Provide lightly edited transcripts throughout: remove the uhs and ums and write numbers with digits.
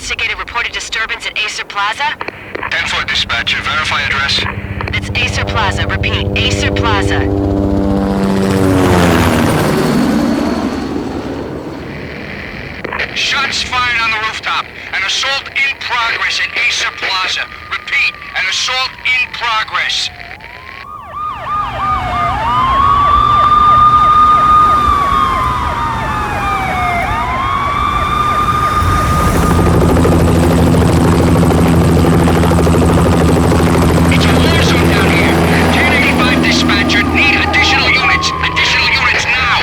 investigated reported disturbance at Acer Plaza? 10-4 dispatcher, verify address. It's Acer Plaza, repeat, Acer Plaza. Shots fired on the rooftop. An assault in progress at Acer Plaza. Repeat, an assault in progress. It's a war zone down here. 1085 dispatcher, need additional units. Additional units now.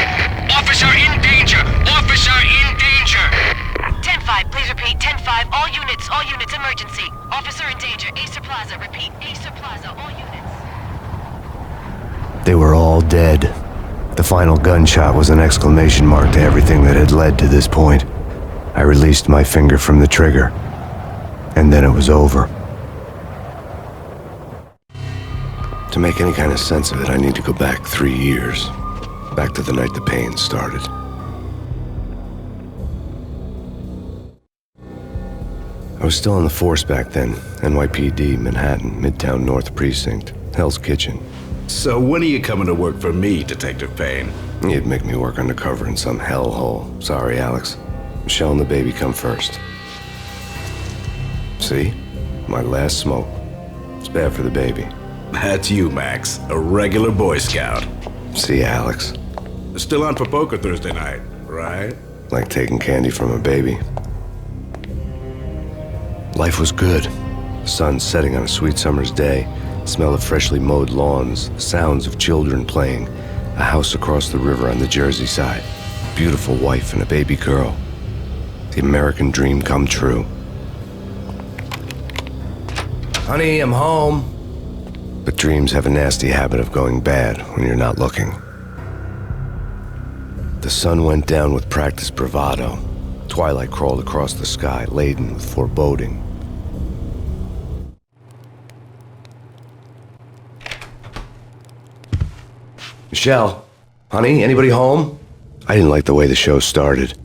Officer in danger. Officer in danger. 10-5, please repeat, 10-5, all units, emergency. Officer in danger, Acer Plaza, repeat, Acer Plaza, all units. They were all dead. The final gunshot was an exclamation mark to everything that had led to this point. I released my finger from the trigger, and then it was over. To make any kind of sense of it, I need to go back 3 years. Back to the night the Payne started. I was still on the force back then. NYPD, Manhattan, Midtown North Precinct, Hell's Kitchen. So when are you coming to work for me, Detective Payne? You'd make me work undercover in some hellhole. Sorry, Alex. Michelle and the baby come first. See? My last smoke. It's bad for the baby. That's you, Max. A regular Boy Scout. See, Alex. Still on for poker Thursday night, right? Like taking candy from a baby. Life was good. The sun setting on a sweet summer's day, smell of freshly mowed lawns, sounds of children playing, a house across the river on the Jersey side, beautiful wife and a baby girl. The American dream come true. Honey, I'm home. But dreams have a nasty habit of going bad when you're not looking. The sun went down with practiced bravado. Twilight crawled across the sky, laden with foreboding. Michelle, honey, anybody home? I didn't like the way the show started.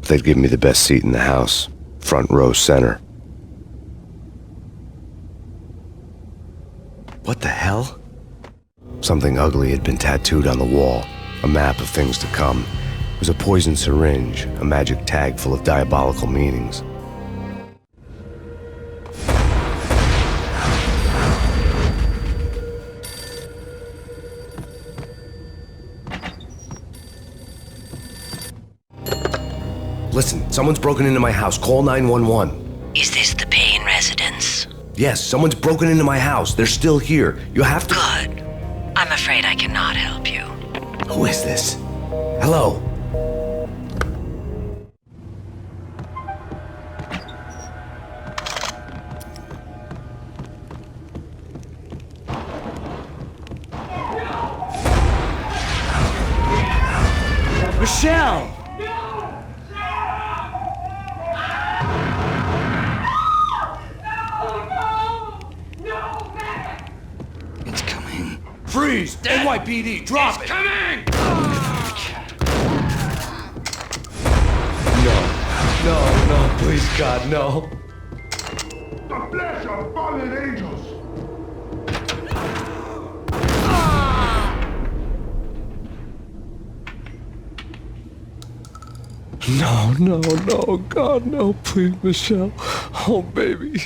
They'd give me the best seat in the house, front row center. What the hell? Something ugly had been tattooed on the wall, a map of things to come. It was a poison syringe, a magic tag full of diabolical meanings. Listen, someone's broken into my house. Call 911. Is this the Payne residence? Yes, someone's broken into my house. They're still here. You have to... Good. I'm afraid I cannot help you. Who is this? Hello? Michelle! It's coming. Freeze! NYPD, drop it! Coming! No, please, God, no. The flesh of fallen angels! No, God, no, please, Michelle. Oh, baby.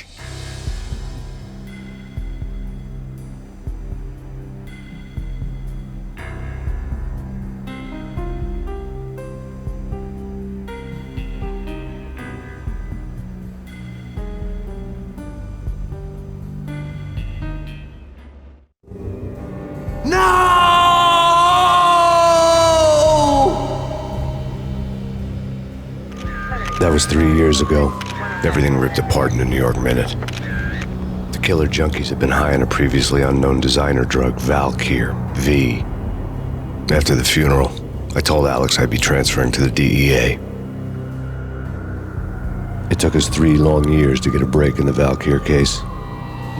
That was 3 years ago. Everything ripped apart in a New York minute. The killer junkies had been high on a previously unknown designer drug, Valkyr, V. After the funeral, I told Alex I'd be transferring to the DEA. It took us 3 long years to get a break in the Valkyr case.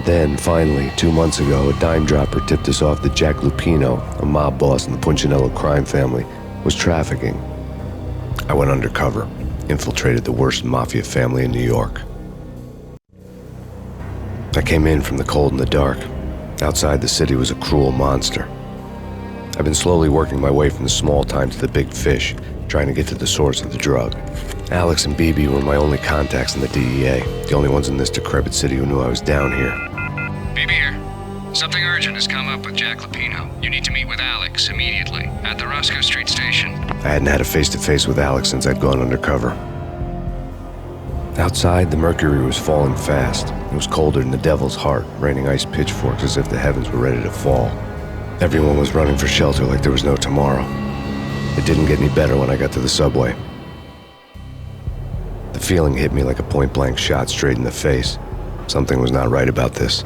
Then, finally, 2 months ago, a dime dropper tipped us off that Jack Lupino, a mob boss in the Punchinello crime family, was trafficking. I went undercover, infiltrated the worst mafia family in New York, I came in from the cold and the dark. Outside, the city was a cruel monster. I've been slowly working my way from the small time to the big fish, trying to get to the source of the drug. Alex and BB were my only contacts in the DEA, the only ones in this decrepit city who knew I was down here. BB here. Something urgent has come up with Jack Lapino. You need to meet with Alex immediately at the Roscoe Street station. I hadn't had a face-to-face with Alex since I'd gone undercover. Outside, the mercury was falling fast. It was colder than the devil's heart, raining ice pitchforks as if the heavens were ready to fall. Everyone was running for shelter like there was no tomorrow. It didn't get any better when I got to the subway. The feeling hit me like a point-blank shot straight in the face. Something was not right about this.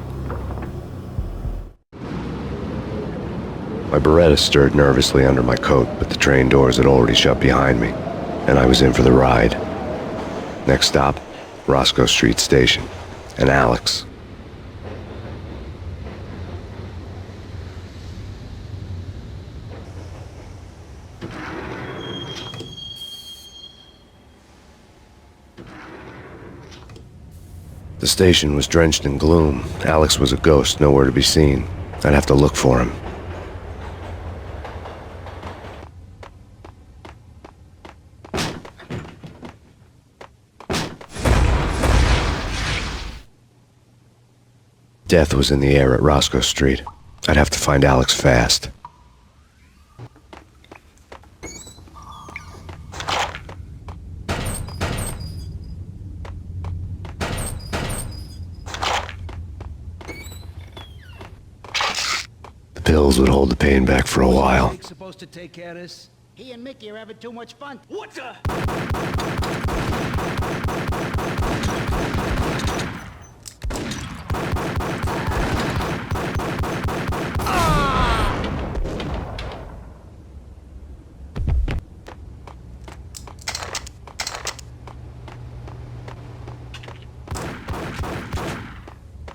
My Beretta stirred nervously under my coat, but the train doors had already shut behind me, and I was in for the ride. Next stop, Roscoe Street Station, and Alex. The station was drenched in gloom. Alex was a ghost, nowhere to be seen. I'd have to look for him. Death was in the air at Roscoe Street. I'd have to find Alex fast. The pills would hold the pain back for a while. Nick's supposed to take care of this? He and Mickey are having too much fun. What the?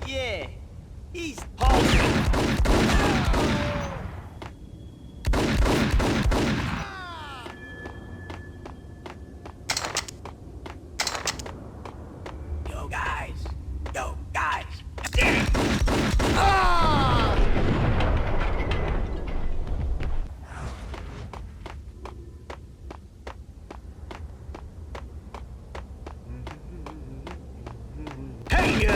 Yeah, he's Yo guys! Damn it! Hey!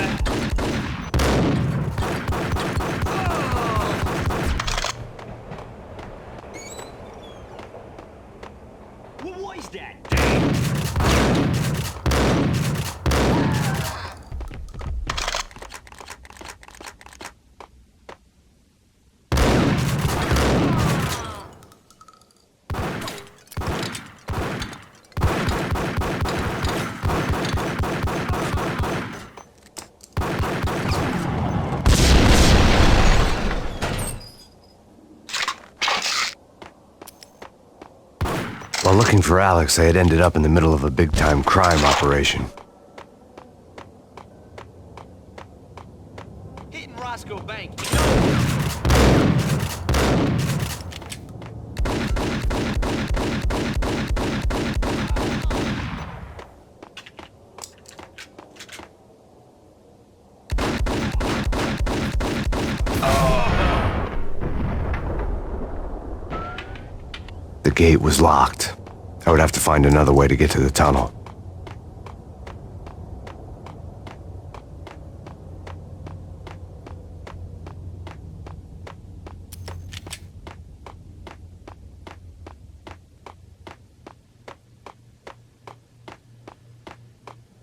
What was that? While looking for Alex, I had ended up in the middle of a big-time crime operation. Hitting Roscoe Bank. The gate was locked. I would have to find another way to get to the tunnel.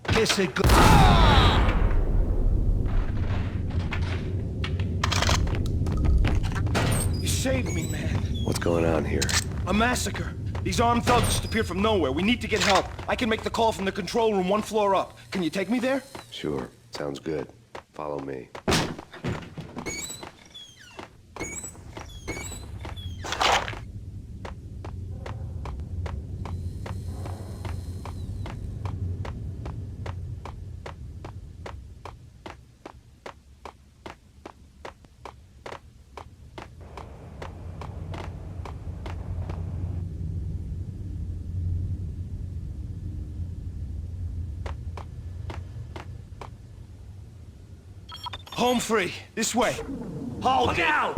Kiss it good. You saved me, man. What's going on here? A massacre. These armed thugs just appeared from nowhere. We need to get help. I can make the call from the control room one floor up. Can you take me there? Sure. Sounds good. Follow me. Home free. This way. Hold Look it. out!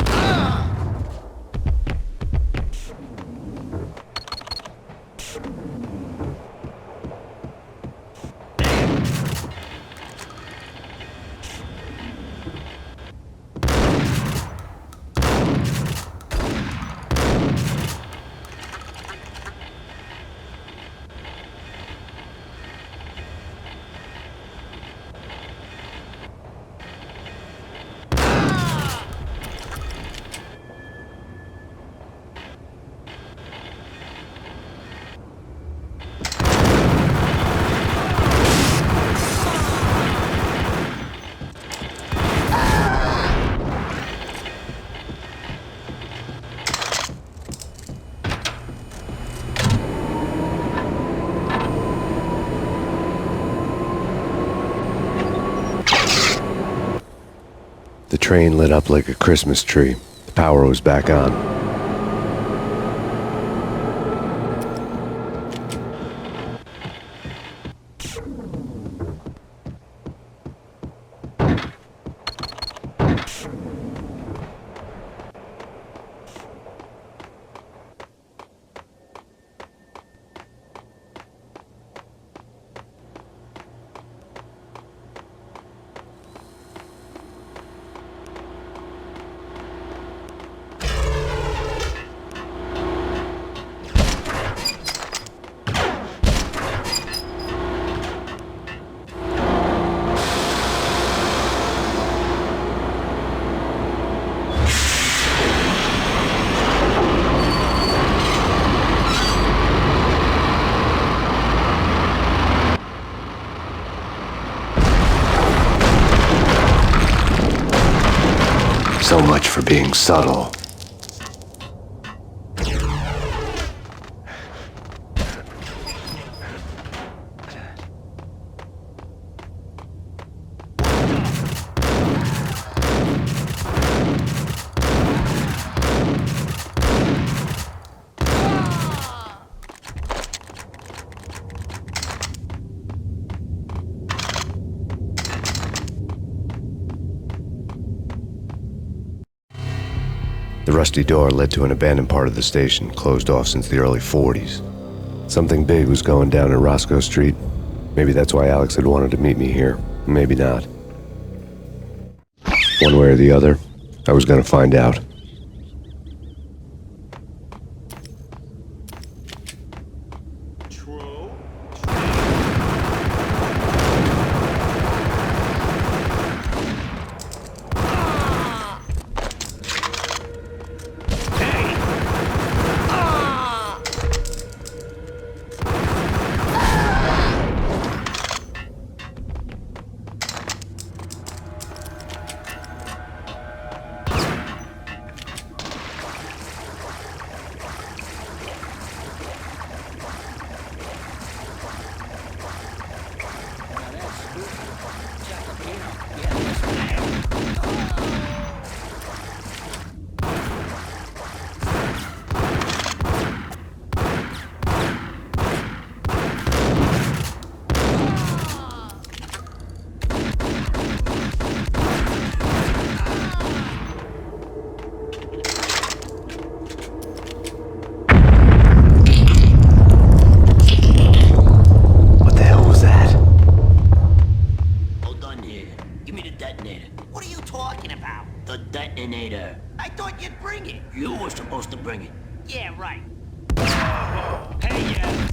The train lit up like a Christmas tree. The power was back on. So much for being subtle. The rusty door led to an abandoned part of the station, closed off since the early 40s. Something big was going down at Roscoe Street. Maybe that's why Alex had wanted to meet me here. Maybe not. One way or the other, I was gonna find out. I thought you'd bring it. You were supposed to bring it. Yeah, right. Hey, yeah.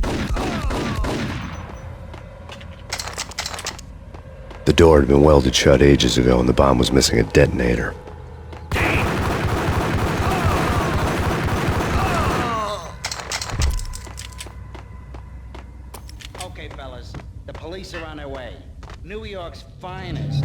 The door had been welded shut ages ago and the bomb was missing a detonator. Okay, fellas. The police are on their way. New York's finest.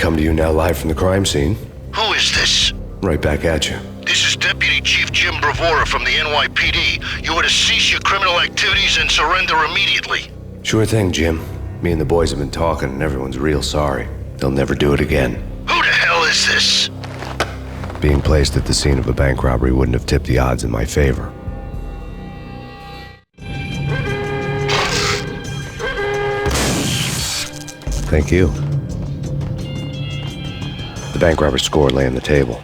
come to you now live from the crime scene. Who is this? Right back at you. This is Deputy Chief Jim Bravura from the NYPD. You are to cease your criminal activities and surrender immediately. Sure thing, Jim. Me and the boys have been talking and everyone's real sorry. They'll never do it again. Who the hell is this? Being placed at the scene of a bank robbery wouldn't have tipped the odds in my favor. Thank you. The bank robber's score lay on the table.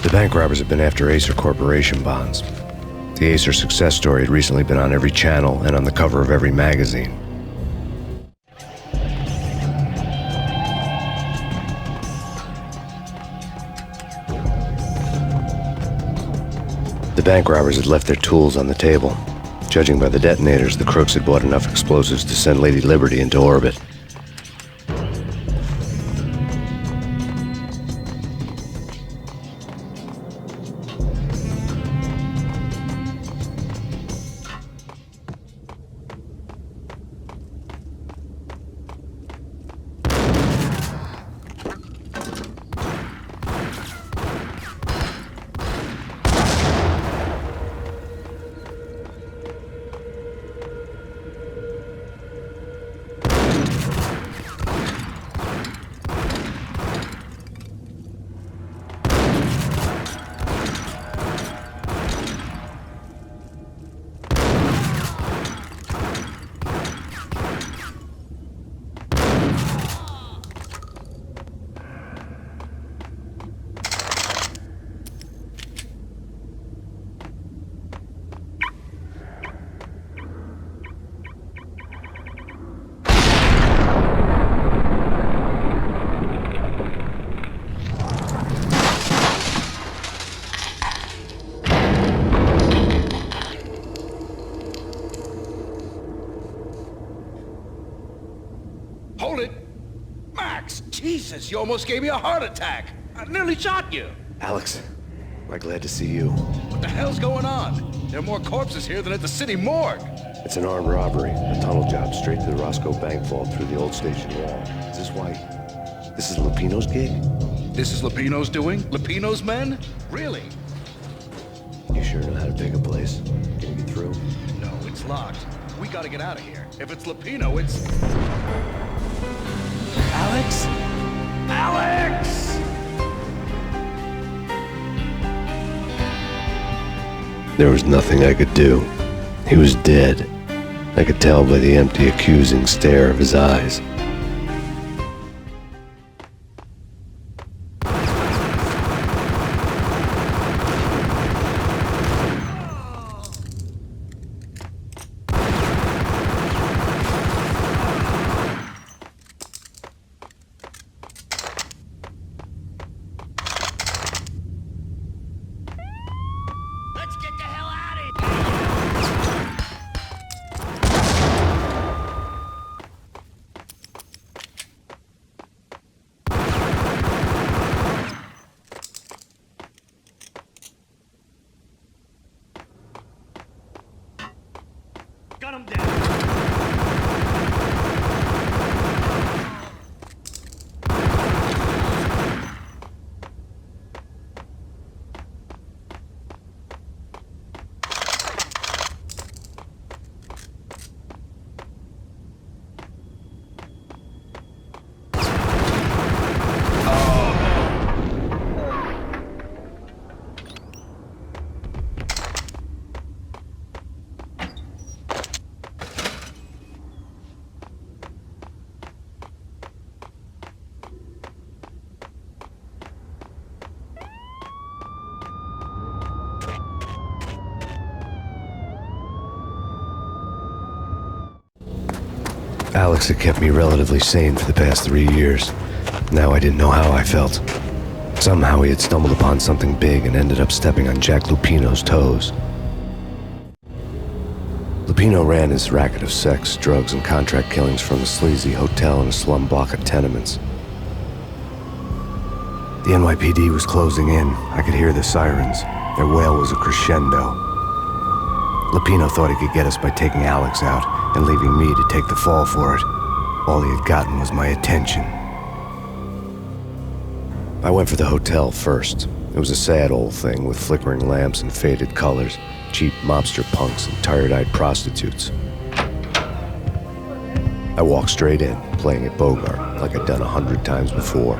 The bank robbers have been after Acer Corporation bonds. The Acer success story had recently been on every channel and on the cover of every magazine. The bank robbers had left their tools on the table. Judging by the detonators, the crooks had bought enough explosives to send Lady Liberty into orbit. Hold it! Max! Jesus, you almost gave me a heart attack! I nearly shot you! Alex, I'm glad to see you. What the hell's going on? There are more corpses here than at the city morgue! It's an armed robbery, a tunnel job straight to the Roscoe bank vault through the old station wall. Is this why? This is Lupino's gig? This is Lupino's doing? Lupino's men? Really? You sure know how to pick a place? Can we get through? No, it's locked. We gotta get out of here. If it's Lupino, it's... Alex? Alex! There was nothing I could do. He was dead. I could tell by the empty, accusing stare of his eyes. Let's get the hell out of here! Gun him down! Alex had kept me relatively sane for the past 3 years. Now I didn't know how I felt. Somehow he had stumbled upon something big and ended up stepping on Jack Lupino's toes. Lupino ran his racket of sex, drugs, and contract killings from a sleazy hotel in a slum block of tenements. The NYPD was closing in. I could hear the sirens. Their wail was a crescendo. Lupino thought he could get us by taking Alex out and leaving me to take the fall for it. All he had gotten was my attention. I went for the hotel first. It was a sad old thing with flickering lamps and faded colors, cheap mobster punks and tired-eyed prostitutes. I walked straight in, playing at Bogart, like I'd done 100 times before.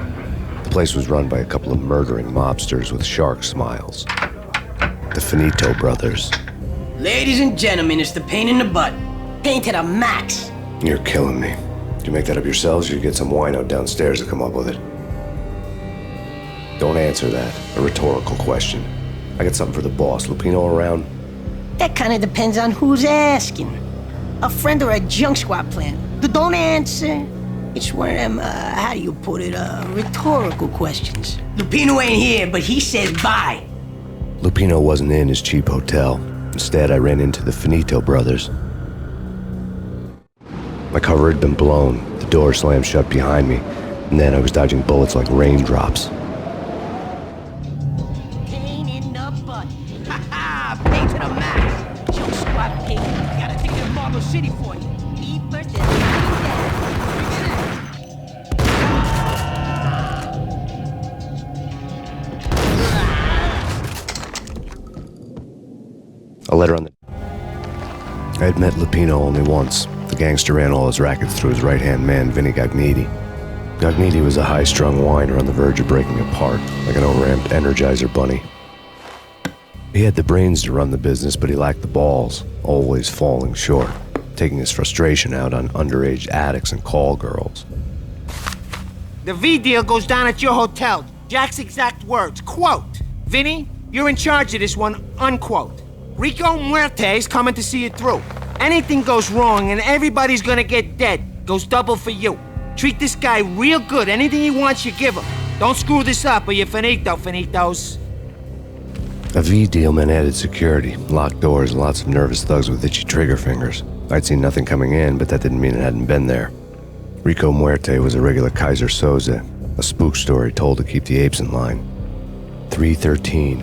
The place was run by a couple of murdering mobsters with shark smiles. The Finito brothers. Ladies and gentlemen, it's the pain in the butt. Pain to the max. You're killing me. Did you make that up yourselves, or you get some wino downstairs to come up with it? Don't answer that. A rhetorical question. I got something for the boss. Lupino around? That kind of depends on who's asking. A friend or a junk squad plan. Don't answer. It's one of them, how do you put it, rhetorical questions. Lupino ain't here, but he says bye. Lupino wasn't in his cheap hotel. Instead, I ran into the Finito brothers. My cover had been blown. The door slammed shut behind me, and then I was dodging bullets like raindrops. Pain in the butt. Ha ha! Pain to the max. Junk squad pain. Gotta take it to Marble City for you. Me first and A letter on the... I had met Lupino only once. The gangster ran all his rackets through his right-hand man, Vinny Gagniti. Gagniti was a high-strung whiner on the verge of breaking apart, like an overamped Energizer bunny. He had the brains to run the business, but he lacked the balls, always falling short, taking his frustration out on underage addicts and call girls. The V deal goes down at your hotel. Jack's exact words, quote, "Vinny, you're in charge of this one," unquote. Rico Muerte's coming to see it through. Anything goes wrong and everybody's gonna get dead. Goes double for you. Treat this guy real good. Anything he wants, you give him. Don't screw this up or you're finito, finitos. A V deal meant added security, locked doors, and lots of nervous thugs with itchy trigger fingers. I'd seen nothing coming in, but that didn't mean it hadn't been there. Rico Muerte was a regular Kaiser Soze, a spook story told to keep the apes in line. 313.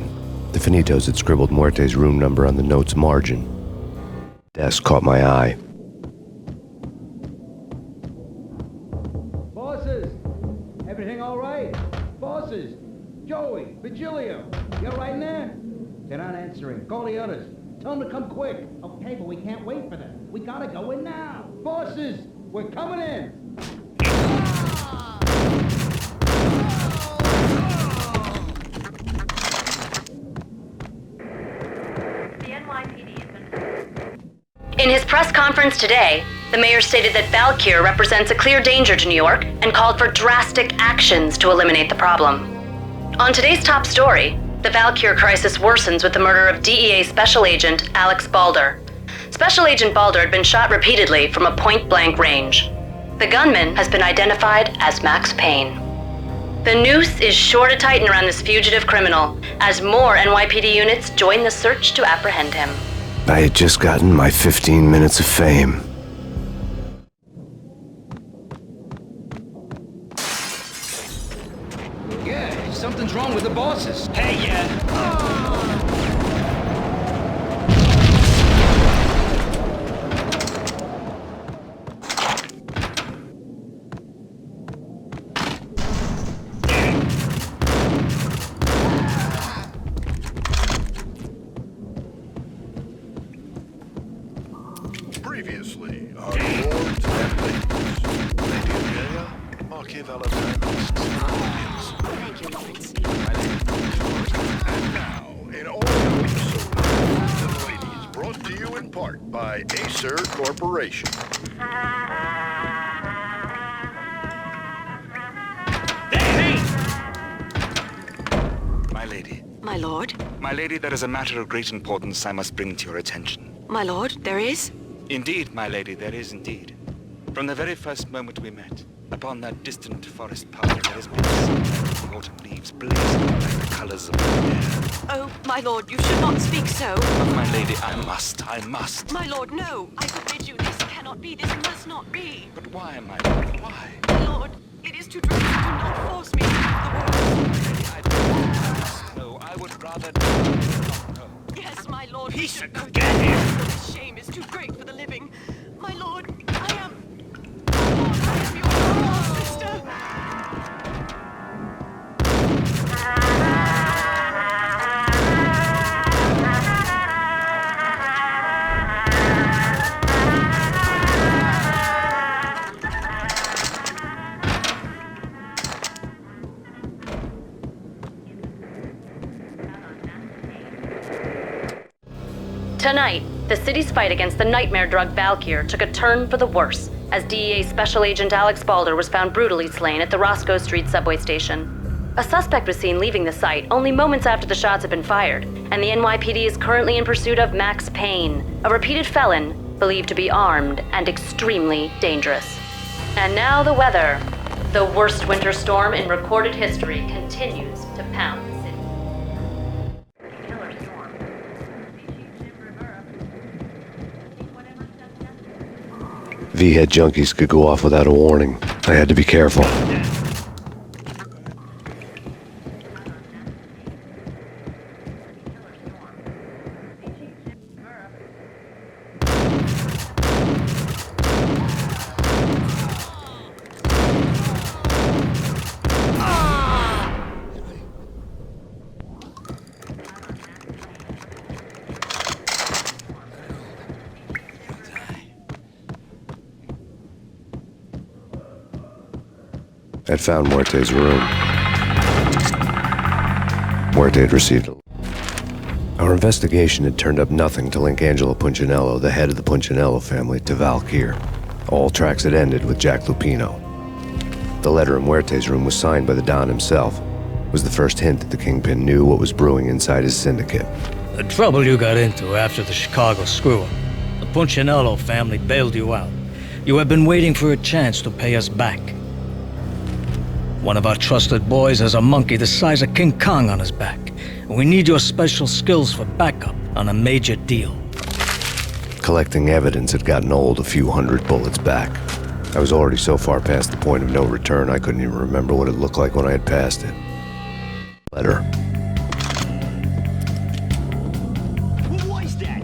The Finitos had scribbled Muerte's room number on the note's margin. Desk caught my eye. Bosses! Everything all right? Bosses! Joey! Vigilio! You all right in there? They're not answering. Call the others. Tell them to come quick. Okay, but we can't wait for them. We gotta go in now. Bosses! We're coming in! In his press conference today, the mayor stated that Valkyr represents a clear danger to New York and called for drastic actions to eliminate the problem. On today's top story, the Valkyr crisis worsens with the murder of DEA Special Agent Alex Balder. Special Agent Balder had been shot repeatedly from a point-blank range. The gunman has been identified as Max Payne. The noose is sure to tighten around this fugitive criminal as more NYPD units join the search to apprehend him. I had just gotten my 15 minutes of fame. Yeah, something's wrong with the bosses. Hey, Previously, our lords and ladies, Lady Amelia, Marquis Valentine's, Thank you, Lawrence. and now, in all episodes, lords and ladies, brought to you in part by Acer Corporation. My lady. My lord? My lady, there is a matter of great importance I must bring to your attention. My lord, there is? Indeed, my lady, there is indeed. From the very first moment we met, upon that distant forest path, there has been sunlight, the autumn leaves blazing like the colors of the air. Oh, my lord, you should not speak so. But my lady, I must. My lord, no. I forbid you. This cannot be. This must not be. But why, my lord, why? My lord, it is too dreadful. Do not force me to leave the world. No, I would rather not know. Yes, my lord. Piece of both get here. This shame is too great for the living. My lord, I am your sister. Tonight, the city's fight against the nightmare drug Valkyr took a turn for the worse, as DEA Special Agent Alex Balder was found brutally slain at the Roscoe Street subway station. A suspect was seen leaving the site only moments after the shots had been fired, and the NYPD is currently in pursuit of Max Payne, a repeated felon believed to be armed and extremely dangerous. And now the weather. The worst winter storm in recorded history continues to pound the city. V-head junkies could go off without a warning. I had to be careful. I'd found Muerte's room. Muerte had received a... Our investigation had turned up nothing to link Angelo Punchinello, the head of the Punchinello family, to Valkyr. All tracks had ended with Jack Lupino. The letter in Muerte's room was signed by the Don himself. It was the first hint that the Kingpin knew what was brewing inside his syndicate. The trouble you got into after the Chicago screw-up. The Punchinello family bailed you out. You have been waiting for a chance to pay us back. One of our trusted boys has a monkey the size of King Kong on his back. We need your special skills for backup on a major deal. Collecting evidence had gotten old a few hundred bullets back. I was already so far past the point of no return I couldn't even remember what it looked like when I had passed it. Letter. What was that?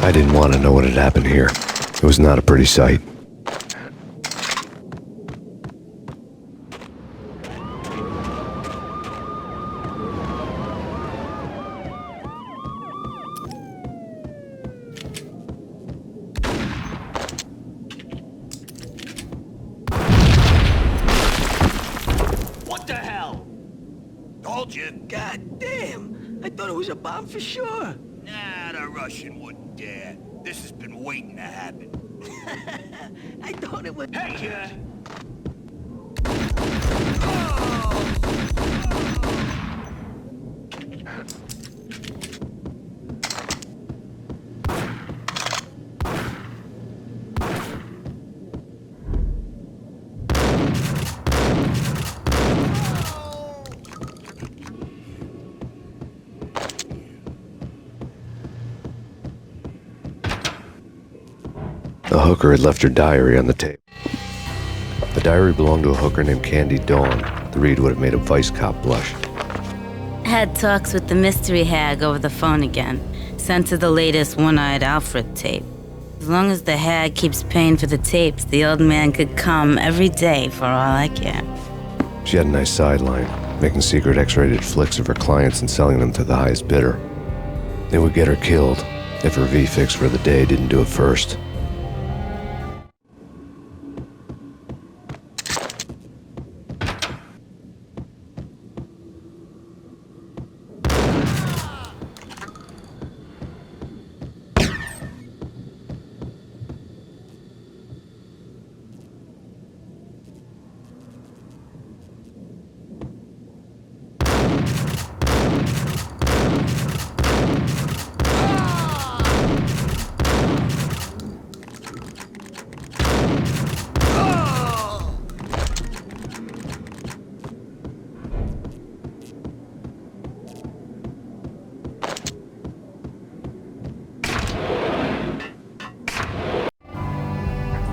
I didn't want to know what had happened here. It was not a pretty sight. What the hell? Told you. God damn! I thought it was a bomb for sure. Nah, the Russian wouldn't dare. This has been waiting to happen. I thought it was... Hey, The hooker had left her diary on the table. The diary belonged to a hooker named Candy Dawn. The read would have made a vice cop blush. Had talks with the mystery hag over the phone again. Sent her the latest One-Eyed Alfred tape. As long as the hag keeps paying for the tapes, the old man could come every day for all I care. She had a nice sideline, making secret X-rated flicks of her clients and selling them to the highest bidder. It would get her killed if her V-fix for the day didn't do it first.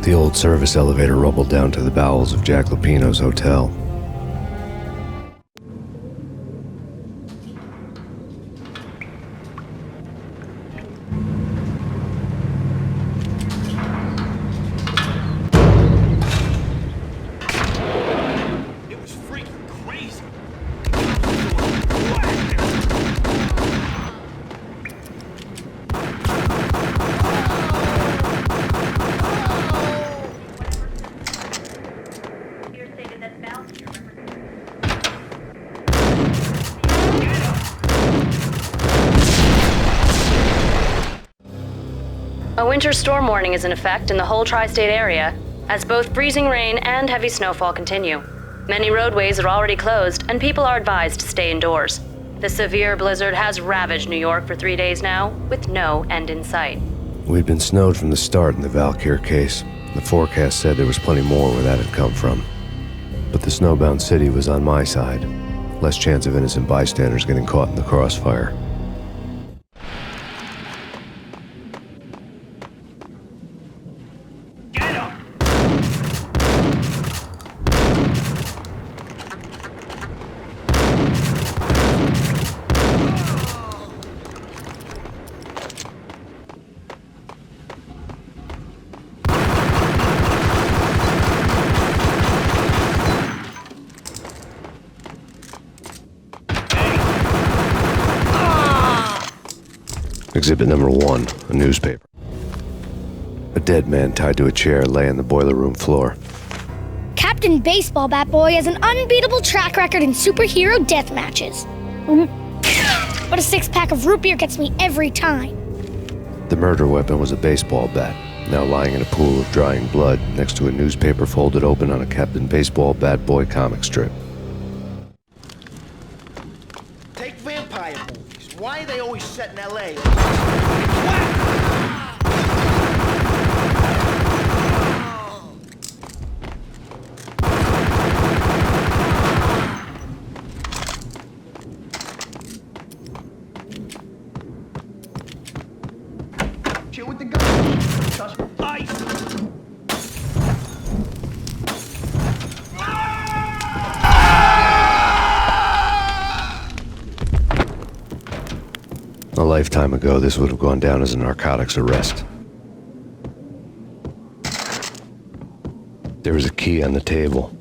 The old service elevator rumbled down to the bowels of Jack Lupino's hotel. winter storm warning is in effect in the whole tri-state area, as both freezing rain and heavy snowfall continue. Many roadways are already closed, and people are advised to stay indoors. The severe blizzard has ravaged New York for 3 days now, with no end in sight. We'd been snowed from the start in the Valkyr case. The forecast said there was plenty more where that had come from. But the snowbound city was on my side. Less chance of innocent bystanders getting caught in the crossfire. Exhibit number 1, a newspaper. A dead man tied to a chair lay on the boiler room floor. Captain Baseball Bat Boy has an unbeatable track record in superhero death matches. But a 6-pack of root beer gets me every time. The murder weapon was a baseball bat, now lying in a pool of drying blood next to a newspaper folded open on a Captain Baseball Bat Boy comic strip. Take vampire movies. Why are they always set in L.A.? Chill with the gun. Just ice. A lifetime ago, this would have gone down as a narcotics arrest. There was a key on the table.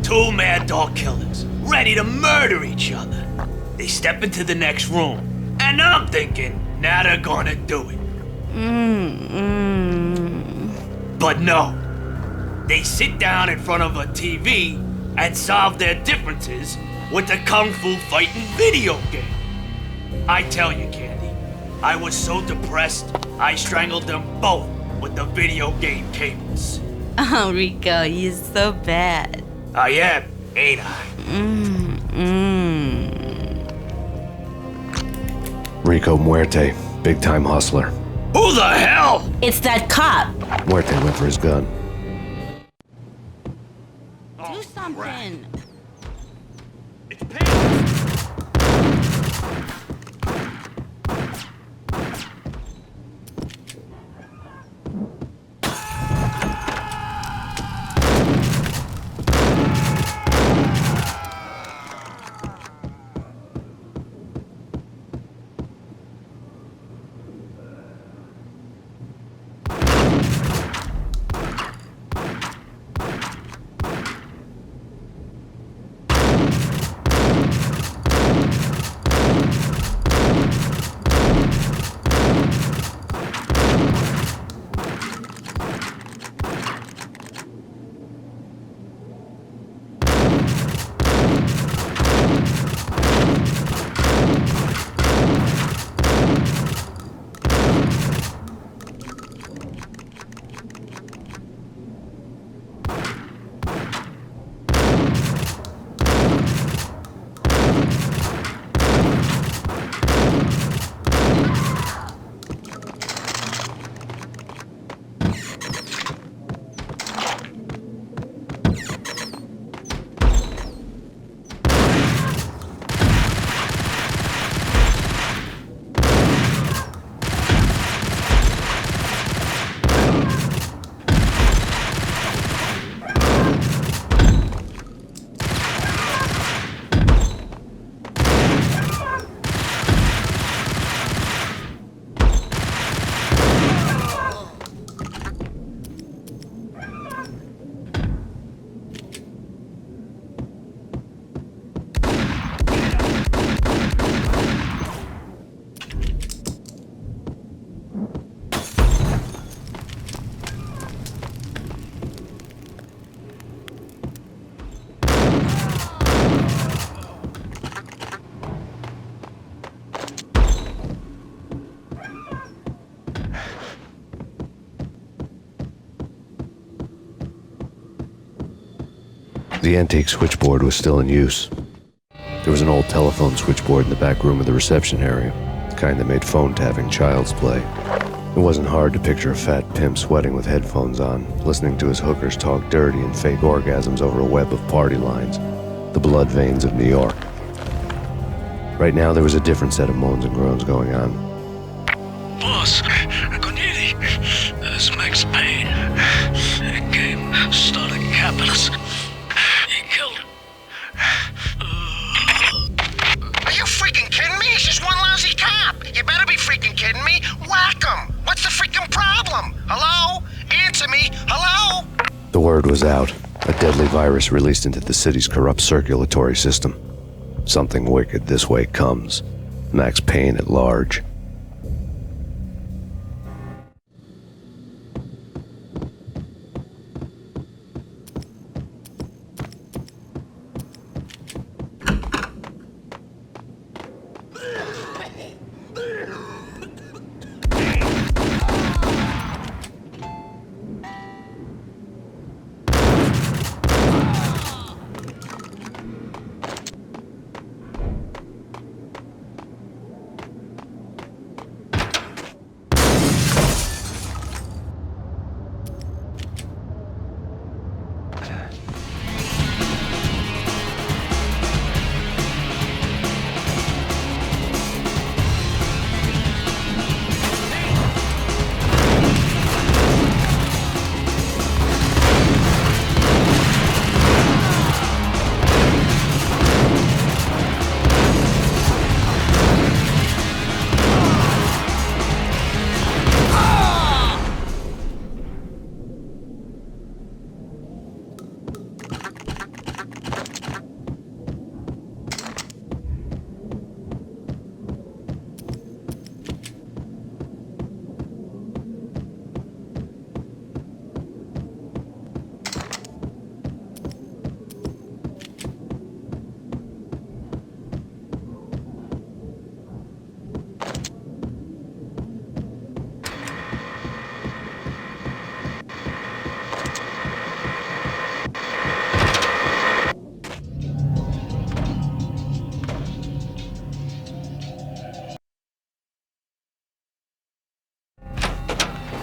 Two mad dog killers, ready to murder each other. They step into the next room, and I'm thinking, now they're gonna do it. But no. They sit down in front of a TV and solve their differences with the Kung Fu fighting video game. I tell you, Candy, I was so depressed, I strangled them both with the video game cables. Oh, Rico, you're so bad. I am, ain't I? Rico Muerte, big-time hustler. Who the hell? It's that cop. Muerte went for his gun. Do something. It's Payne. The antique switchboard was still in use. There was an old telephone switchboard in the back room of the reception area, the kind that made phone tapping child's play. It wasn't hard to picture a fat pimp sweating with headphones on, listening to his hookers talk dirty and fake orgasms over a web of party lines, the blood veins of New York. Right now, there was a different set of moans and groans going on. Boss, Cornelia, it's Max Payne. He came, started Capitalist. He killed him. Are you freaking kidding me? He's just one lousy cop. You better be freaking kidding me. Whack him. What's the freaking problem? Hello? Answer me. Hello? The word was out. A deadly virus released into the city's corrupt circulatory system. Something wicked this way comes. Max Payne at large.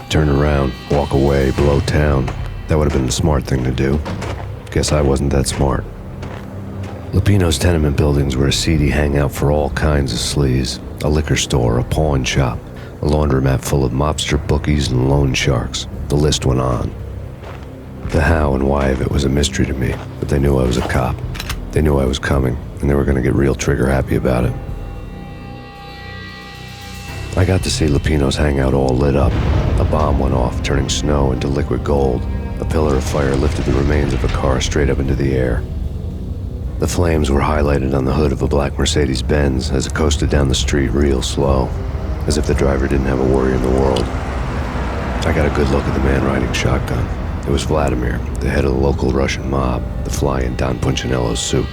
Turn around, walk away, blow town. That would have been the smart thing to do. Guess I wasn't that smart. Lupino's tenement buildings were a seedy hangout for all kinds of sleaze. A liquor store, a pawn shop, a laundromat full of mobster bookies and loan sharks. The list went on. The how and why of it was a mystery to me, but they knew I was a cop. They knew I was coming, and they were going to get real trigger happy about it. I got to see Lupino's hangout all lit up. A bomb went off, turning snow into liquid gold. A pillar of fire lifted the remains of a car straight up into the air. The flames were highlighted on the hood of a black Mercedes-Benz as it coasted down the street real slow, as if the driver didn't have a worry in the world. I got a good look at the man riding shotgun. It was Vladimir, the head of the local Russian mob, the fly in Don Punchinello's suit.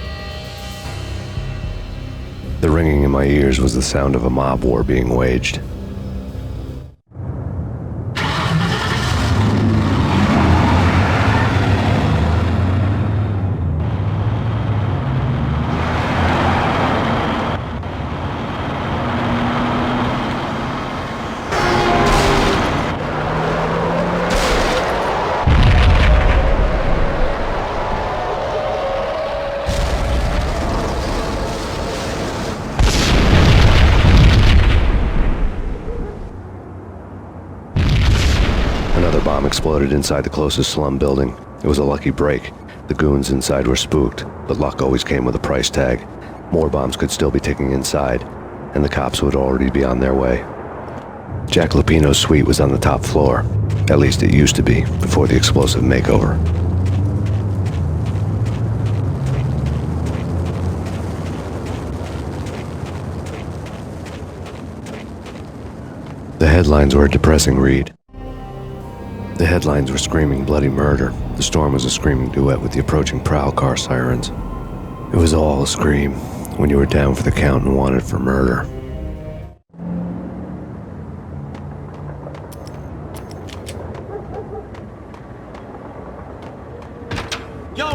The ringing in my ears was the sound of a mob war being waged. Exploded inside the closest slum building. It was a lucky break. The goons inside were spooked, but luck always came with a price tag. More bombs could still be ticking inside, and the cops would already be on their way. Jack Lupino's suite was on the top floor. At least it used to be, before the explosive makeover. The headlines were a depressing read. The headlines were screaming bloody murder. The storm was a screaming duet with the approaching prowl car sirens. It was all a scream when you were down for the count and wanted for murder. Yo!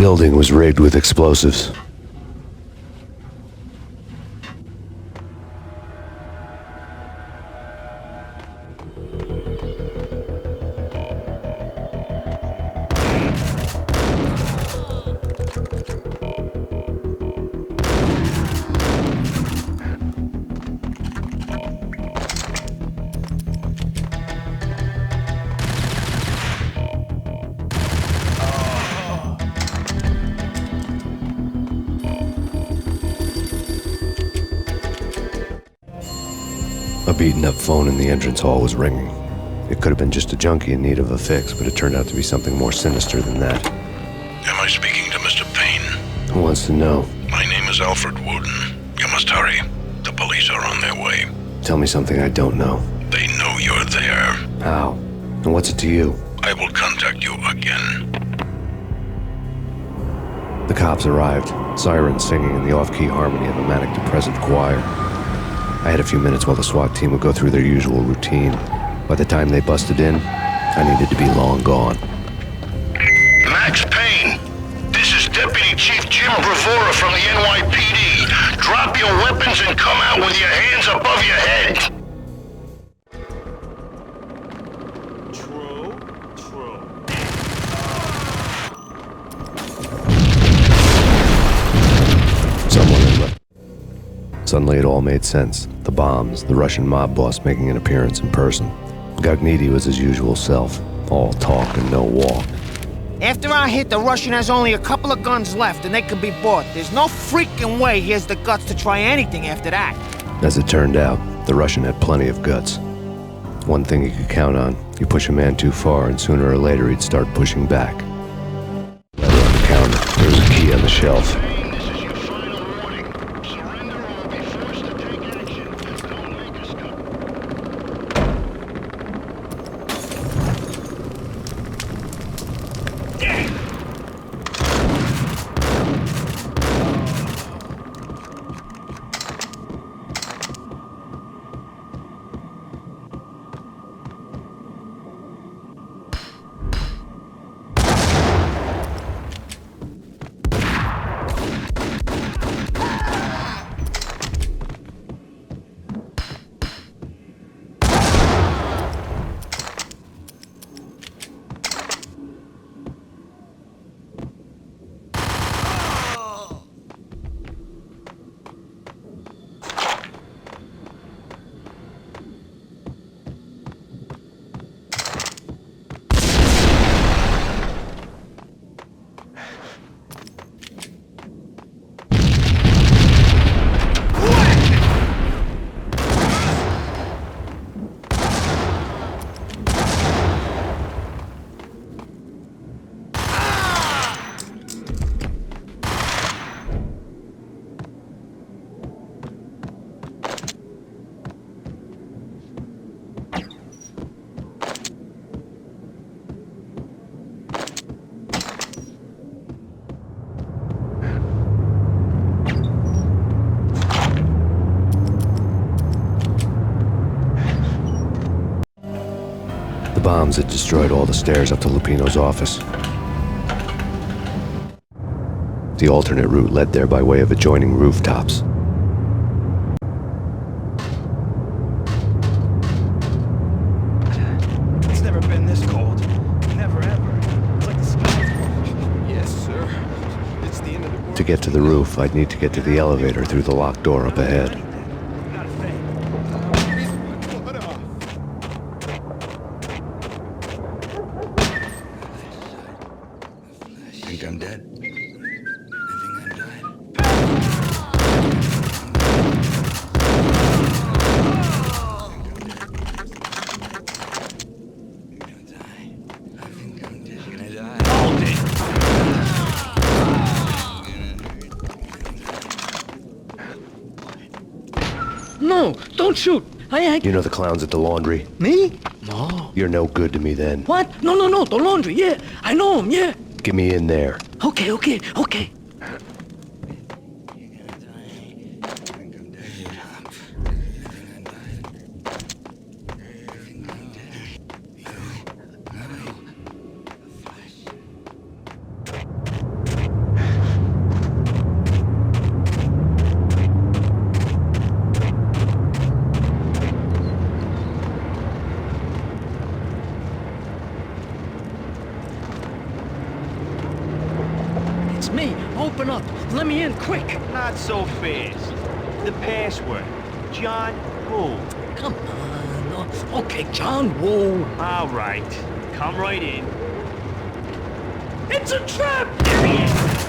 building was rigged with explosives. A beaten-up phone in the entrance hall was ringing. It could have been just a junkie in need of a fix, but it turned out to be something more sinister than that. Am I speaking to Mr. Payne? Who wants to know? My name is Alfred Wooden. You must hurry. The police are on their way. Tell me something I don't know. They know you're there. How? And what's it to you? I will contact you again. The cops arrived, sirens singing in the off-key harmony of a manic-depressive choir. I had a few minutes while the SWAT team would go through their usual routine. By the time they busted in, I needed to be long gone. Max Payne, this is Deputy Chief Jim Bravura from the NYPD. Drop your weapons and come out with your hands above your head. Someone had left. Suddenly it all made sense. The bombs, the Russian mob boss making an appearance in person. Gagniti was his usual self, all talk and no walk. After our hit, the Russian has only a couple of guns left and they can be bought. There's no freaking way he has the guts to try anything after that. As it turned out, the Russian had plenty of guts. One thing you could count on, you push a man too far and sooner or later he'd start pushing back. Letter on the counter, there was a key on the shelf. The bombs had destroyed all the stairs up to Lupino's office. The alternate route led there by way of adjoining rooftops. It's never been this cold. Never ever. It's like the sky. Yes, sir. It's the end of the world. To get to the roof, I'd need to get to the elevator through the locked door up ahead. I'm dead. I think I'm died. I think I'm dead. Gonna die. Hold it. No, don't shoot. You know the clowns at the laundry? Me? No. You're no good to me then. What? No, the laundry, yeah. I know him, yeah. Get me in there. Okay. in, quick! Not so fast. The password. John Woo. Come on. Okay, John Woo. All right. Come right in. It's a trap! Idiot!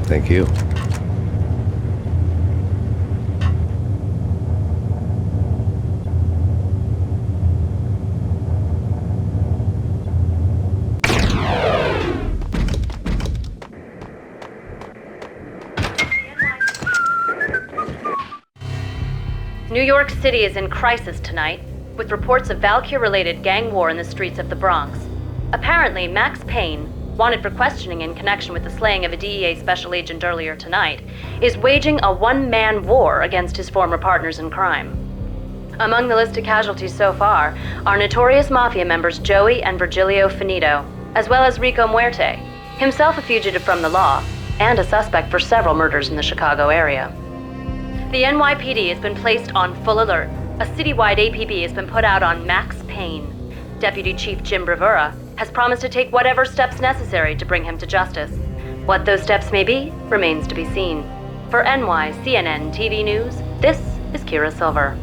Thank you. New York City is in crisis tonight, with reports of Valkyr-related gang war in the streets of the Bronx. Apparently, Max Payne, wanted for questioning in connection with the slaying of a DEA special agent earlier tonight, is waging a one-man war against his former partners in crime. Among the list of casualties so far are notorious mafia members Joey and Virgilio Finito, as well as Rico Muerte, himself a fugitive from the law, and a suspect for several murders in the Chicago area. The NYPD has been placed on full alert. A citywide APB has been put out on Max Payne. Deputy Chief Jim Bravura has promised to take whatever steps necessary to bring him to justice. What those steps may be remains to be seen. For NYCNN TV News, this is Kira Silver.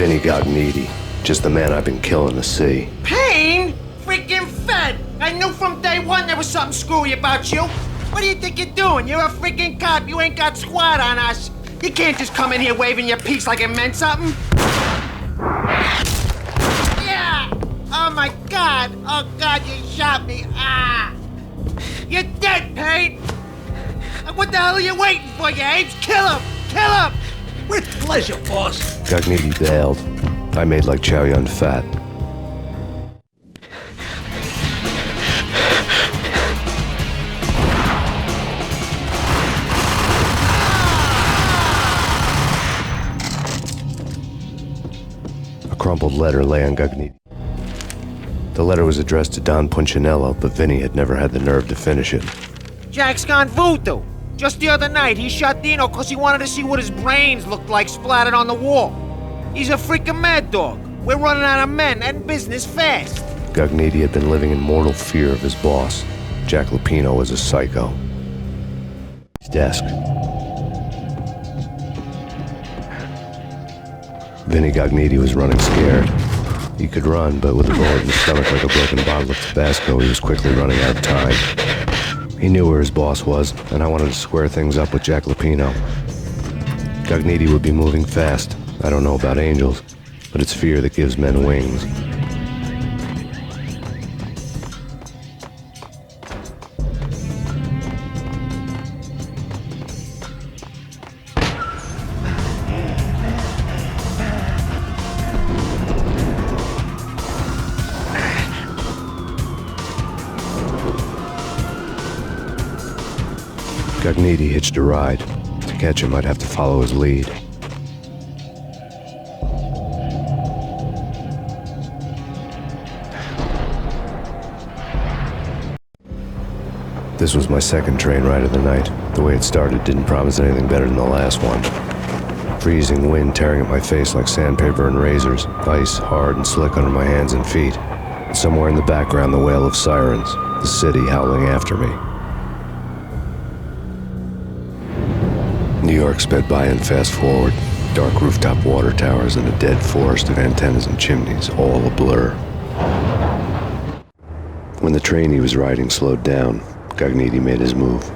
Vinny got needy. Just the man I've been killing to see. Payne? Freaking Fed! I knew from day one there was something screwy about you. What do you think you're doing? You're a freaking cop. You ain't got squad on us. You can't just come in here waving your piece like it meant something. Yeah! Oh my God! Oh God, you shot me! Ah! You're dead, Payne! What the hell are you waiting for, you apes? Kill him! Kill him! With pleasure, boss. Gugneedy bailed. I made like Chow Yun Fat. A crumpled letter lay on Gugneedy. The letter was addressed to Don Punchinello, but Vinny had never had the nerve to finish it. Jack's gone voodoo. Just the other night, he shot Dino because he wanted to see what his brains looked like splattered on the wall. He's a freaking mad dog. We're running out of men and business fast. Gugneedy had been living in mortal fear of his boss. Jack Lupino was a psycho. His desk. Vinny Gognitti was running scared. He could run, but with a bullet in his stomach like a broken bottle of Tabasco, he was quickly running out of time. He knew where his boss was, and I wanted to square things up with Jack Lupino. Gognitti would be moving fast. I don't know about angels, but it's fear that gives men wings. Gognitti hitched a ride. To catch him, I'd have to follow his lead. This was my second train ride of the night. The way it started didn't promise anything better than the last one. Freezing wind tearing at my face like sandpaper and razors, ice hard and slick under my hands and feet. And somewhere in the background, the wail of sirens, the city howling after me. New York sped by and fast forward. Dark rooftop water towers and a dead forest of antennas and chimneys, all a blur. When the train he was riding slowed down, Gognitti made his move.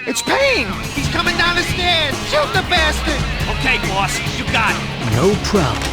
It's Payne! He's coming down the stairs! Shoot the bastard! Okay, boss, you got it. No problem.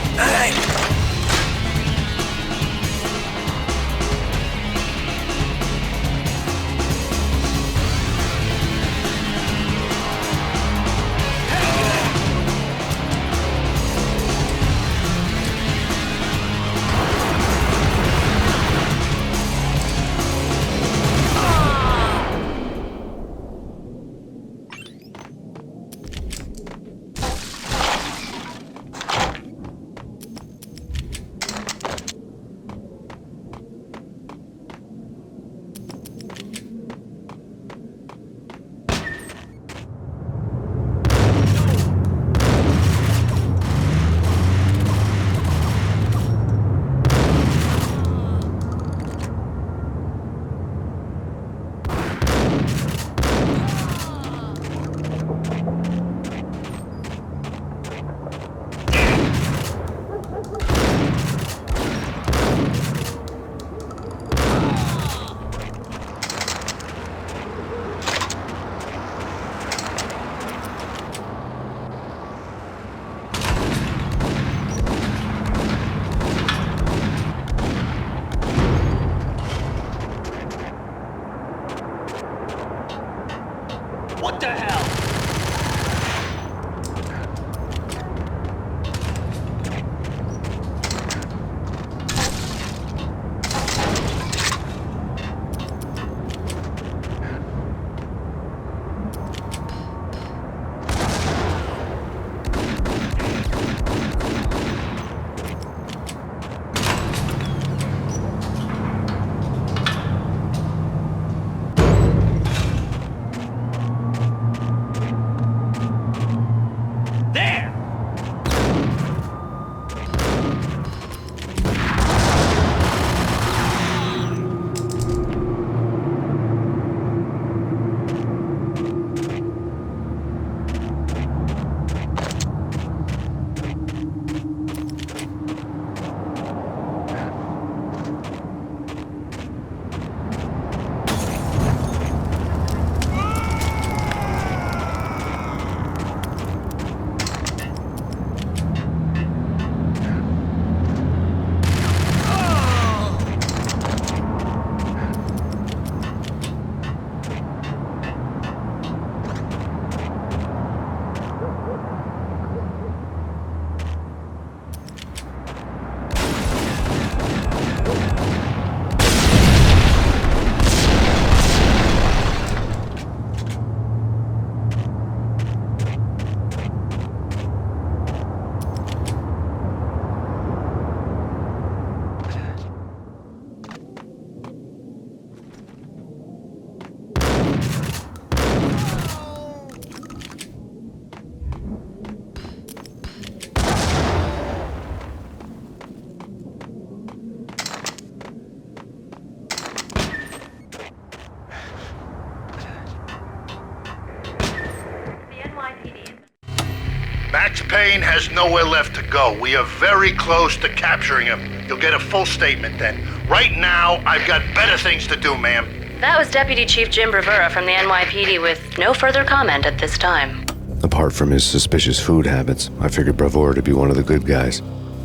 Payne has nowhere left to go. We are very close to capturing him. You'll get a full statement then. Right now, I've got better things to do, ma'am. That was Deputy Chief Jim Bravura from the NYPD with no further comment at this time. Apart from his suspicious food habits, I figured Bravura to be one of the good guys.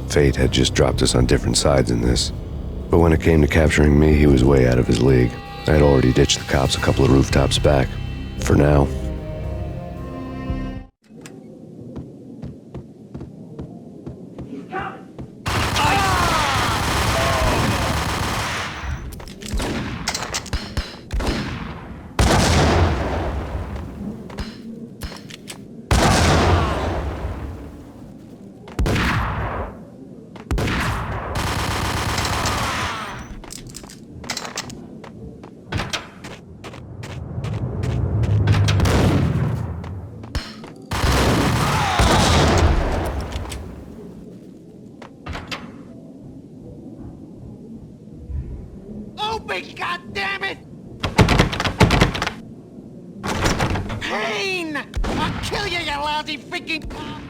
Fate had just dropped us on different sides in this. But when it came to capturing me, he was way out of his league. I had already ditched the cops a couple of rooftops back. For now. Open, goddammit! Payne! I'll kill you, you lousy freaking cop!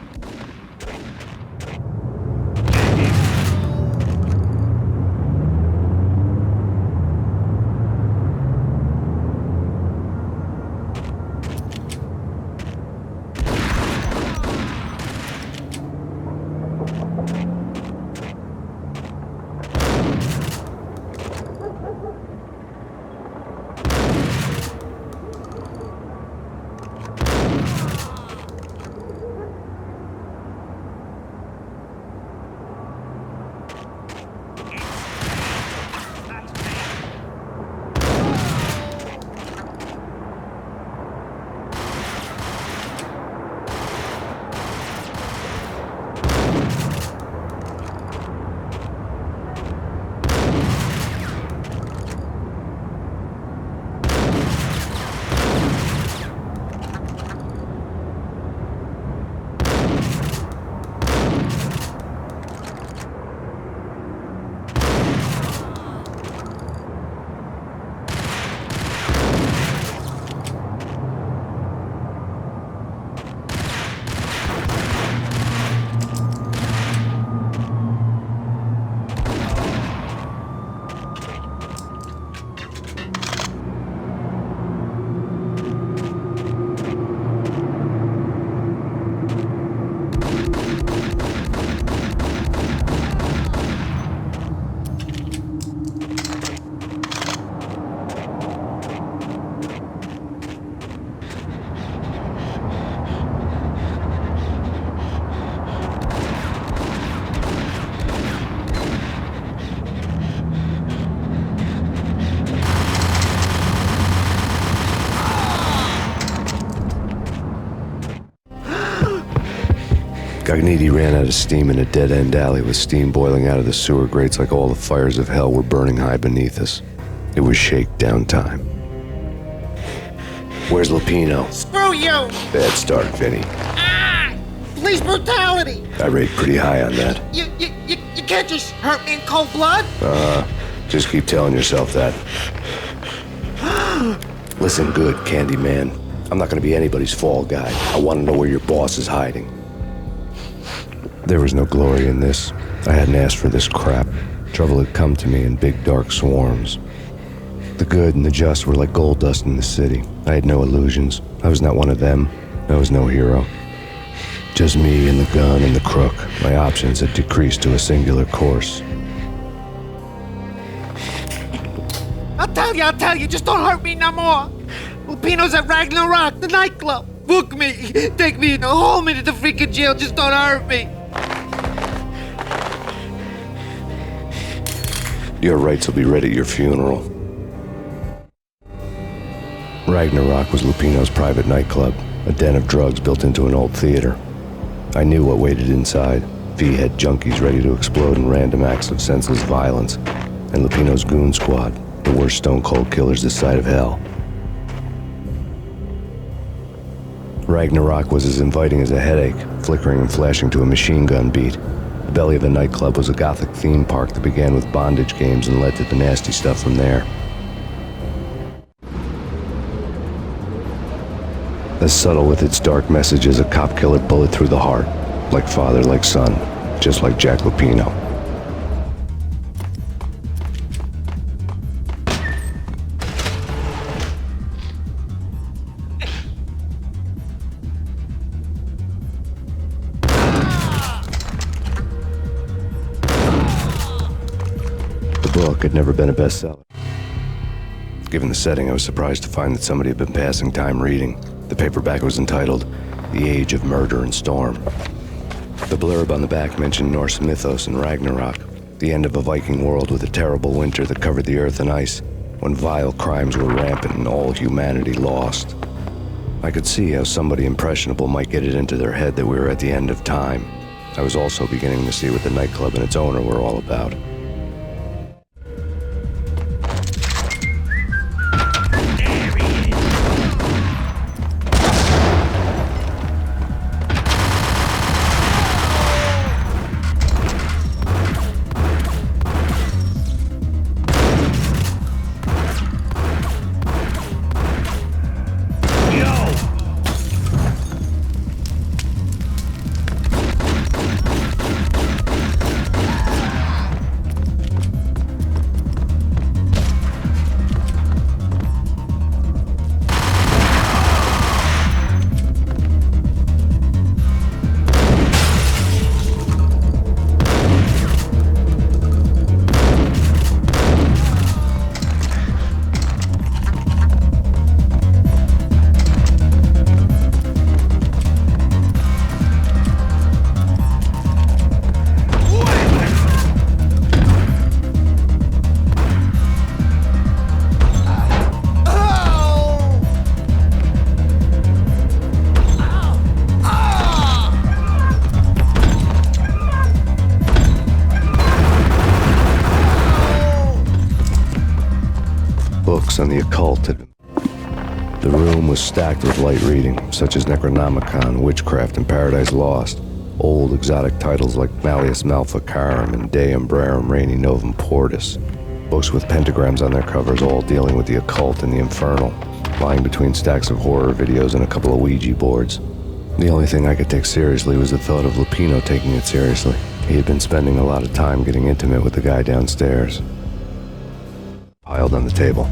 Gagniti ran out of steam in a dead-end alley with steam boiling out of the sewer grates like all the fires of hell were burning high beneath us. It was shakedown time. Where's Lupino? Screw you! Bad start, Vinny. Ah! Police brutality! I rate pretty high on that. You can't just hurt me in cold blood? Just keep telling yourself that. Listen good, Candyman. I'm not gonna be anybody's fall guy. I want to know where your boss is hiding. There was no glory in this. I hadn't asked for this crap. Trouble had come to me in big dark swarms. The good and the just were like gold dust in the city. I had no illusions. I was not one of them. I was no hero. Just me and the gun and the crook. My options had decreased to a singular course. I'll tell you, just don't hurt me no more. Lupino's at Ragna, the nightclub. Book me, take me, hold me to the freaking jail, just don't hurt me. Your rights will be read at your funeral. Ragnarok was Lupino's private nightclub, a den of drugs built into an old theater. I knew what waited inside. V had junkies ready to explode in random acts of senseless violence, and Lupino's goon squad, the worst stone-cold killers this side of hell. Ragnarok was as inviting as a headache, flickering and flashing to a machine gun beat. The belly of the nightclub was a gothic theme park that began with bondage games and led to the nasty stuff from there. As subtle with its dark message as a cop-killer bullet through the heart, Like father, like son, just like Jack Lupino. The book had never been a bestseller. Given the setting, I was surprised to find that somebody had been passing time reading. The paperback was entitled The Age of Murder and Storm. The blurb on the back mentioned Norse mythos and Ragnarok, the end of a Viking world with a terrible winter that covered the earth in ice, when vile crimes were rampant and all humanity lost. I could see how somebody impressionable might get it into their head that we were at the end of time. I was also beginning to see what the nightclub and its owner were all about. Books on the occult. The room was stacked with light reading, such as Necronomicon, Witchcraft, and Paradise Lost. Old exotic titles like Malleus Maleficarum and De Umbrarum Reini Novum Portis. Books with pentagrams on their covers, all dealing with the occult and the infernal, lying between stacks of horror videos and a couple of Ouija boards. The only thing I could take seriously was the thought of Lupino taking it seriously. He had been spending a lot of time getting intimate with the guy downstairs. Piled on the table.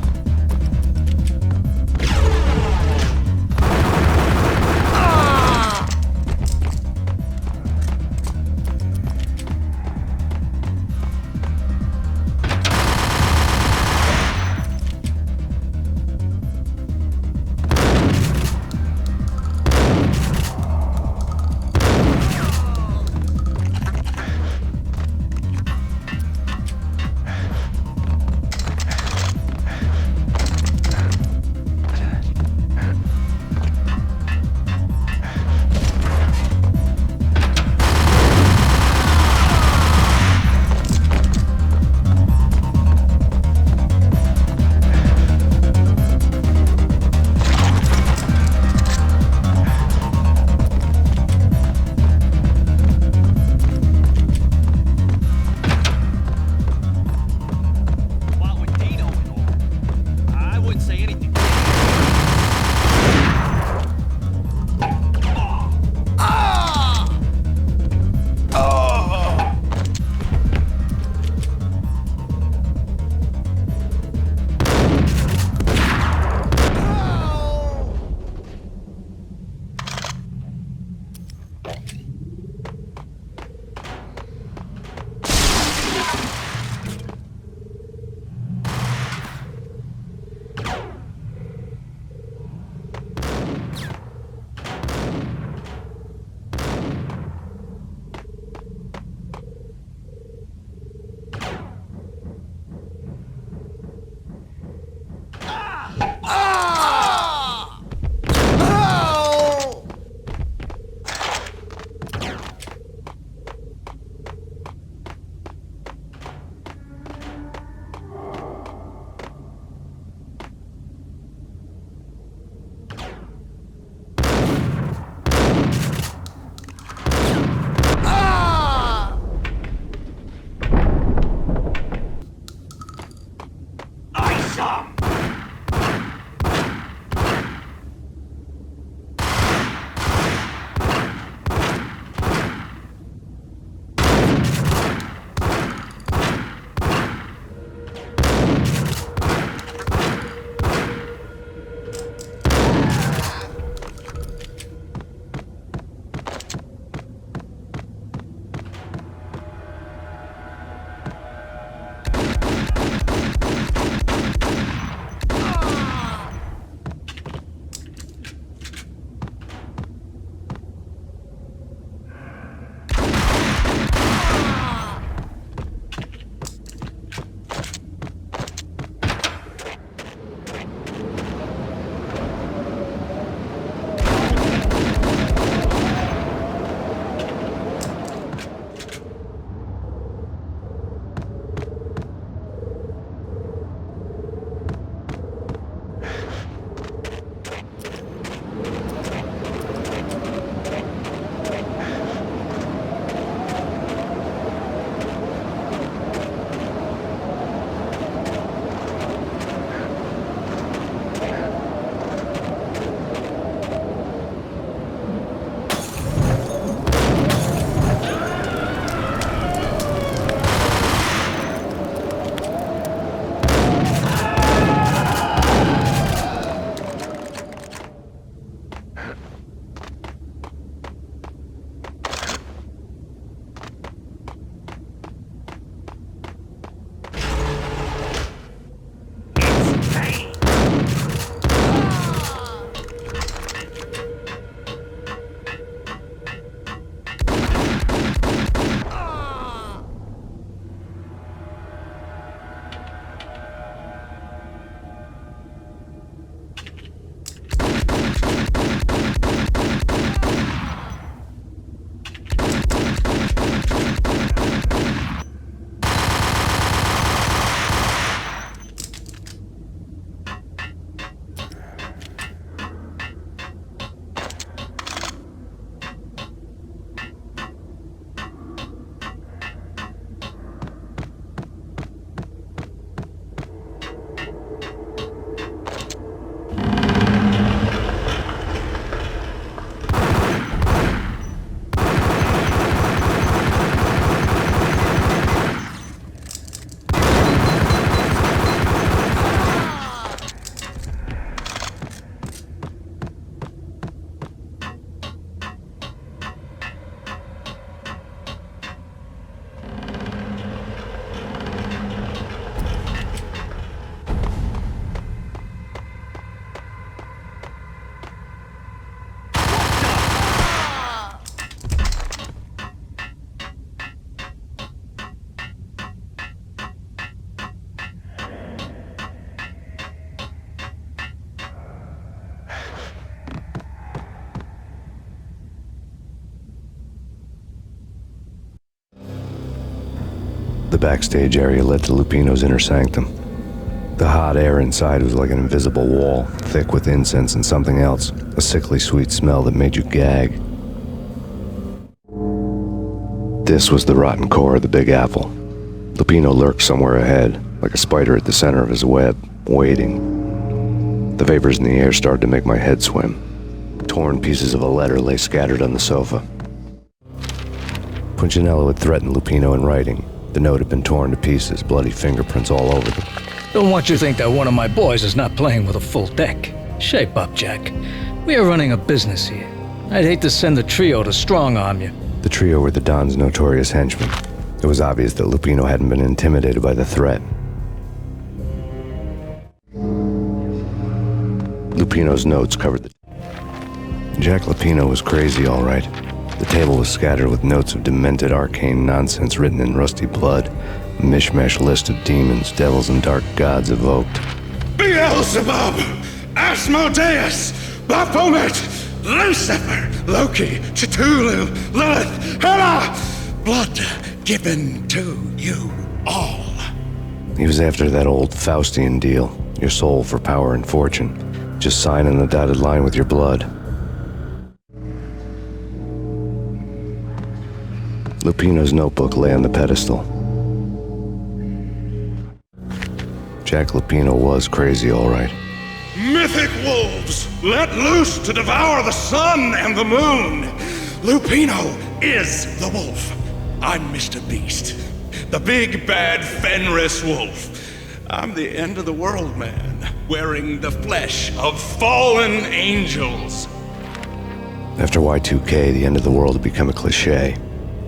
backstage area led to Lupino's inner sanctum. The hot air inside was like an invisible wall, thick with incense and something else, a sickly sweet smell that made you gag. This was the rotten core of the Big Apple. Lupino lurked somewhere ahead, like a spider at the center of his web, waiting. The vapors in the air started to make my head swim. Torn pieces of a letter lay scattered on the sofa. Punchinello had threatened Lupino in writing. The note had been torn to pieces, bloody fingerprints all over them. Don't want you to think that one of my boys is not playing with a full deck. Shape up, Jack. We are running a business here. I'd hate to send the trio to strong-arm you. The trio were the Don's notorious henchmen. It was obvious that Lupino hadn't been intimidated by the threat. Lupino's notes covered the... Jack Lupino was crazy, all right. The table was scattered with notes of demented arcane nonsense written in rusty blood. A mishmash list of demons, devils, and dark gods evoked. Beelzebub! Asmodeus! Baphomet! Lucifer! Loki! Cthulhu! Lilith! Hela! Blood given to you all. He was after that old Faustian deal. Your soul for power and fortune. Just sign on the dotted line with your blood. Lupino's notebook lay on the pedestal. Jack Lupino was crazy, all right. Mythic wolves, let loose to devour the sun and the moon. Lupino is the wolf. I'm Mr. Beast, the big bad Fenris wolf. I'm the end of the world man, wearing the flesh of fallen angels. After Y2K, the end of the world had become a cliché.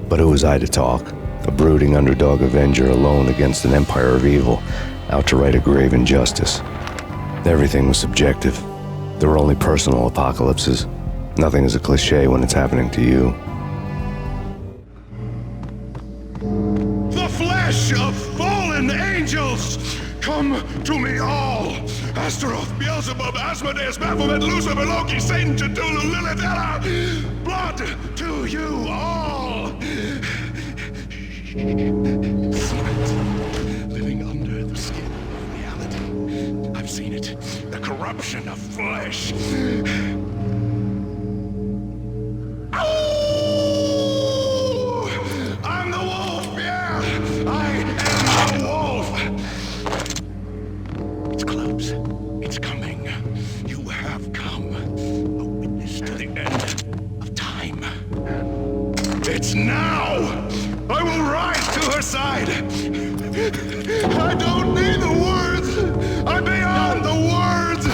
But who was I to talk? A brooding underdog avenger alone against an empire of evil, out to right a grave injustice. Everything was subjective. There were only personal apocalypses. Nothing is a cliché when it's happening to you. The flesh of fallen angels! Come to me all! Astaroth, Beelzebub, Asmodeus, Baphomet, Lucifer, Loki, Satan, Cthulhu, Lilith, Hela! Blood to you all! Secret, living under the skin of reality. I've seen it. The corruption of flesh. Oh! I'm the wolf, yeah! I am the wolf! It's close. It's coming. You have come. A witness to the end of time. It's now! I will rise to her side! I don't need the words! I'm beyond the words!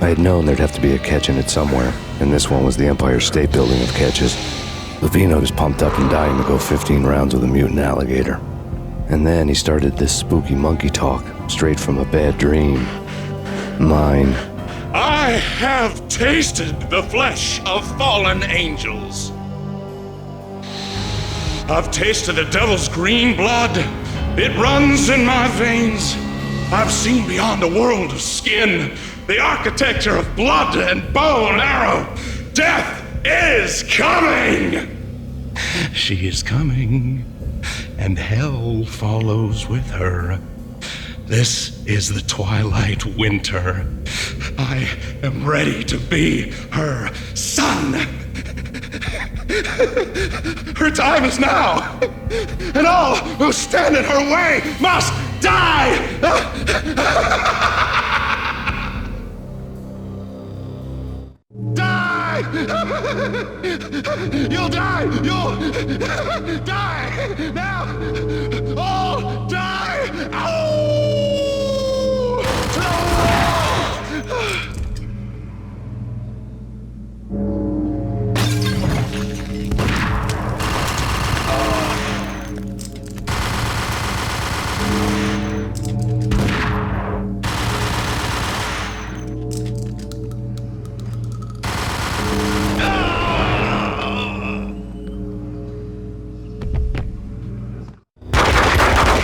I had known there'd have to be a catch in it somewhere, and this one was the Empire State Building of catches. Lupino's pumped up and dying to go 15 rounds with a mutant alligator. And then he started this spooky monkey talk, straight from a bad dream. Mine. I have tasted the flesh of fallen angels. I've tasted the devil's green blood. It runs in my veins. I've seen beyond a world of skin, the architecture of blood and bow and arrow. Death is coming! She is coming, and hell follows with her. This is the twilight winter. I am ready to be her son. Her time is now, and all who stand in her way must die! Die! You'll die! You'll die! Now! All die! Ow!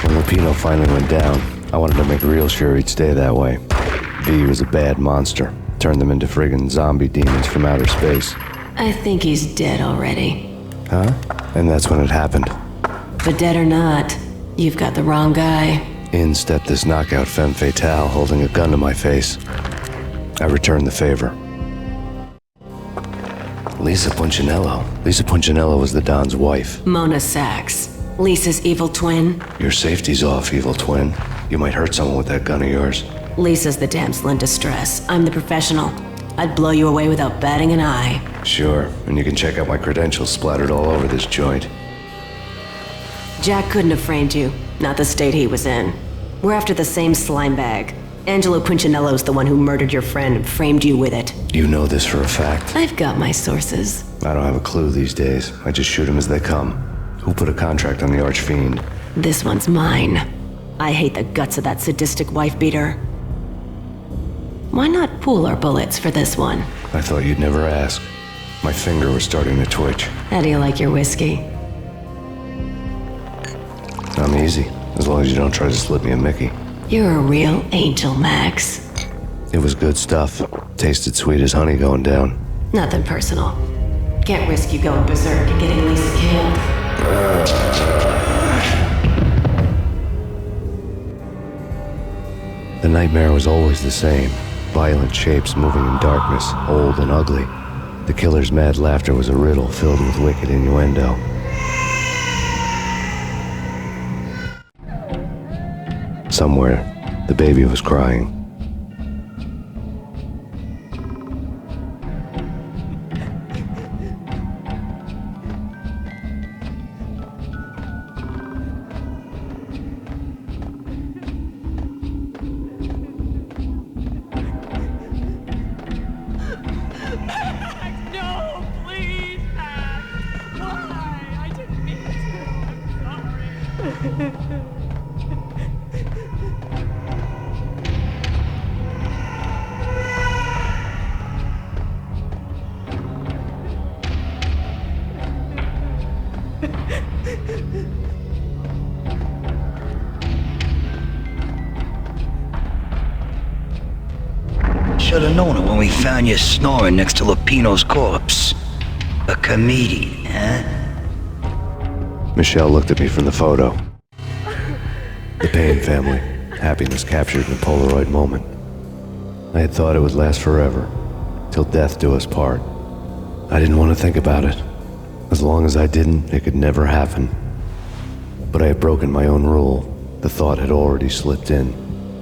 Lupino finally went down. I wanted to make real sure he'd stay that way. V was a bad monster. Turned them into friggin' zombie demons from outer space. I think he's dead already. Huh? And that's when it happened. But dead or not, you've got the wrong guy. In stepped this knockout femme fatale holding a gun to my face. I returned the favor. Lisa Punchinello. Lisa Punchinello was the Don's wife. Mona Sachs. Lisa's evil twin. Your safety's off, evil twin. You might hurt someone with that gun of yours. Lisa's the damsel in distress. I'm the professional. I'd blow you away without batting an eye. Sure, and you can check out my credentials splattered all over this joint. Jack couldn't have framed you. Not the state he was in. We're after the same slime bag. Angelo Punchinello's the one who murdered your friend and framed you with it. You know this for a fact. I've got my sources. I don't have a clue these days. I just shoot them as they come. Who put a contract on the Archfiend? This one's mine. I hate the guts of that sadistic wife-beater. Why not pool our bullets for this one? I thought you'd never ask. My finger was starting to twitch. How do you like your whiskey? I'm easy, as long as you don't try to slip me a Mickey. You're a real angel, Max. It was good stuff. Tasted sweet as honey going down. Nothing personal. Can't risk you going berserk and getting Lisa killed. The nightmare was always the same. Violent shapes moving in darkness, old and ugly. The killer's mad laughter was a riddle filled with wicked innuendo. Somewhere, the baby was crying. Should have known it when we found you snoring next to Lupino's corpse. A comedian, huh? Michelle looked at me from the photo. The Payne family. Happiness captured in a Polaroid moment. I had thought it would last forever, till death do us part. I didn't want to think about it. As long as I didn't, it could never happen. But I had broken my own rule. The thought had already slipped in.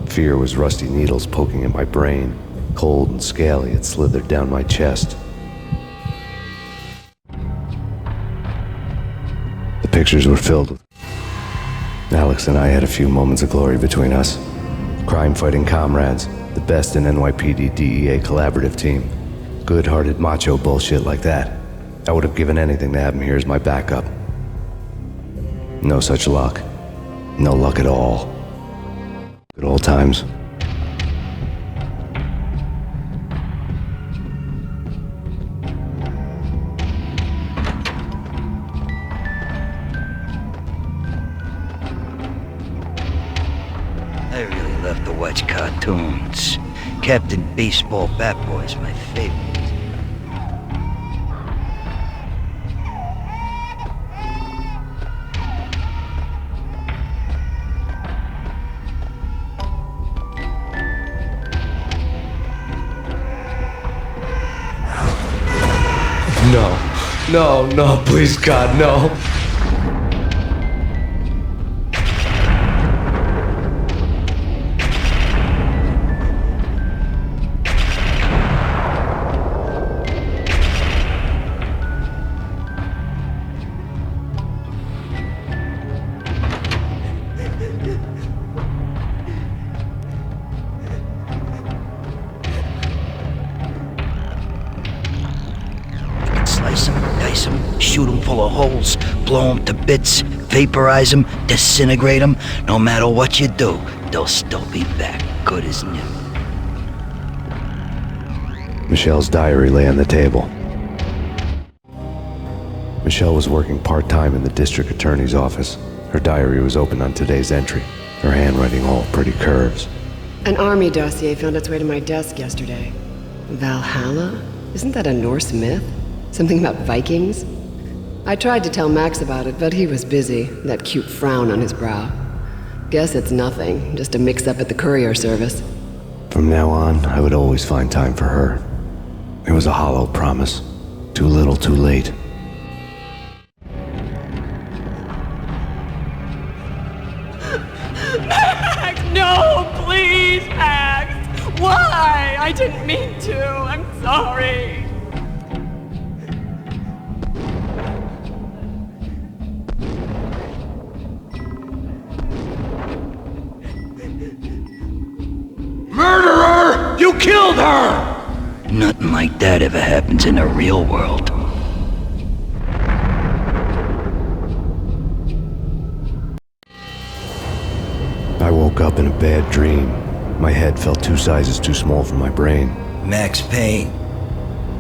Fear was rusty needles poking at my brain. Cold and scaly, it slithered down my chest. The pictures were filled with... Alex and I had a few moments of glory between us. Crime-fighting comrades, the best in NYPD DEA collaborative team. Good-hearted macho bullshit like that. I would have given anything to have him here as my backup. No such luck. No luck at all. Good old times. I really love to watch cartoons. Captain Baseball Bat Boy's my favorite. No, please God, no. Slice him, dice him, shoot him full of holes, blow him to bits, vaporize him, disintegrate him. No matter what you do, they'll still be back, good as new. Michelle's diary lay on the table. Michelle was working part-time in the district attorney's office. Her diary was open on today's entry, her handwriting all pretty curves. An army dossier found its way to my desk yesterday. Valhalla? Isn't that a Norse myth? Something about Vikings? I tried to tell Max about it, but he was busy, that cute frown on his brow. Guess it's nothing, just a mix-up at the courier service. From now on, I would always find time for her. It was a hollow promise. Too little, too late. Max, no, please, Max! Why? I didn't mean to. I'm sorry. Murderer! You killed her! Nothing like that ever happens in the real world. I woke up in a bad dream. My head felt 2 sizes too small for my brain. Max Payne.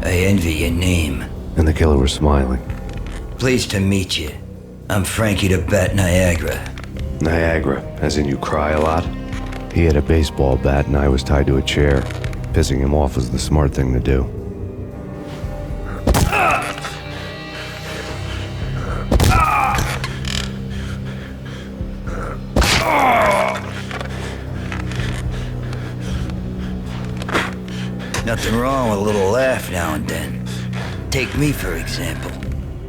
I envy your name. And the killer was smiling. Pleased to meet you. I'm Frankie the Bat Niagara. Niagara, as in you cry a lot? He had a baseball bat and I was tied to a chair. Pissing him off was the smart thing to do. Nothing wrong with a little laugh now and then. Take me, for example.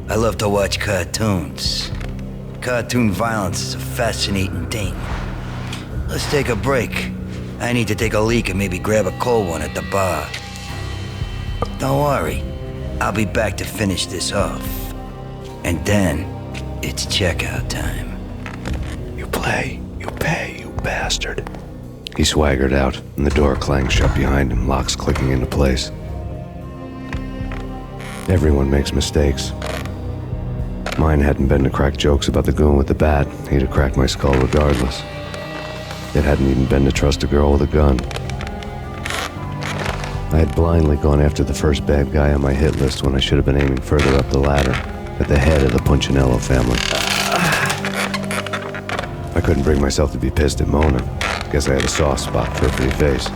I love to watch cartoons. Cartoon violence is a fascinating thing. Let's take a break. I need to take a leak and maybe grab a cold one at the bar. Don't worry. I'll be back to finish this off. And then, it's checkout time. You play, you pay, you bastard. He swaggered out, and the door clanged shut behind him, locks clicking into place. Everyone makes mistakes. Mine hadn't been to crack jokes about the goon with the bat. He'd have cracked my skull regardless. It hadn't even been to trust a girl with a gun. I had blindly gone after the first bad guy on my hit list when I should have been aiming further up the ladder, at the head of the Punchinello family. I couldn't bring myself to be pissed at Mona. Guess I had a soft spot for a pretty face.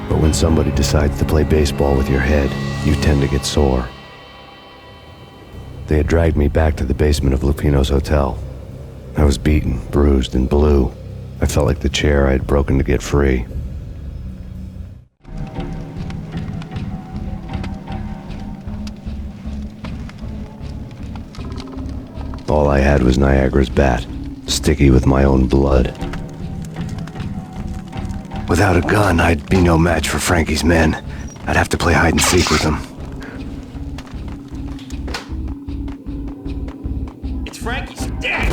But when somebody decides to play baseball with your head, you tend to get sore. They had dragged me back to the basement of Lupino's hotel. I was beaten, bruised, and blue. I felt like the chair I had broken to get free. All I had was Niagara's bat, sticky with my own blood. Without a gun, I'd be no match for Frankie's men. I'd have to play hide and seek with them. It's Frankie's dad!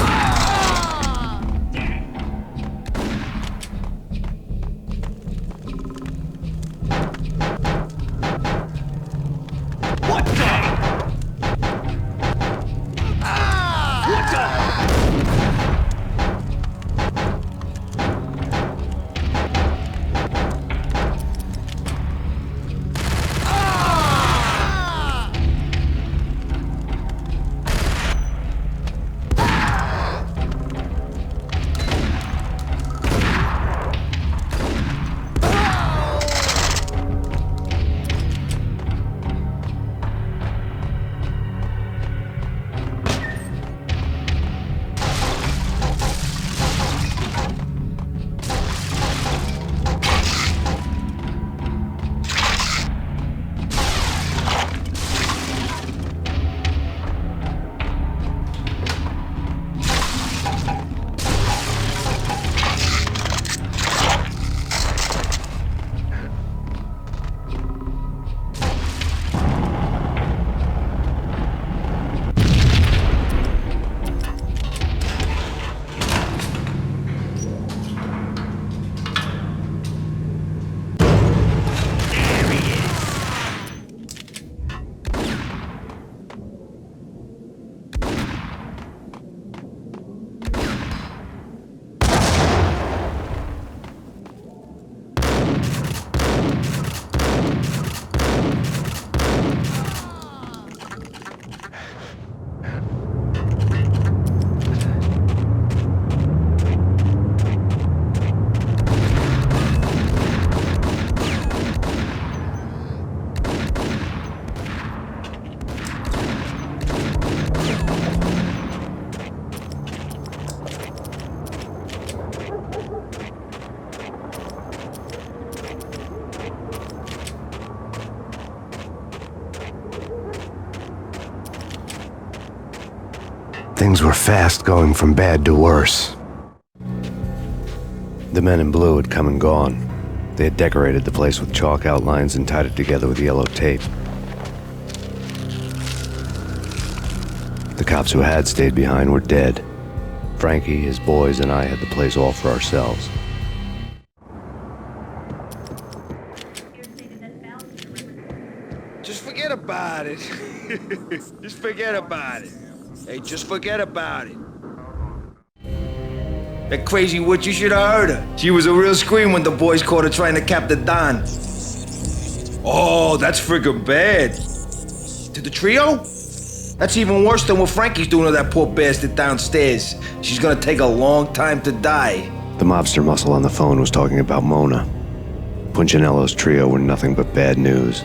Things were fast going from bad to worse. The men in blue had come and gone. They had decorated the place with chalk outlines and tied it together with yellow tape. The cops who had stayed behind were dead. Frankie, his boys, and I had the place all for ourselves. Just forget about it. Just forget about it. Hey, just forget about it. That crazy witch, you should have heard her. She was a real scream when the boys caught her trying to cap the Don. Oh, that's friggin' bad. To the trio? That's even worse than what Frankie's doing to that poor bastard downstairs. She's gonna take a long time to die. The mobster muscle on the phone was talking about Mona. Punchinello's trio were nothing but bad news.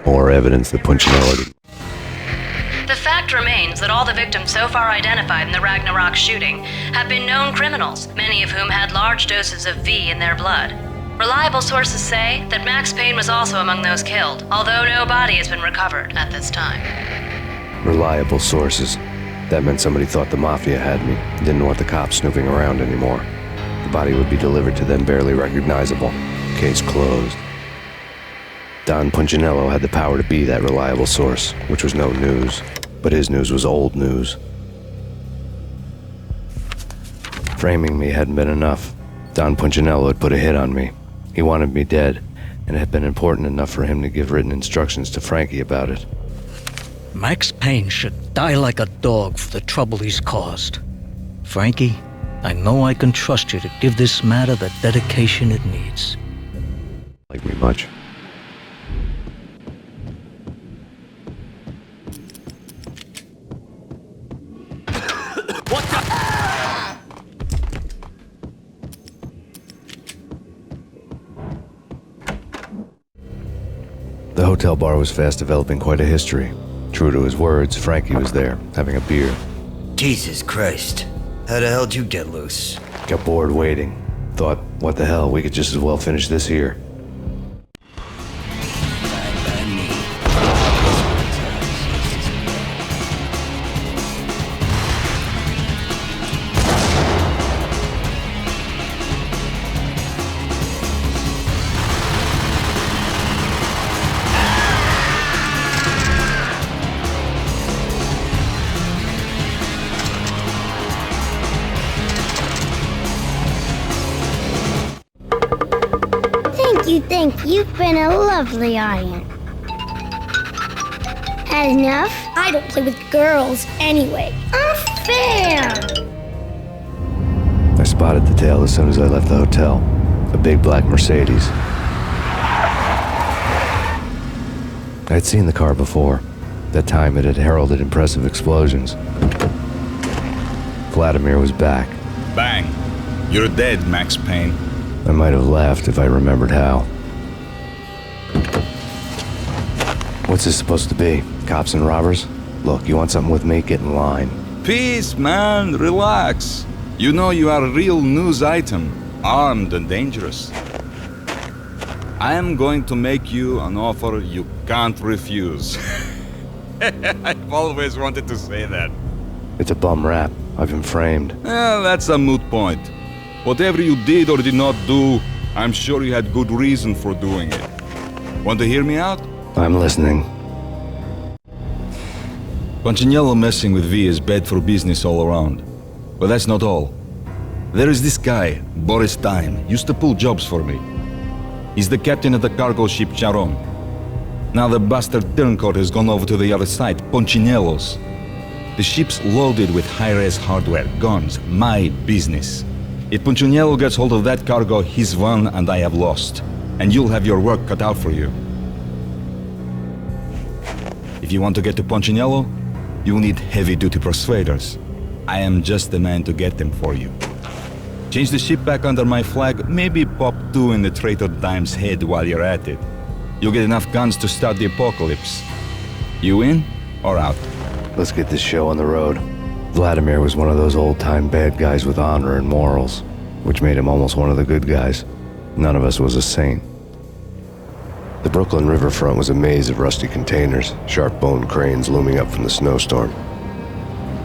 More evidence that Punchinello did. The fact remains that all the victims so far identified in the Ragnarok shooting have been known criminals, many of whom had large doses of V in their blood. Reliable sources say that Max Payne was also among those killed, although no body has been recovered at this time. Reliable sources. That meant somebody thought the Mafia had me, didn't want the cops snooping around anymore. The body would be delivered to them barely recognizable. Case closed. Don Punchinello had the power to be that reliable source, which was no news. But his news was old news. Framing me hadn't been enough. Don Punchinello had put a hit on me. He wanted me dead, and it had been important enough for him to give written instructions to Frankie about it. Max Payne should die like a dog for the trouble he's caused. Frankie, I know I can trust you to give this matter the dedication it needs. Like me much. The hotel bar was fast developing quite a history. True to his words, Frankie was there, having a beer. Jesus Christ. How the hell did you get loose? Got bored waiting. Thought, what the hell, we could just as well finish this here. You've been a lovely audience. Had enough? I don't play with girls anyway. Unfair! I spotted the tail as soon as I left the hotel. A big black Mercedes. I had seen the car before. That time it had heralded impressive explosions. Vladimir was back. Bang! You're dead, Max Payne. I might have laughed if I remembered how. What's this supposed to be? Cops and robbers? Look, you want something with me? Get in line. Peace, man. Relax. You know you are a real news item, armed and dangerous. I am going to make you an offer you can't refuse. I've always wanted to say that. It's a bum rap. I've been framed. That's a moot point. Whatever you did or did not do, I'm sure you had good reason for doing it. Want to hear me out? I'm listening. Punchinello messing with V is bad for business all around. But that's not all. There is this guy, Boris Time, used to pull jobs for me. He's the captain of the cargo ship Charon. Now the bastard turncoat has gone over to the other side, Punchinello's. The ship's loaded with high-res hardware, guns, my business. If Punchinello gets hold of that cargo, he's won and I have lost. And you'll have your work cut out for you. If you want to get to Punchinello, you'll need heavy-duty persuaders. I am just the man to get them for you. Change the ship back under my flag, maybe pop 2 in the traitor Dime's head while you're at it. You'll get enough guns to start the apocalypse. You in or out? Let's get this show on the road. Vladimir was one of those old-time bad guys with honor and morals, which made him almost one of the good guys. None of us was a saint. The Brooklyn riverfront was a maze of rusty containers, sharp-boned cranes looming up from the snowstorm.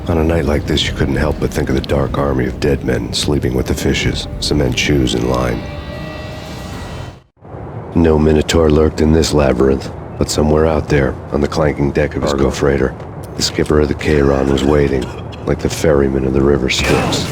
On a night like this, you couldn't help but think of the dark army of dead men sleeping with the fishes, cement shoes in line. No Minotaur lurked in this labyrinth, but somewhere out there, on the clanking deck of his cargo freighter, the skipper of the Chiron was waiting, like the ferryman of the river Styx.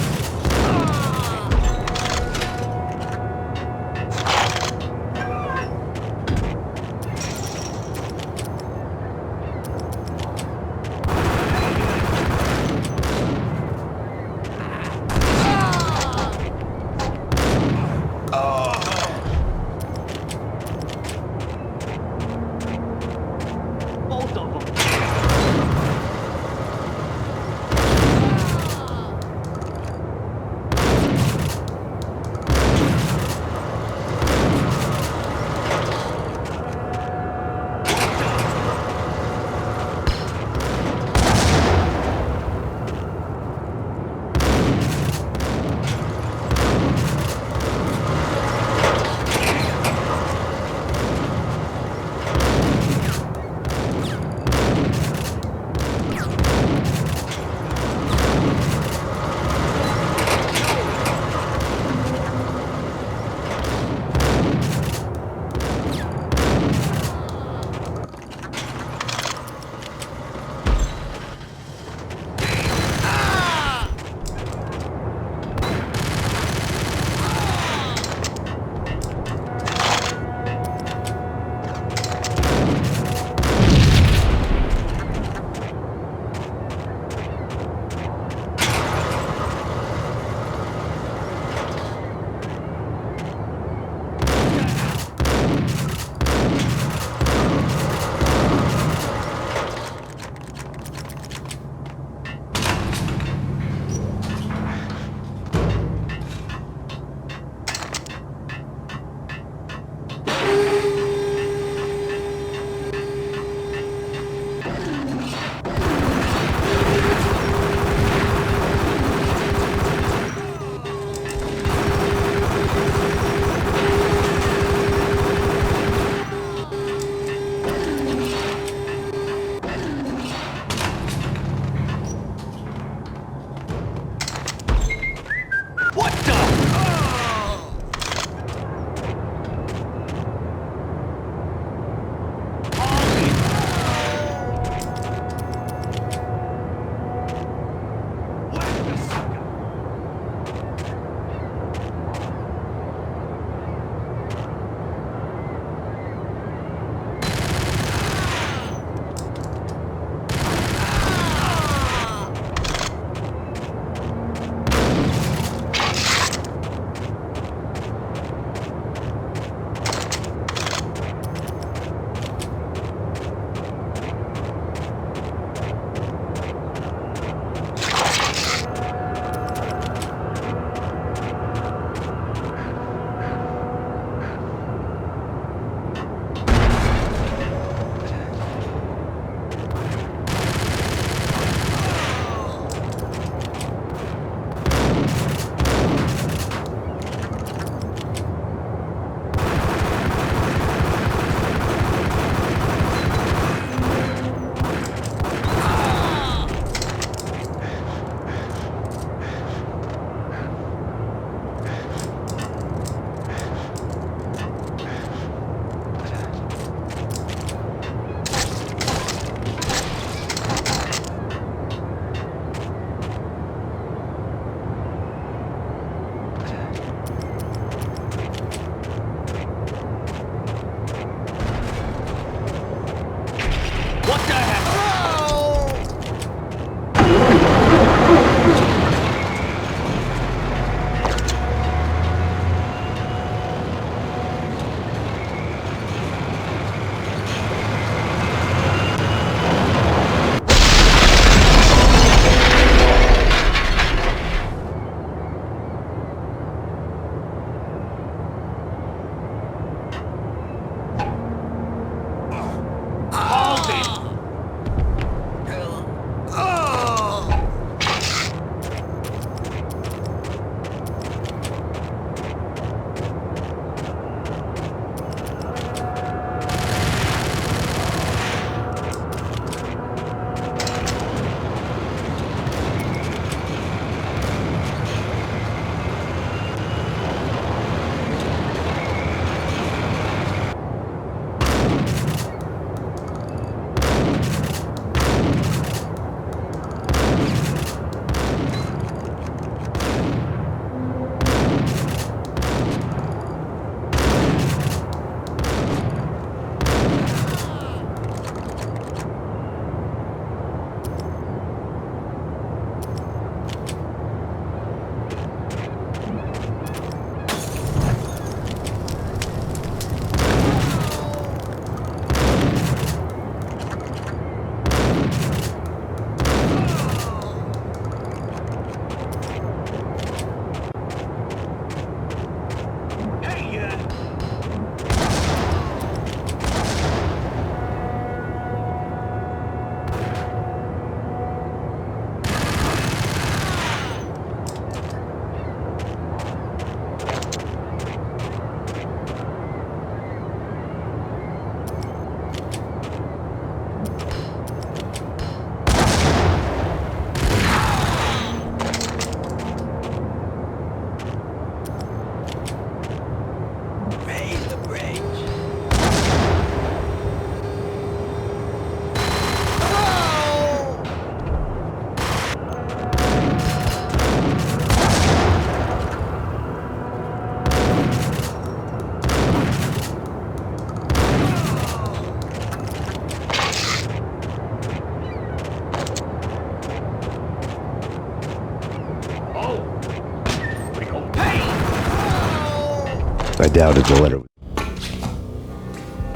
I doubted the letter.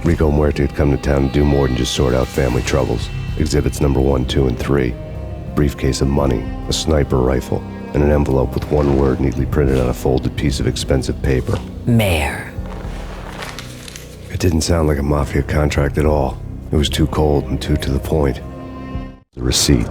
Rico Muerte had come to town to do more than just sort out family troubles. Exhibits number 1, 2, and 3. A briefcase of money, a sniper rifle, and an envelope with one word neatly printed on a folded piece of expensive paper. Mayor. It didn't sound like a mafia contract at all. It was too cold and too to the point. The receipt.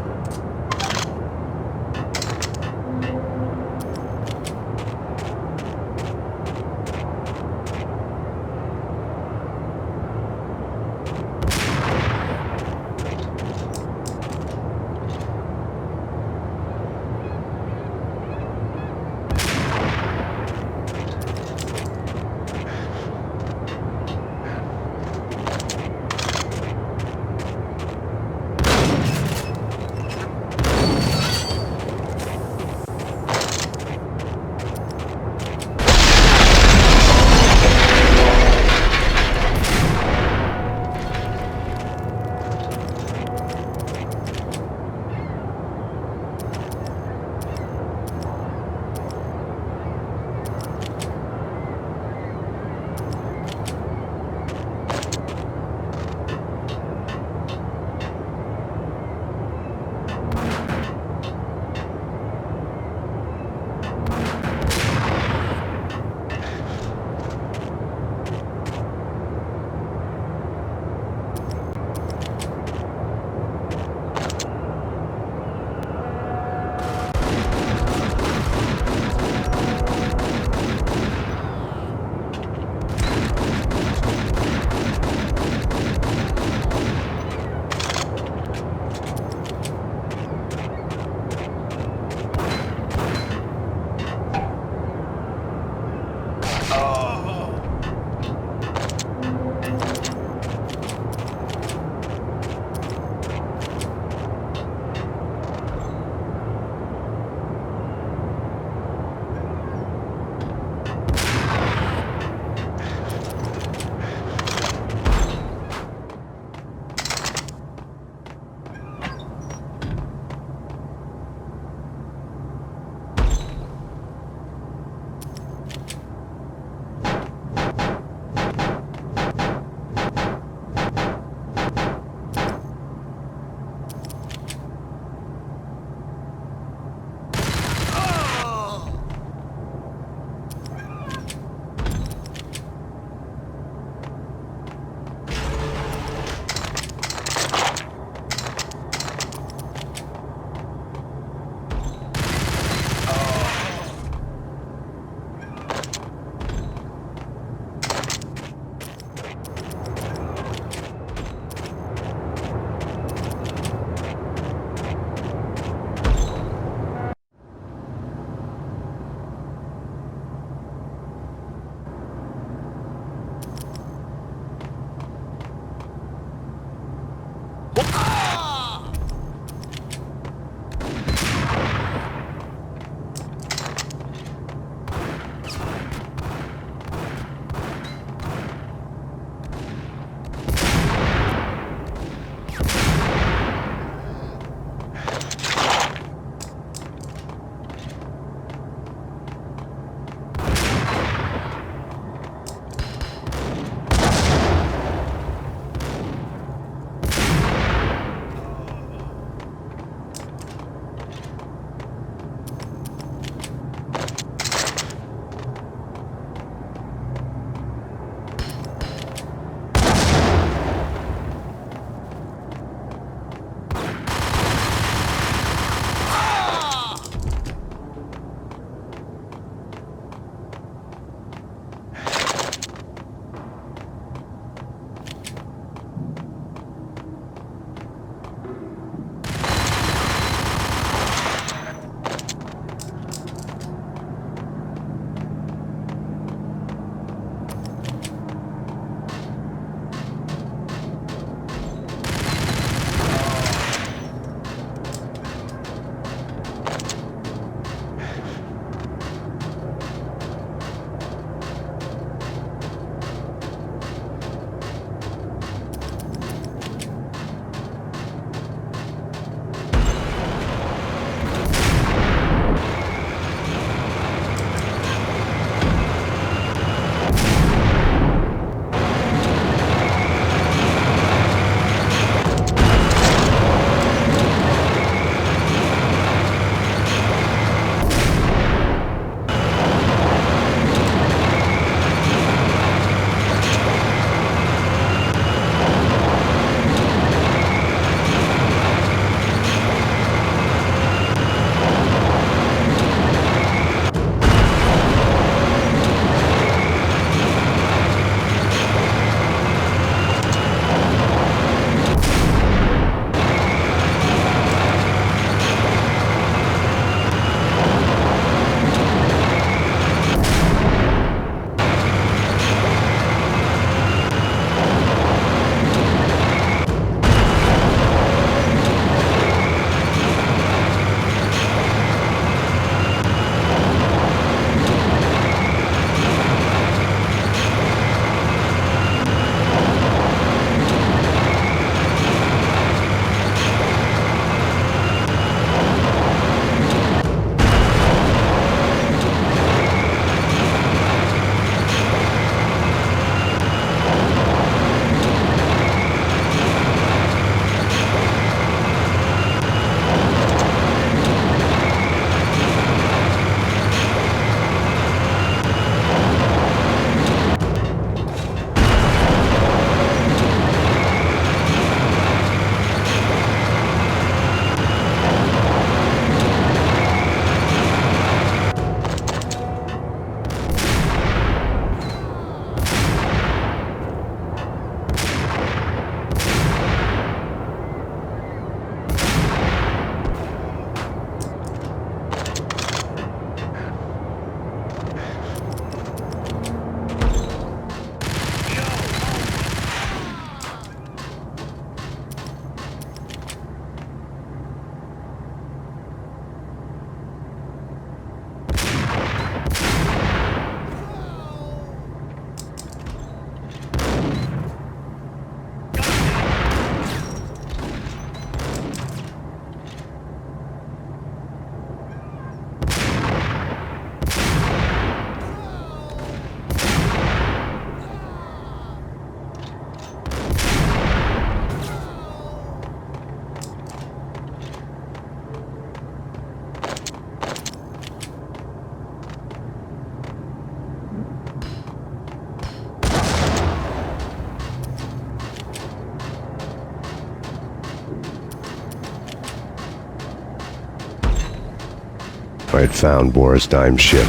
I had found Boris Dime's ship.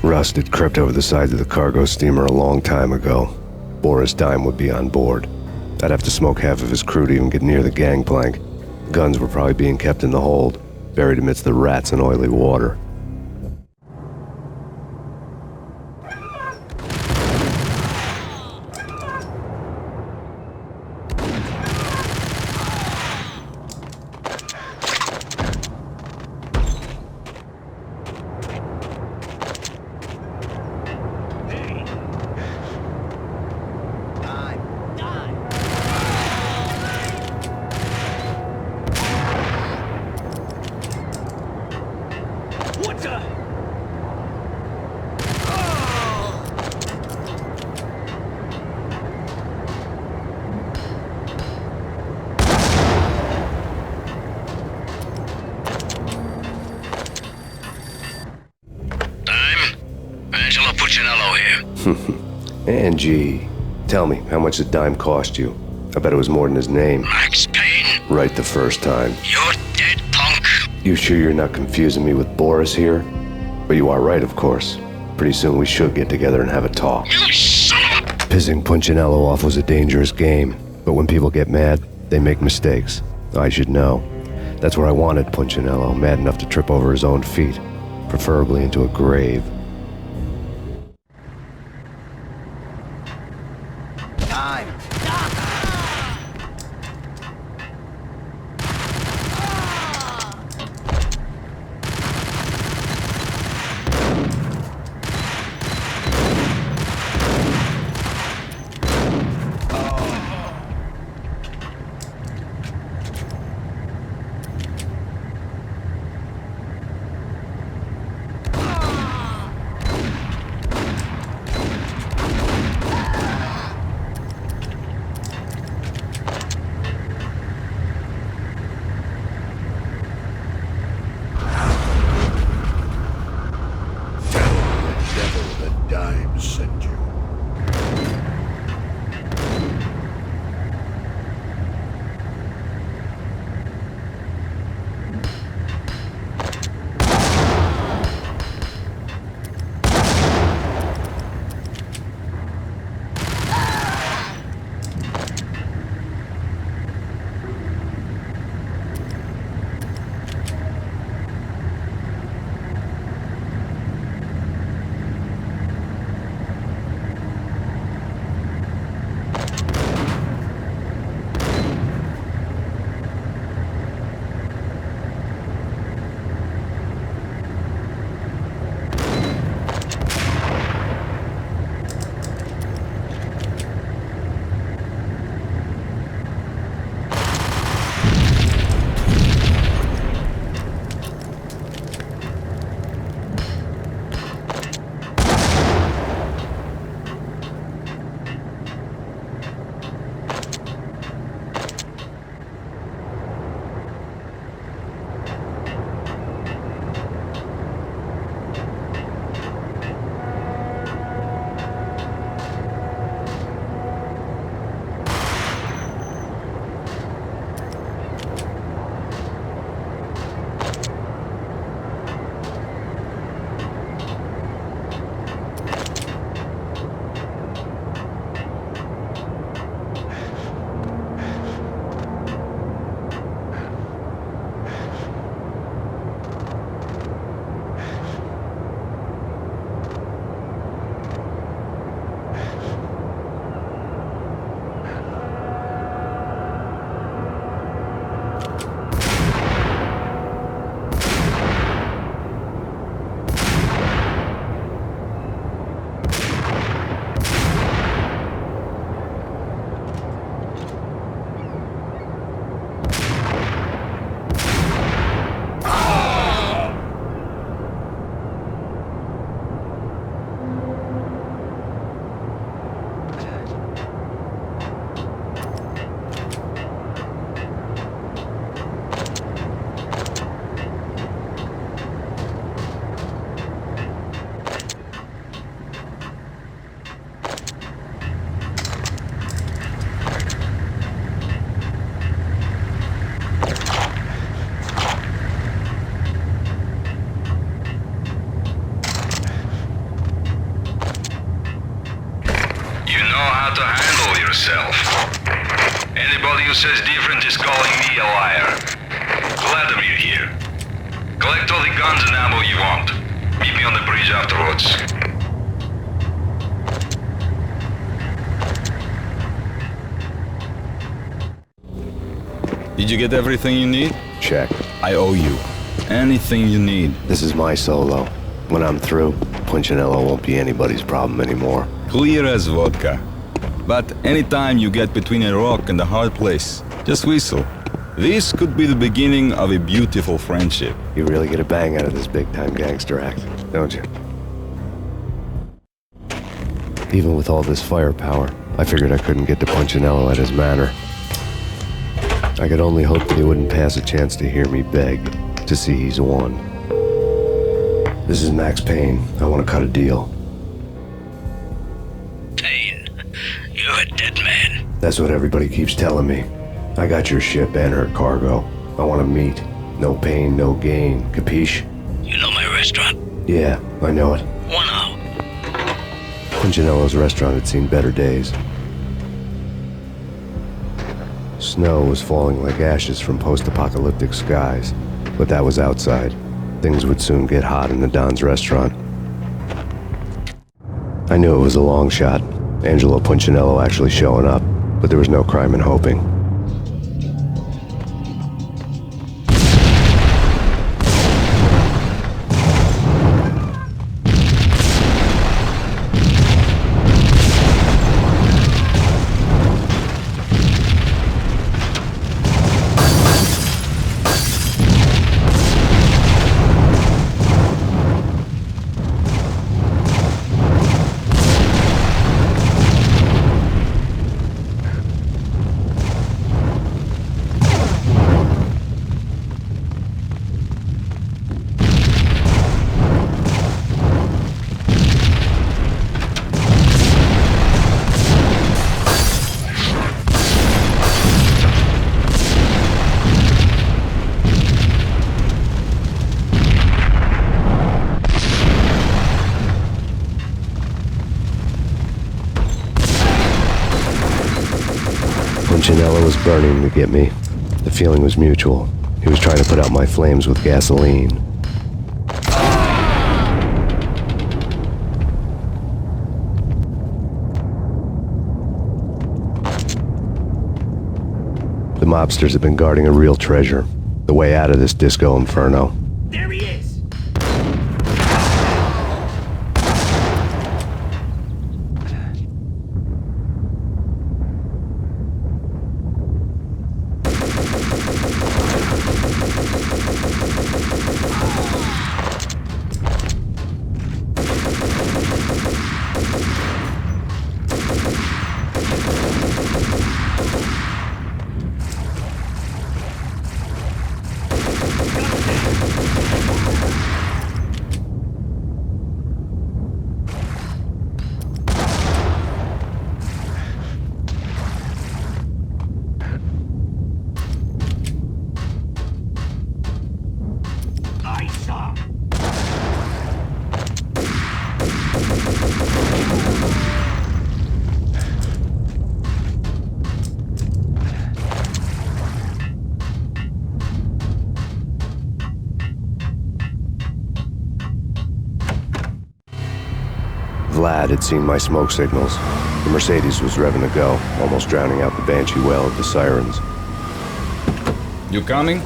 Rust had crept over the sides of the cargo steamer a long time ago. Boris Dime would be on board. I'd have to smoke half of his crew to even get near the gangplank. Guns were probably being kept in the hold, buried amidst the rats and oily water. Angie, tell me, how much did Dime cost you? I bet it was more than his name. Max Payne. Right the first time. You're dead, punk. You sure you're not confusing me with Boris here? But you are right, of course. Pretty soon we should get together and have a talk. You son of a... Pissing Punchinello off was a dangerous game, but when people get mad, they make mistakes. I should know. That's where I wanted Punchinello, mad enough to trip over his own feet, preferably into a grave. how to handle yourself. Anybody who says different is calling me a liar. Vladimir here. Collect all the guns and ammo you want. Meet me on the bridge afterwards. Did you get everything you need? Check. I owe you. Anything you need. This is my solo. When I'm through, Punchinello won't be anybody's problem anymore. Clear as vodka. But anytime you get between a rock and a hard place, just whistle. This could be the beginning of a beautiful friendship. You really get a bang out of this big-time gangster act, don't you? Even with all this firepower, I figured I couldn't get to Punchinello at his manor. I could only hope that he wouldn't pass a chance to hear me beg to see he's won. This is Max Payne. I want to cut a deal. Payne, you're a dead man. That's what everybody keeps telling me. I got your ship and her cargo. I want to meet. No pain, no gain. Capiche? You know my restaurant? Yeah, I know it. 1 hour. Punchinello's restaurant had seen better days. Snow was falling like ashes from post-apocalyptic skies, but that was outside. Things would soon get hot in the Don's restaurant. I knew it was a long shot, Angelo Punchinello actually showing up, but there was no crime in hoping. Punchinello was burning to get me. The feeling was mutual. He was trying to put out my flames with gasoline. The mobsters have been guarding a real treasure. The way out of this disco inferno. There he is! Vlad had seen my smoke signals. The Mercedes was revving to go, almost drowning out the banshee wail of the sirens. You coming?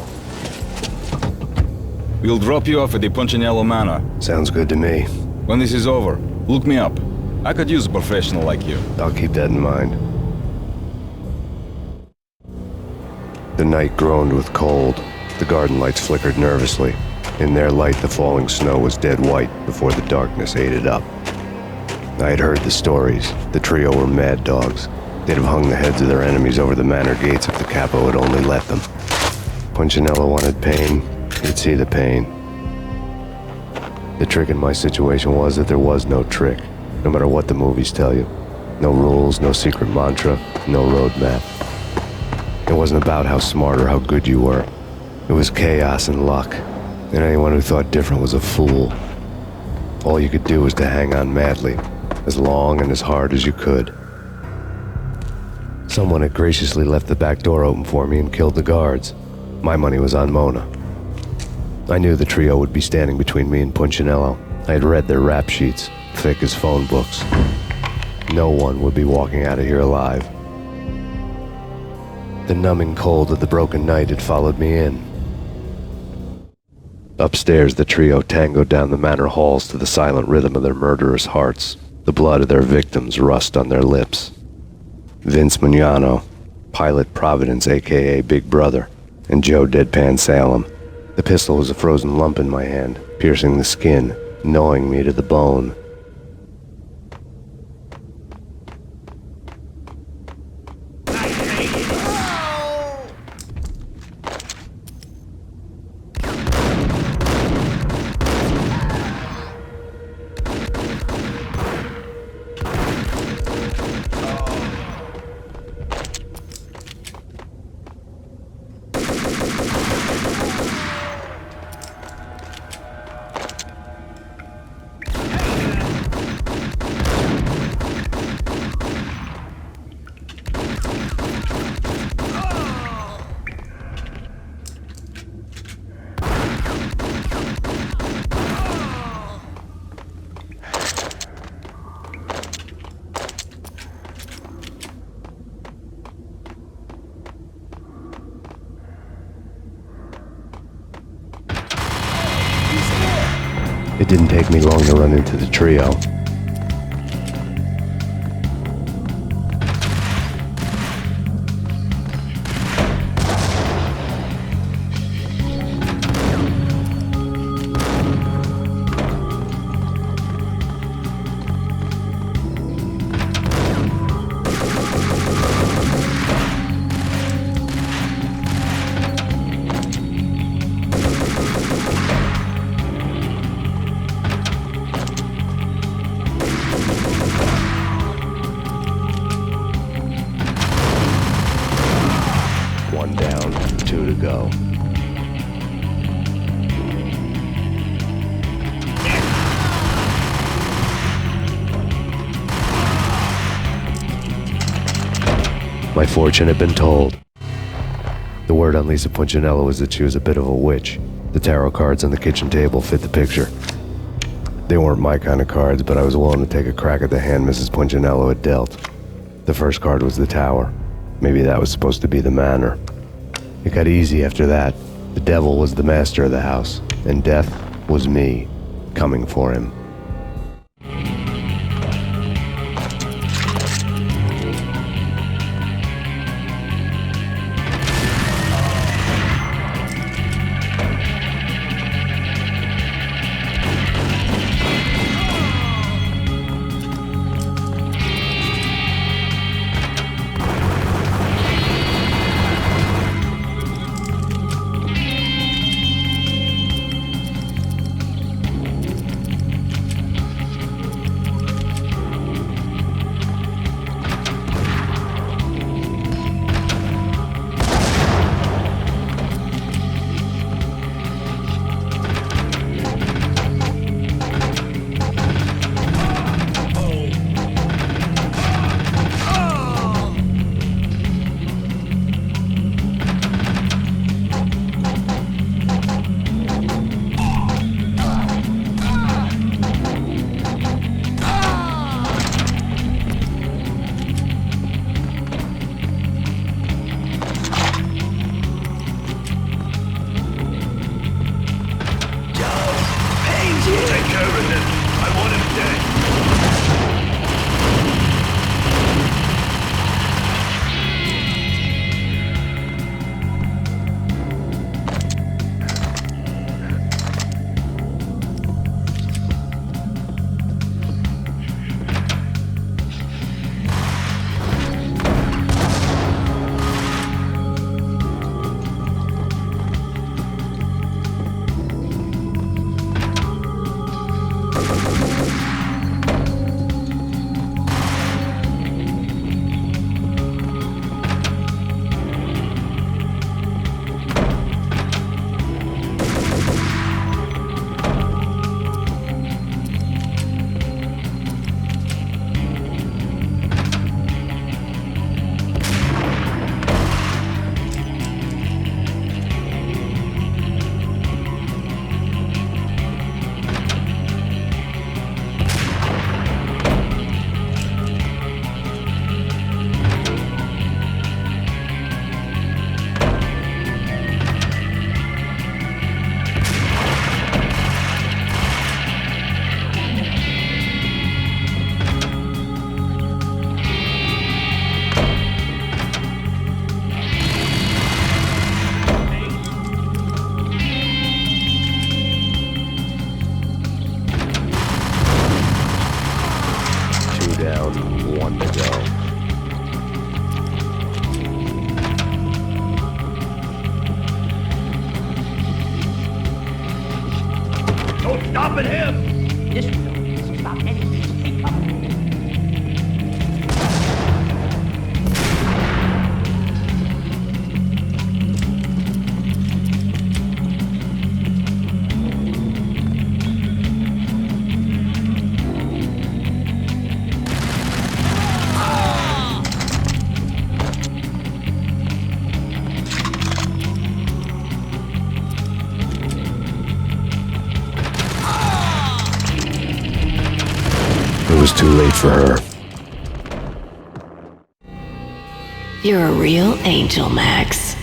We'll drop you off at the Punchinello Manor. Sounds good to me. When this is over, look me up. I could use a professional like you. I'll keep that in mind. The night groaned with cold. The garden lights flickered nervously. In their light, the falling snow was dead white before the darkness ate it up. I had heard the stories. The trio were mad dogs. They'd have hung the heads of their enemies over the manor gates if the capo had only let them. Punchinello wanted pain. He'd see the pain. The trick in my situation was that there was no trick, no matter what the movies tell you. No rules, no secret mantra, no roadmap. It wasn't about how smart or how good you were. It was chaos and luck, and anyone who thought different was a fool. All you could do was to hang on madly, as long and as hard as you could. Someone had graciously left the back door open for me and killed the guards. My money was on Mona. I knew the trio would be standing between me and Punchinello. I had read their rap sheets, thick as phone books. No one would be walking out of here alive. The numbing cold of the broken night had followed me in. Upstairs, the trio tangoed down the manor halls to the silent rhythm of their murderous hearts. The blood of their victims rust on their lips. Vince Mignano, Pilot Providence, a.k.a. Big Brother, and Joe Deadpan Salem. The pistol was a frozen lump in my hand, piercing the skin, gnawing me to the bone. It didn't take me long to run into the trio. One down, 2 to go. My fortune had been told. The word on Lisa Punchinello was that she was a bit of a witch. The tarot cards on the kitchen table fit the picture. They weren't my kind of cards, but I was willing to take a crack at the hand Mrs. Punchinello had dealt. The first card was the tower. Maybe that was supposed to be the manor. It got easy after that. The devil was the master of the house, and death was me, coming for him. around and one to go. No stopping him! This will stop anything. Hey, come on. It was too late for her. You're a real angel, Max.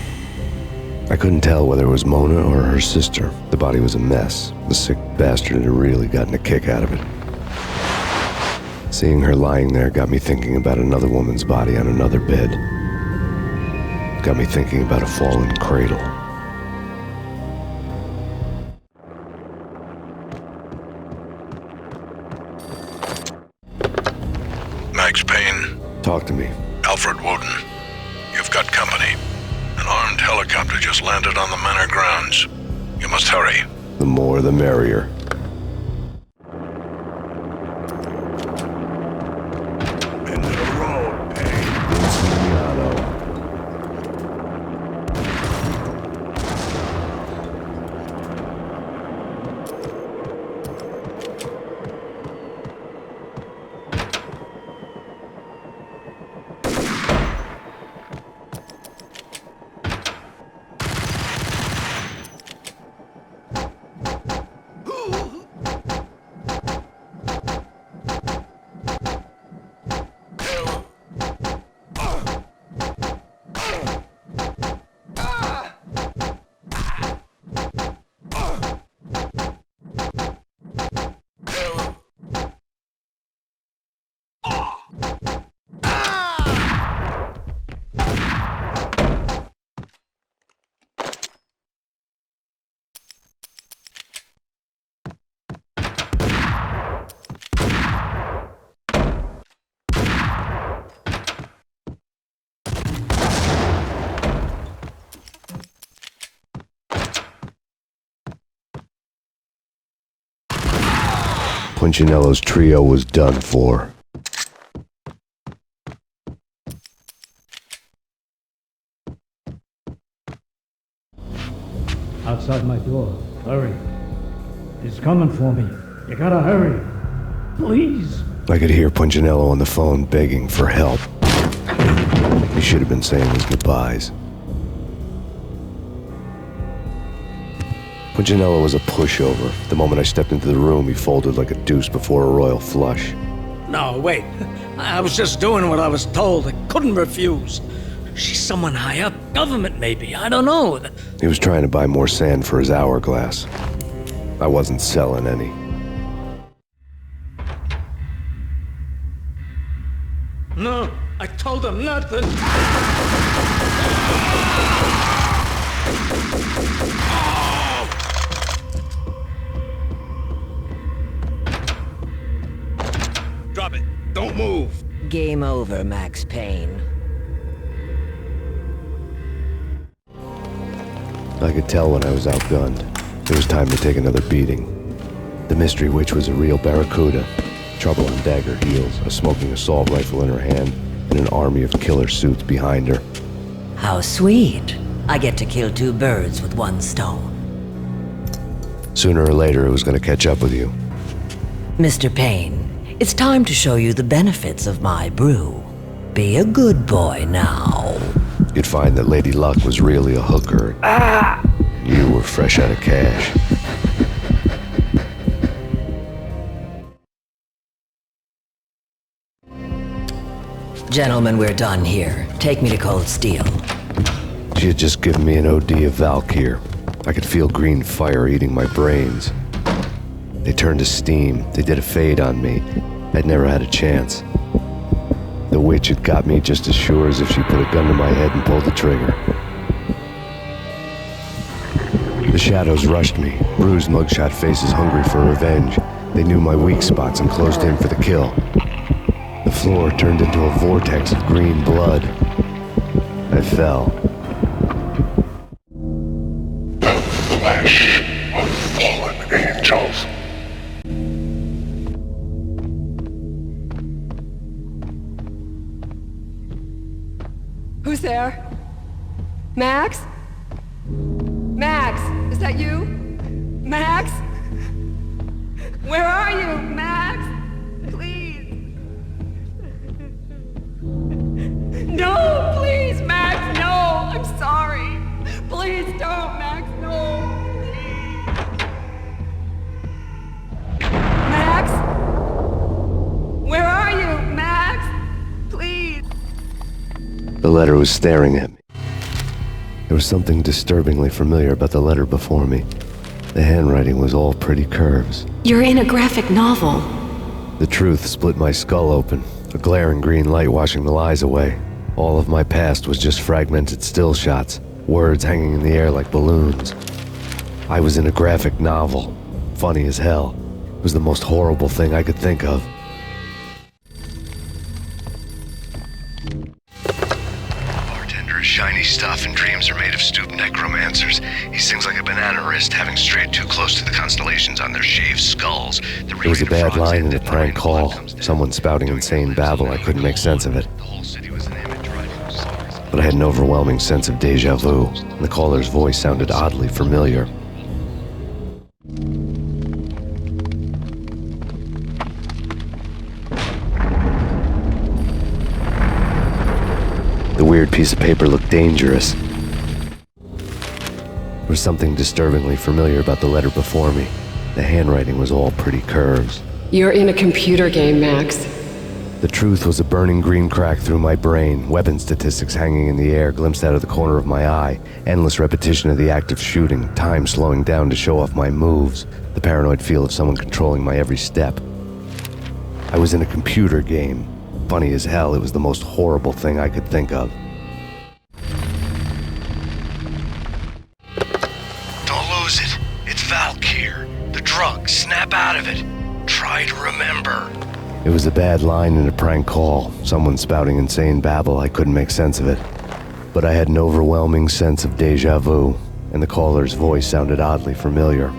I couldn't tell whether it was Mona or her sister. The body was a mess. The sick bastard had really gotten a kick out of it. Seeing her lying there got me thinking about another woman's body on another bed. Got me thinking about a fallen cradle. Max Payne. Talk to me. Alfred Woden. You've got company. An armed helicopter just landed on the manor grounds. You must hurry. The more the merrier. End of the road, Payne. Punchinello's trio was done for. Outside my door. Hurry. He's coming for me. You gotta hurry. Please. I could hear Punchinello on the phone begging for help. He should have been saying his goodbyes. Punchinello was a pushover. The moment I stepped into the room, he folded like a deuce before a royal flush. No, wait. I was just doing what I was told. I couldn't refuse. She's someone high up. Government, maybe. I don't know. He was trying to buy more sand for his hourglass. I wasn't selling any. No, I told him nothing. Drop it. Don't move. Game over, Max Payne. I could tell when I was outgunned. It was time to take another beating. The mystery witch was a real barracuda. Trouble on dagger heels, a smoking assault rifle in her hand, and an army of killer suits behind her. How sweet. I get to kill two birds with one stone. Sooner or later, it was going to catch up with you. Mr. Payne, it's time to show you the benefits of my brew. Be a good boy now. You'd find that Lady Luck was really a hooker. You were fresh out of cash. Gentlemen, we're done here. Take me to Cold Steel. She had just given me an OD of Valkyr. I could feel green fire eating my brains. They turned to steam. They did a fade on me. I'd never had a chance. The witch had got me just as sure as if she put a gun to my head and pulled the trigger. The shadows rushed me, bruised mugshot faces hungry for revenge. They knew my weak spots and closed in for the kill. The floor turned into a vortex of green blood. I fell. The flesh of fallen angels. Who's there? Max? Max, is that you? Max? Where are you, Max? Please. No, please, Max, no. I'm sorry. Please don't, Max, no. Please. Max? Where are you, Max? Please. The letter was staring at me. There was something disturbingly familiar about the letter before me. The handwriting was all pretty curves. You're in a graphic novel. The truth split my skull open, a glaring green light washing the lies away. All of my past was just fragmented still shots, words hanging in the air like balloons. I was in a graphic novel. Funny as hell. It was the most horrible thing I could think of. Shiny stuff and dreams are made of stooped necromancers. He sings like a banana wrist, having strayed too close to the constellations on their shaved skulls. It was a bad line in a prank call. Someone spouting insane babble. I couldn't make sense of it. But I had an overwhelming sense of deja vu, and the caller's voice sounded oddly familiar. The weird piece of paper looked dangerous. There was something disturbingly familiar about the letter before me. The handwriting was all pretty curves. You're in a computer game, Max. The truth was a burning green crack through my brain, weapon statistics hanging in the air, glimpsed out of the corner of my eye, endless repetition of the act of shooting, time slowing down to show off my moves, the paranoid feel of someone controlling my every step. I was in a computer game. Funny as hell, it was the most horrible thing I could think of. Don't lose it. It's Valkyr. The drug. Snap out of it. Try to remember. It was a bad line in a prank call. Someone spouting insane babble. I couldn't make sense of it. But I had an overwhelming sense of deja vu, and the caller's voice sounded oddly familiar.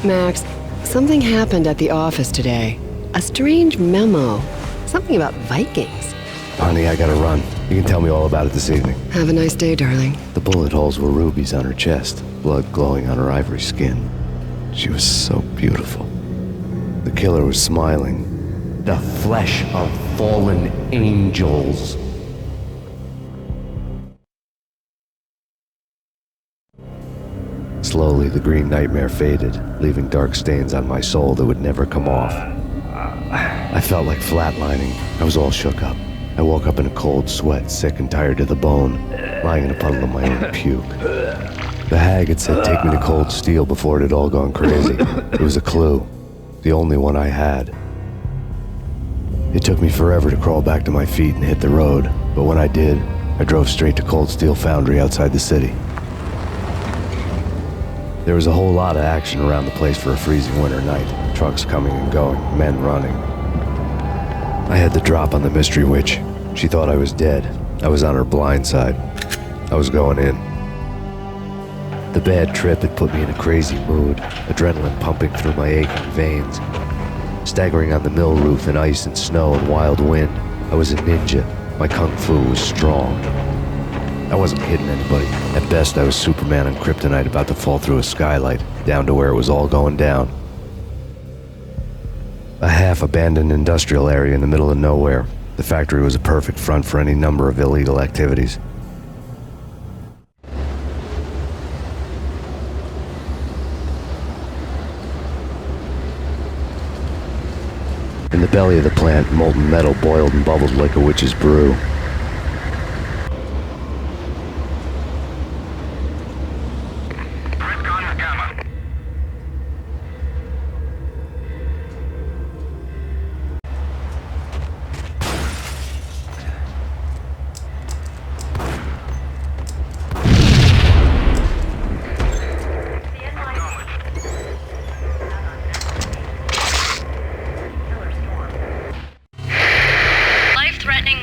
Max, something happened at the office today. A strange memo. Something about Vikings. Honey, I gotta run. You can tell me all about it this evening. Have a nice day, darling. The bullet holes were rubies on her chest, blood glowing on her ivory skin. She was so beautiful. The killer was smiling. The flesh of fallen angels. Slowly, the green nightmare faded, leaving dark stains on my soul that would never come off. I felt like flatlining. I was all shook up. I woke up in a cold sweat, sick and tired to the bone, lying in a puddle of my own puke. The hag had said take me to Cold Steel before it had all gone crazy. It was a clue, the only one I had. It took me forever to crawl back to my feet and hit the road, but when I did, I drove straight to Cold Steel Foundry outside the city. There was a whole lot of action around the place for a freezing winter night. Trucks coming and going, men running. I had the drop on the mystery witch. She thought I was dead. I was on her blind side. I was going in. The bad trip had put me in a crazy mood, adrenaline pumping through my aching veins. Staggering on the mill roof in ice and snow and wild wind, I was a ninja. My kung fu was strong. I wasn't hitting anybody. At best, I was Superman on kryptonite about to fall through a skylight, down to where it was all going down. A half-abandoned industrial area in the middle of nowhere. The factory was a perfect front for any number of illegal activities. In the belly of the plant, molten metal boiled and bubbled like a witch's brew.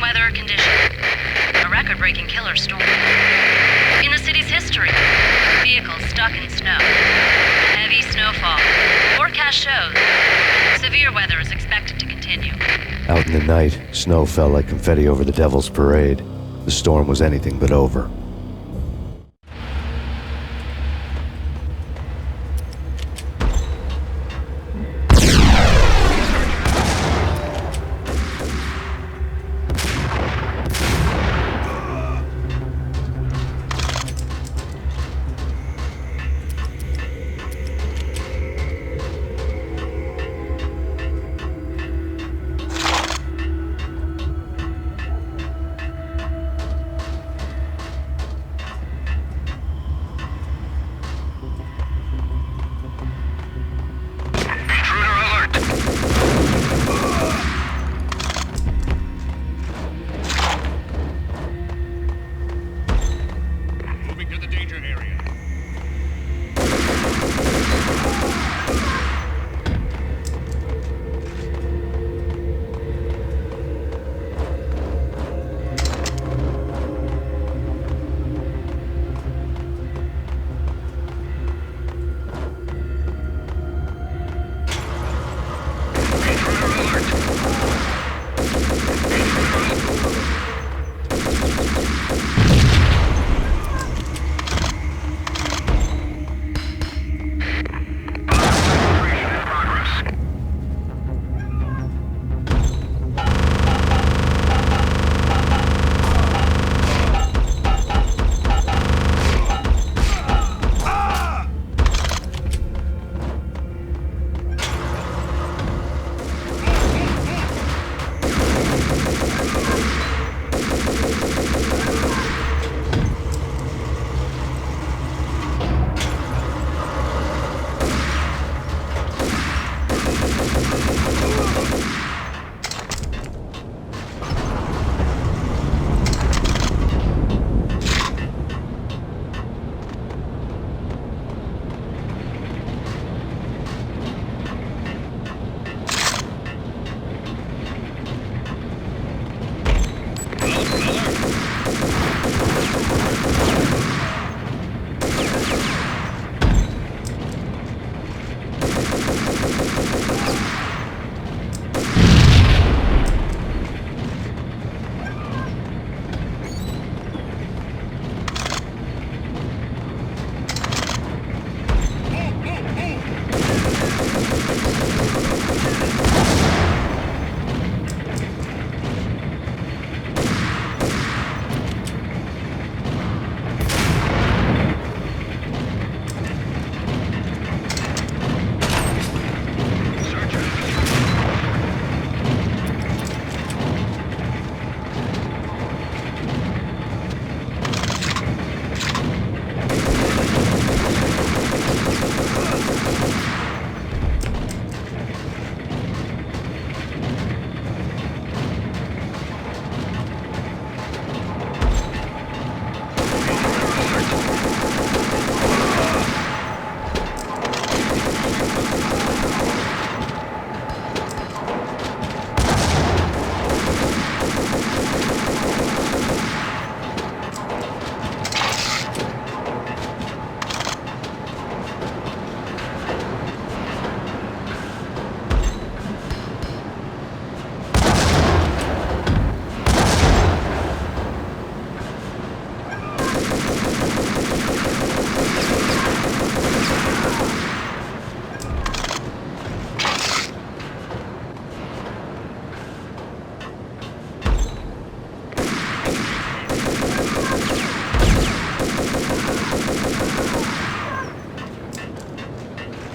Weather conditions. A record-breaking killer storm. In the city's history, vehicles stuck in snow. Heavy snowfall. Forecast shows severe weather is expected to continue. Out in the night, snow fell like confetti over the Devil's Parade. The storm was anything but over.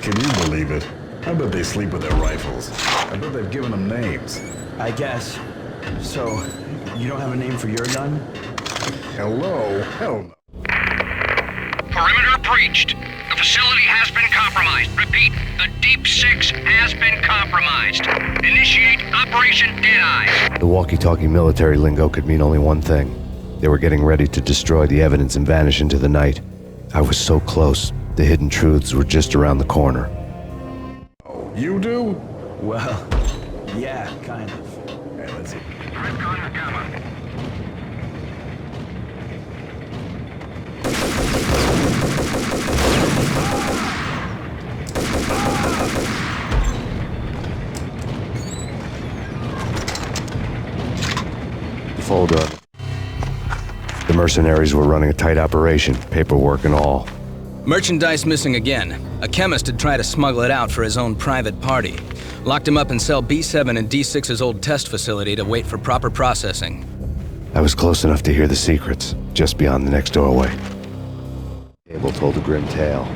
Can you believe it? I bet they sleep with their rifles. I bet they've given them names. I guess. So, you don't have a name for your gun? Hello? Hell no. Perimeter breached. The facility has been compromised. Repeat, the Deep Six has been compromised. Initiate Operation Deadeye. The walkie-talkie military lingo could mean only one thing. They were getting ready to destroy the evidence and vanish into the night. I was so close. The hidden truths were just around the corner. Oh, you do? Well, yeah, kind of. Hey, let's see. Redcon Gamma. Fold up. The mercenaries were running a tight operation, paperwork and all. Merchandise missing again. A chemist had tried to smuggle it out for his own private party. Locked him up in cell B7 in D6's old test facility to wait for proper processing. I was close enough to hear the secrets, just beyond the next doorway. Abel told a grim tale.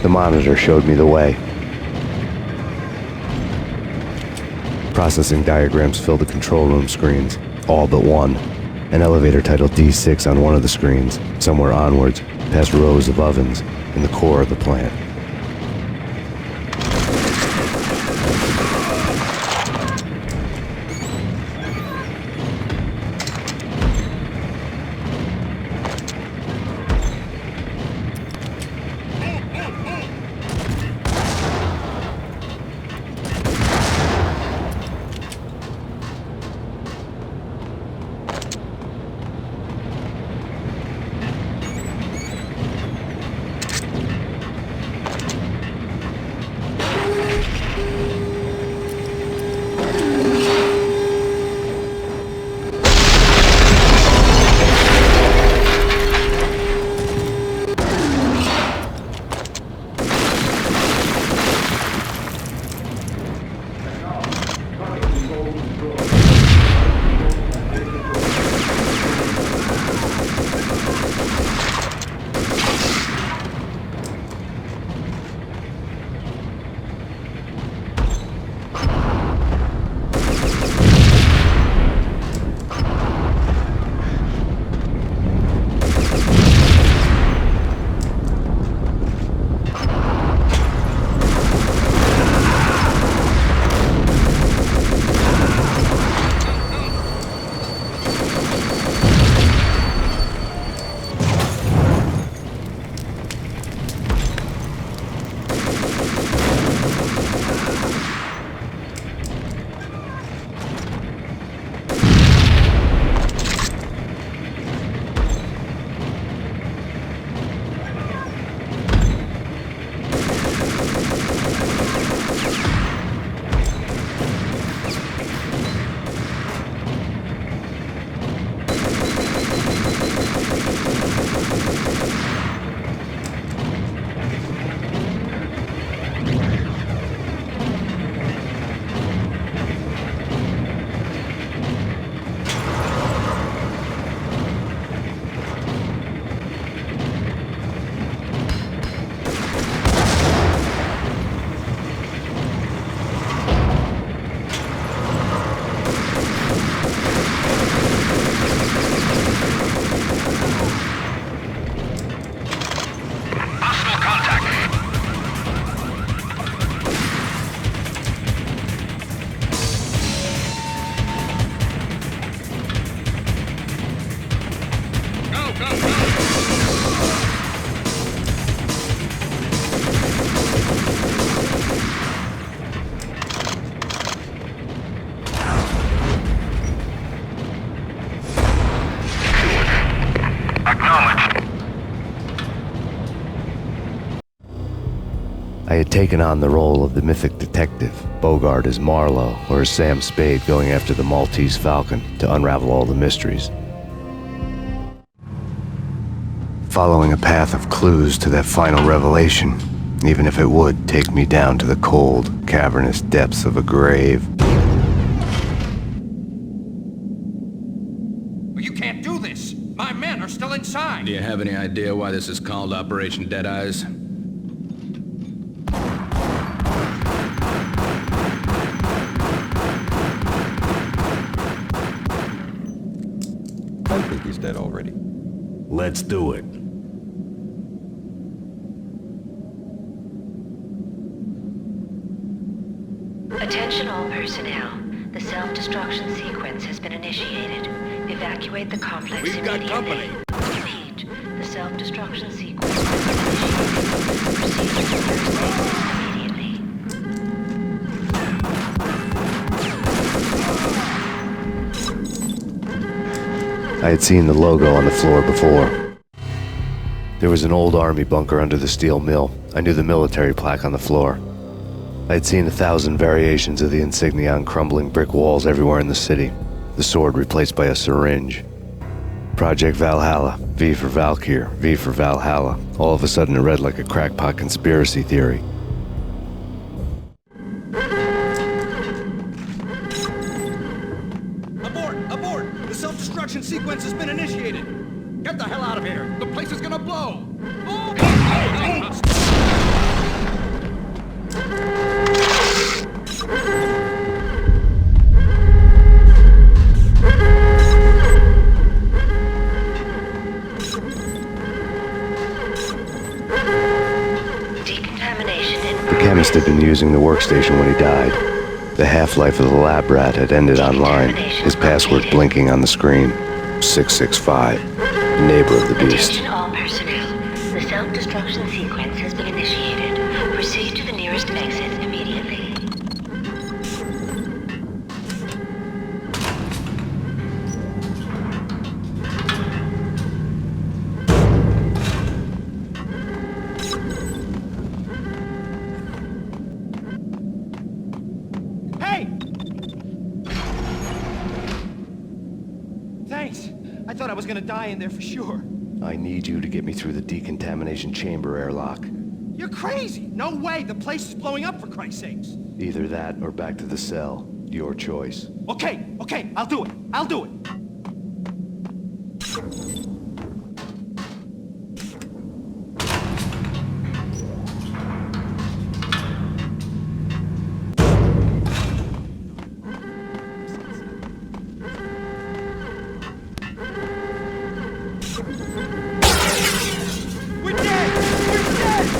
The monitor showed me the way. Processing diagrams filled the control room screens, all but one. An elevator titled D6 on one of the screens, somewhere onwards, past rows of ovens, in the core of the plant. I had taken on the role of the mythic detective, Bogart as Marlowe or as Sam Spade going after the Maltese Falcon to unravel all the mysteries. Following a path of clues to that final revelation, even if it would take me down to the cold, cavernous depths of a grave. You can't do this! My men are still inside! Do you have any idea why this is called Operation Dead Eyes? I think he's dead already. Let's do it. Attention all personnel. The self-destruction sequence has been initiated. Evacuate the complex immediately. We've got company. Repeat. The self-destruction sequence has been initiated. Proceed to the first exit immediately. I had seen the logo on the floor before. There was an old army bunker under the steel mill. I knew the military plaque on the floor. I had seen 1,000 variations of the insignia on crumbling brick walls everywhere in the city. The sword replaced by a syringe. Project Valhalla, V for Valkyr, V for Valhalla. All of a sudden it read like a crackpot conspiracy theory. Abort! Abort! The self-destruction sequence has been initiated! Get the hell out of here! The place is gonna blow! The chemist had been using the workstation when he died. The half-life of the lab rat had ended online, his password blinking on the screen. 665, neighbor of the beast. Attention all personnel. The self-destruction sequence has been initiated. Proceed to the nearest exit immediately. Thanks. I thought I was gonna die in there for sure. I need you to get me through the decontamination chamber airlock. You're crazy! No way! The place is blowing up, for Christ's sakes! Either that or back to the cell. Your choice. Okay, I'll do it. I'll do it.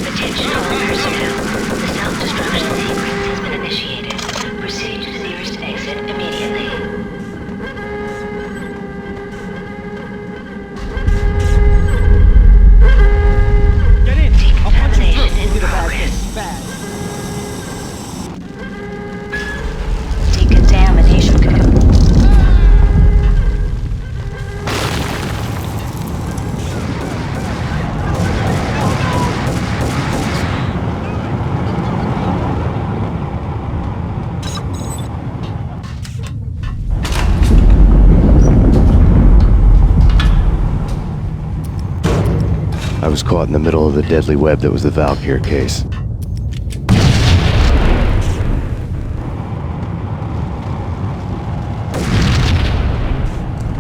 Attention all personnel. The self-destruction sequence has been initiated. Proceed to the nearest exit immediately. Get in! Decontamination in progress. Decontamination code. I was caught in the middle of the deadly web that was the Valkyr case.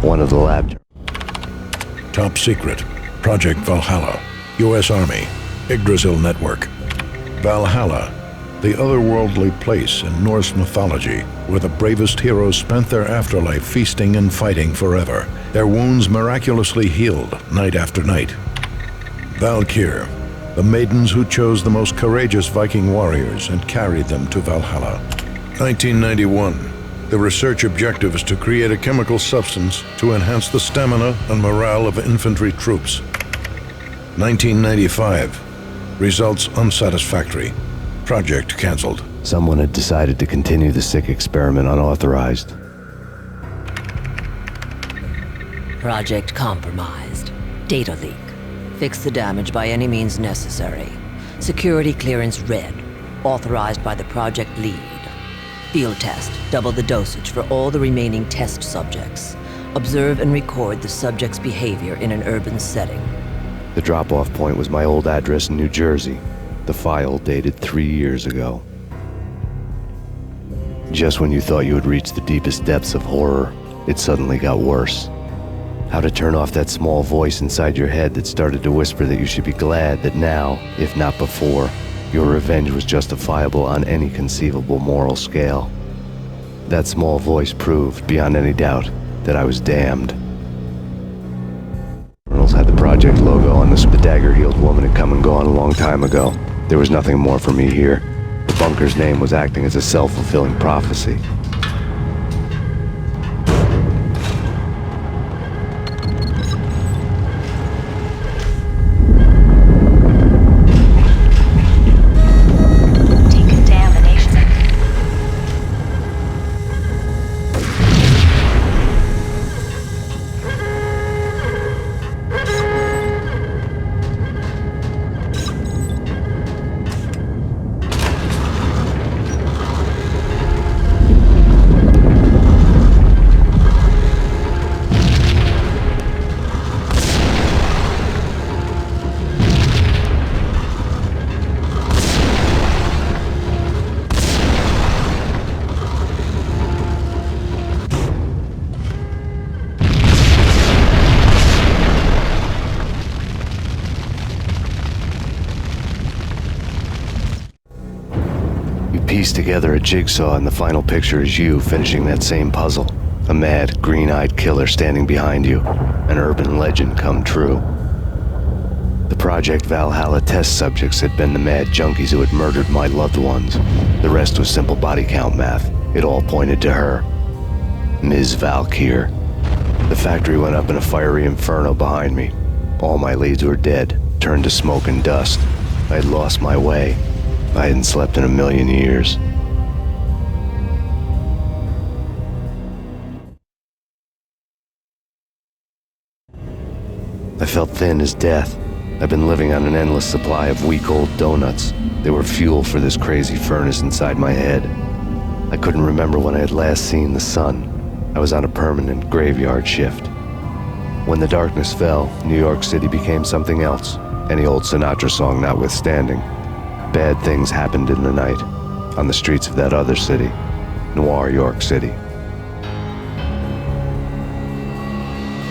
One of the lab... Top secret. Project Valhalla. U.S. Army. Yggdrasil Network. Valhalla, the otherworldly place in Norse mythology where the bravest heroes spent their afterlife feasting and fighting forever, their wounds miraculously healed night after night. Valkyr, the maidens who chose the most courageous Viking warriors and carried them to Valhalla. 1991. The research objective is to create a chemical substance to enhance the stamina and morale of infantry troops. 1995. Results unsatisfactory. Project cancelled. Someone had decided to continue the sick experiment unauthorized. Project compromised. Data leak. Fix the damage by any means necessary. Security clearance red. authorized by the project lead. Field test, double the dosage for all the remaining test subjects. Observe and record the subject's behavior in an urban setting. The drop-off point was my old address in New Jersey. The file dated 3 years ago. Just when you thought you had reached the deepest depths of horror, it suddenly got worse. How to turn off that small voice inside your head that started to whisper that you should be glad that now, if not before, your revenge was justifiable on any conceivable moral scale. That small voice proved, beyond any doubt, that I was damned. Reynolds had the project logo on this. The dagger-heeled woman had come and gone a long time ago. There was nothing more for me here. The bunker's name was acting as a self-fulfilling prophecy. Piece together a jigsaw, and the final picture is you finishing that same puzzle. A mad, green-eyed killer standing behind you. An urban legend come true. The Project Valhalla test subjects had been the mad junkies who had murdered my loved ones. The rest was simple body count math. It all pointed to her. Ms. Valkyr. The factory went up in a fiery inferno behind me. All my leads were dead, turned to smoke and dust. I had lost my way. I hadn't slept in a million years. I felt thin as death. I've been living on an endless supply of week-old donuts. They were fuel for this crazy furnace inside my head. I couldn't remember when I had last seen the sun. I was on a permanent graveyard shift. When the darkness fell, New York City became something else, any old Sinatra song notwithstanding. Bad things happened in the night, on the streets of that other city, Noir York City.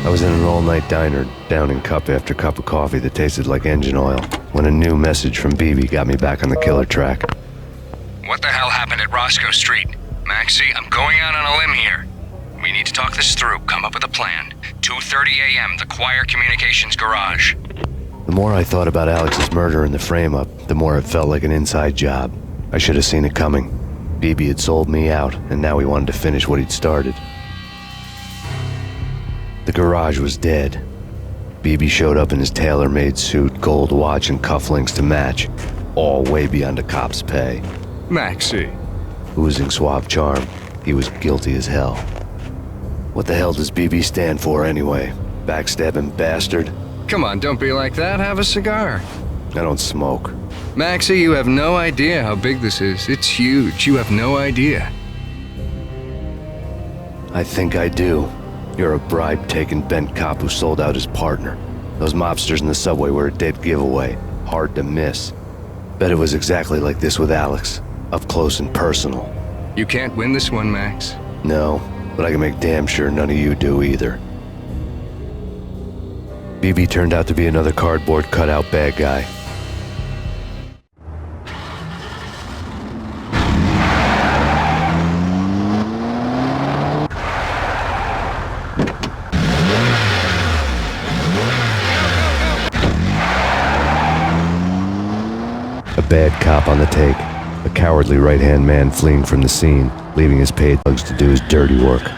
I was in an all-night diner, downing cup after cup of coffee that tasted like engine oil, when a new message from BB got me back on the killer track. What the hell happened at Roscoe Street? Maxie, I'm going out on a limb here. We need to talk this through, come up with a plan. 2:30 a.m., the Choir Communications Garage. The more I thought about Alex's murder and the frame-up, the more it felt like an inside job. I should have seen it coming. BB had sold me out, and now he wanted to finish what he'd started. The garage was dead. BB showed up in his tailor-made suit, gold watch, and cufflinks to match, all way beyond a cop's pay. Maxie. Oozing suave charm, he was guilty as hell. What the hell does BB stand for anyway? Backstabbing bastard? Come on, don't be like that. Have a cigar. I don't smoke. Maxie, you have no idea how big this is. It's huge. You have no idea. I think I do. You're a bribe-taking bent cop who sold out his partner. Those mobsters in the subway were a dead giveaway. Hard to miss. Bet it was exactly like this with Alex. Up close and personal. You can't win this one, Max. No, but I can make damn sure none of you do either. BB turned out to be another cardboard cutout bad guy. A bad cop on the take, a cowardly right-hand man fleeing from the scene, leaving his paid thugs to do his dirty work.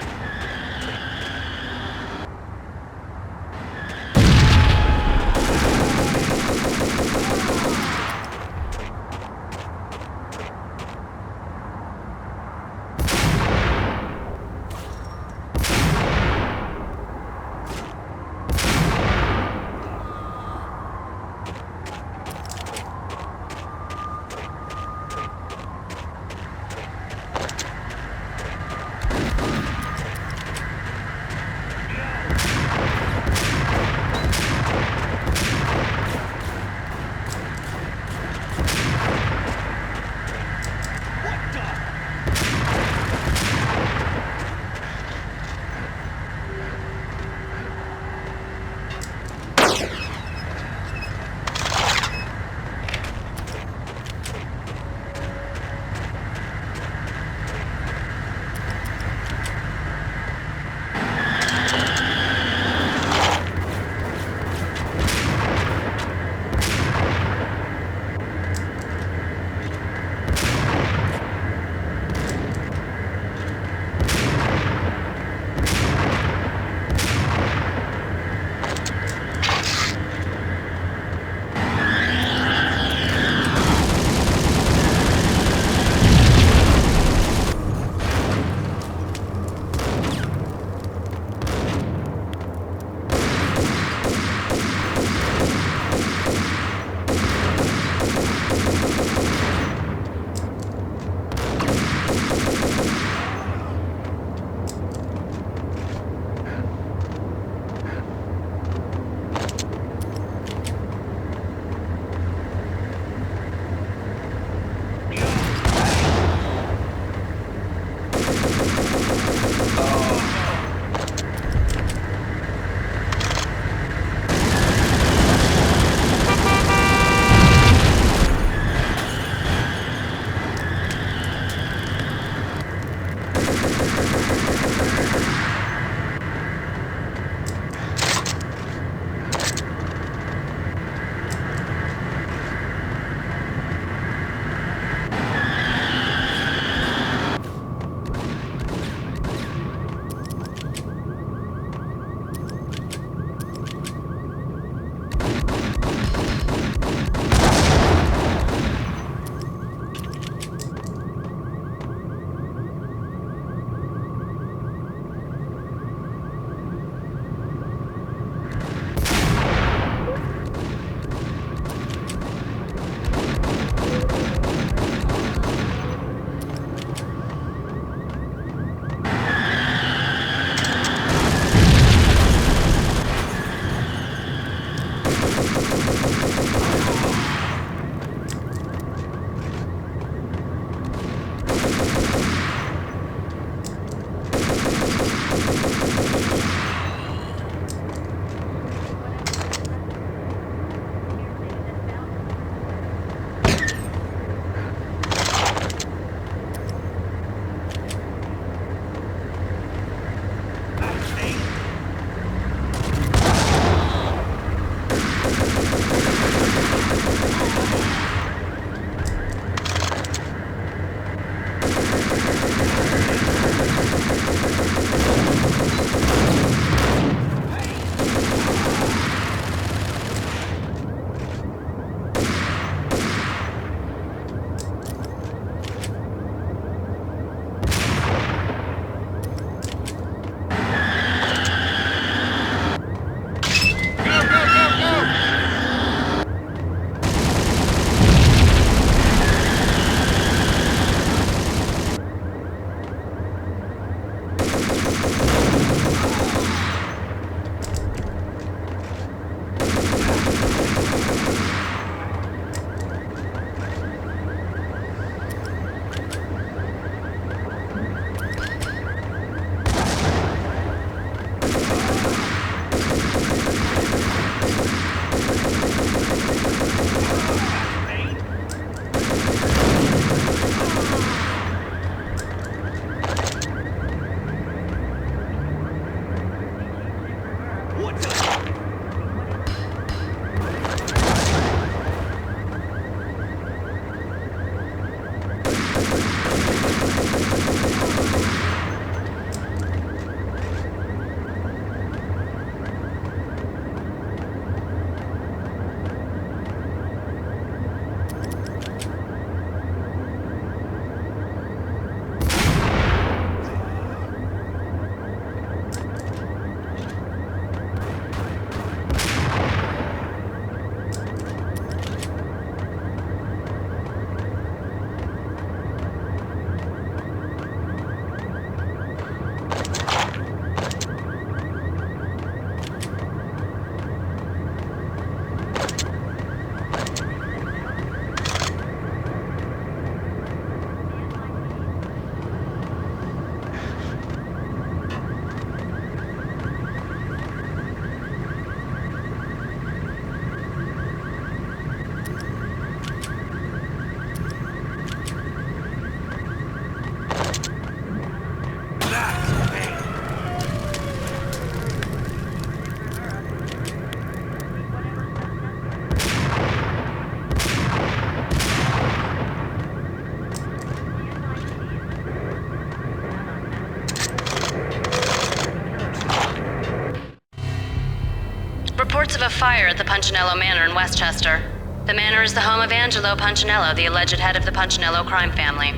Reports of a fire at the Punchinello Manor in Westchester. The manor is the home of Angelo Punchinello, the alleged head of the Punchinello crime family.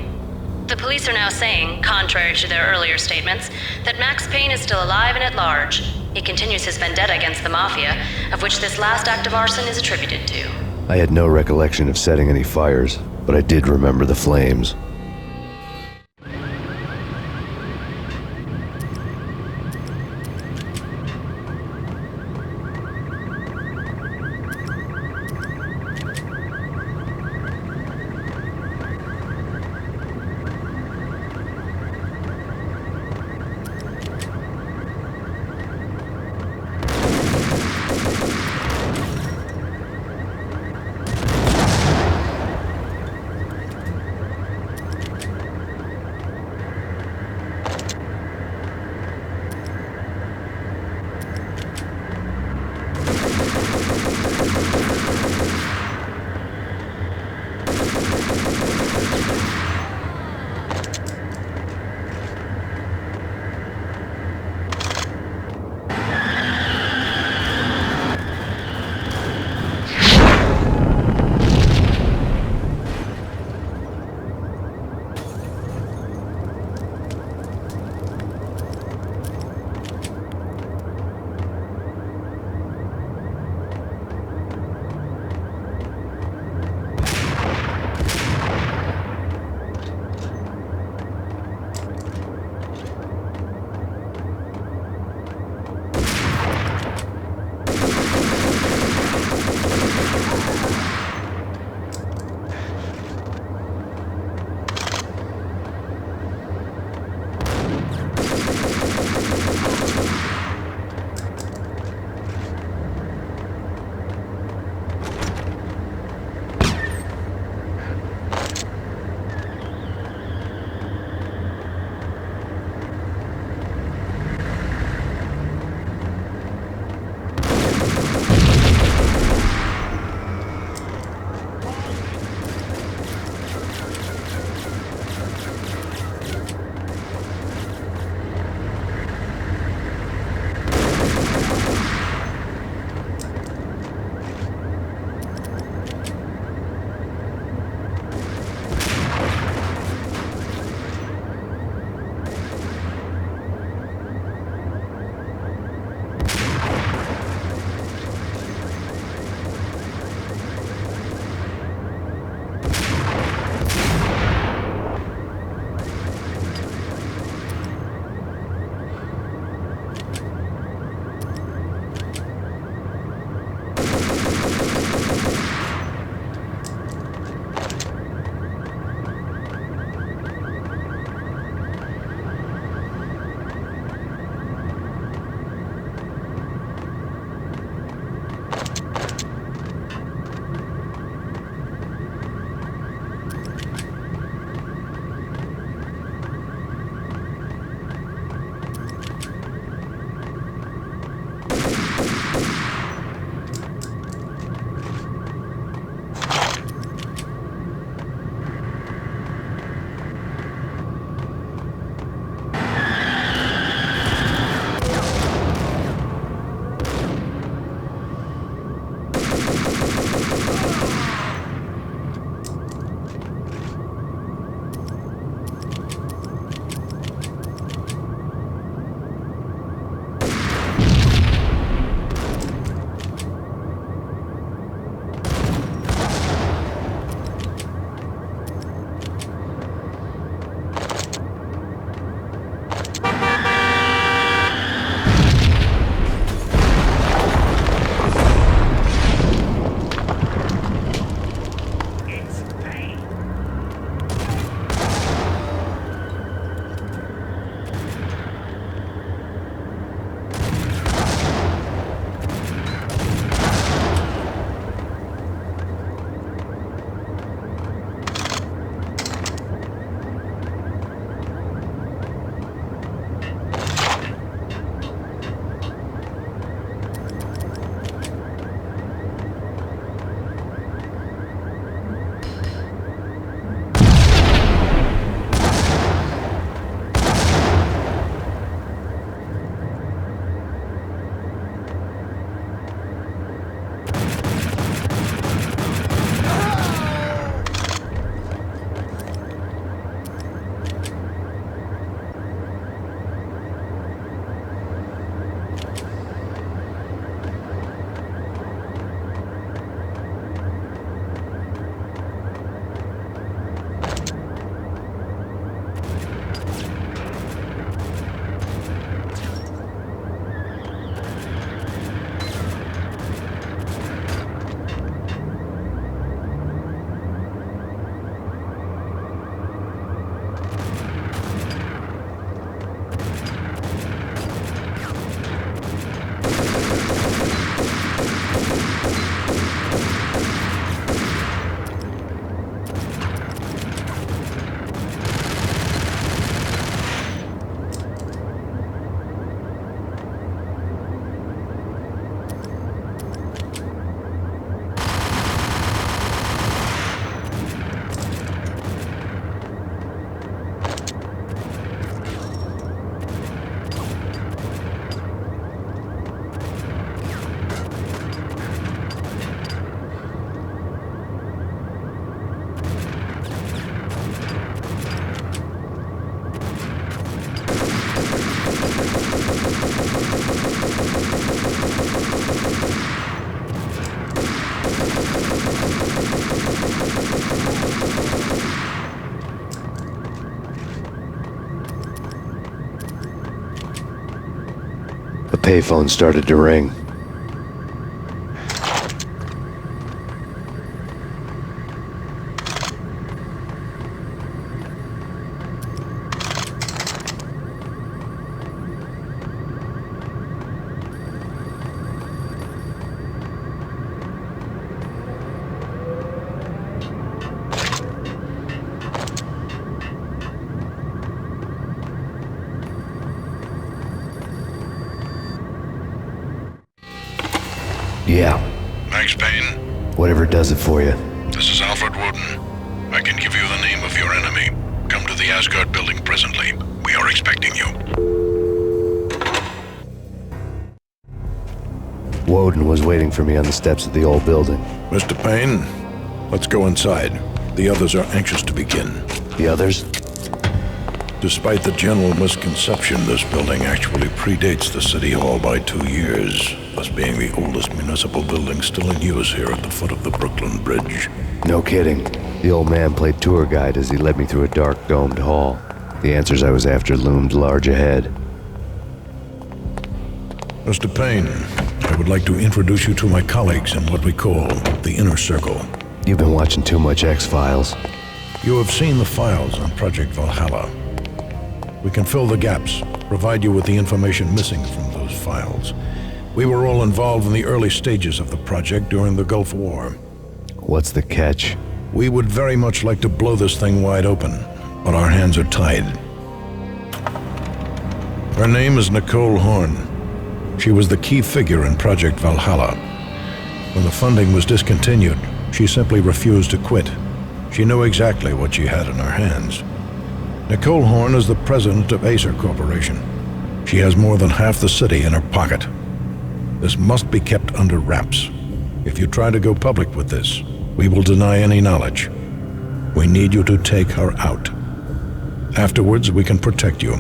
The police are now saying, contrary to their earlier statements, that Max Payne is still alive and at large. He continues his vendetta against the Mafia, of which this last act of arson is attributed to. I had no recollection of setting any fires, but I did remember the flames. payphone started to ring. Yeah. Max Payne? Whatever does it for you. This is Alfred Woden. I can give you the name of your enemy. Come to the Asgard building presently. We are expecting you. Woden was waiting for me on the steps of the old building. Mr. Payne, let's go inside. The others are anxious to begin. The others? Despite the general misconception, this building actually predates the City Hall by 2 years, thus being the oldest municipal building still in use here at the foot of the Brooklyn Bridge. No kidding. The old man played tour guide as he led me through a dark, domed hall. The answers I was after loomed large ahead. Mr. Payne, I would like to introduce you to my colleagues in what we call the Inner Circle. You've been watching too much X-Files. You have seen the files on Project Valhalla. We can fill the gaps, provide you with the information missing from those files. We were all involved in the early stages of the project during the Gulf War. What's the catch? We would very much like to blow this thing wide open, but our hands are tied. Her name is Nicole Horn. She was the key figure in Project Valhalla. When the funding was discontinued, she simply refused to quit. She knew exactly what she had in her hands. Nicole Horn is the president of Acer Corporation. She has more than half the city in her pocket. This must be kept under wraps. If you try to go public with this, we will deny any knowledge. We need you to take her out. Afterwards, we can protect you,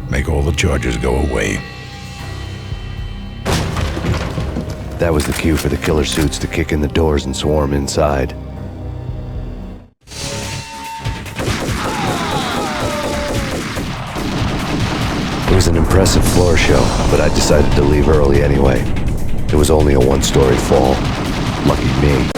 make all the charges go away. That was the cue for the killer suits to kick in the doors and swarm inside. It was an impressive floor show, but I decided to leave early anyway. It was only a one-story fall. Lucky me.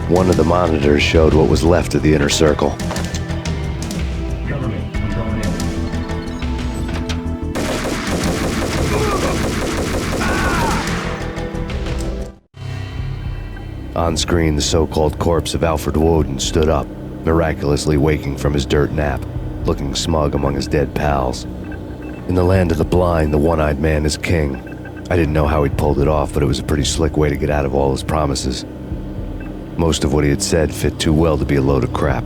One of the monitors showed what was left of the Inner Circle. Cover me. I'm going in. On screen, the so-called corpse of Alfred Woden stood up, miraculously waking from his dirt nap, looking smug among his dead pals. In the land of the blind, the one-eyed man is king. I didn't know how he'd pulled it off, but it was a pretty slick way to get out of all his promises. Most of what he had said fit too well to be a load of crap.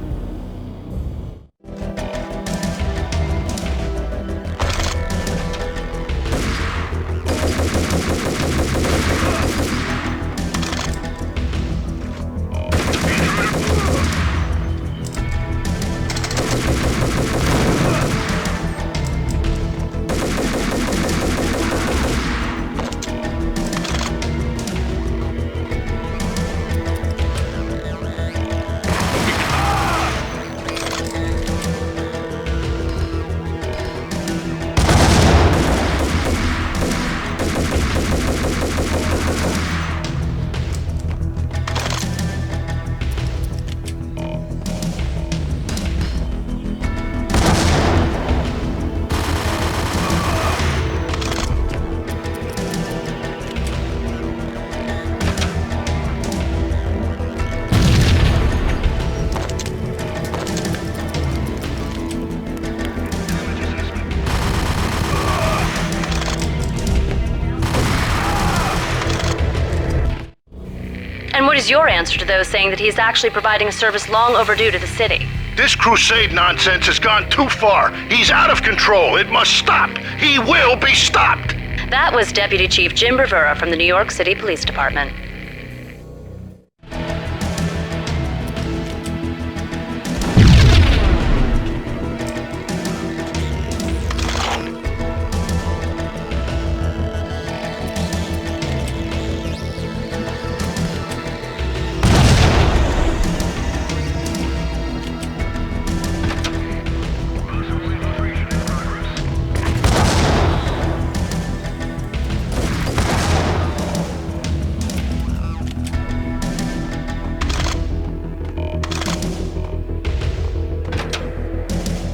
is your answer to those saying that he is actually providing a service long overdue to the city? This crusade nonsense has gone too far. He's out of control. It must stop. He will be stopped. That was Deputy Chief Jim Bravura from the New York City Police Department.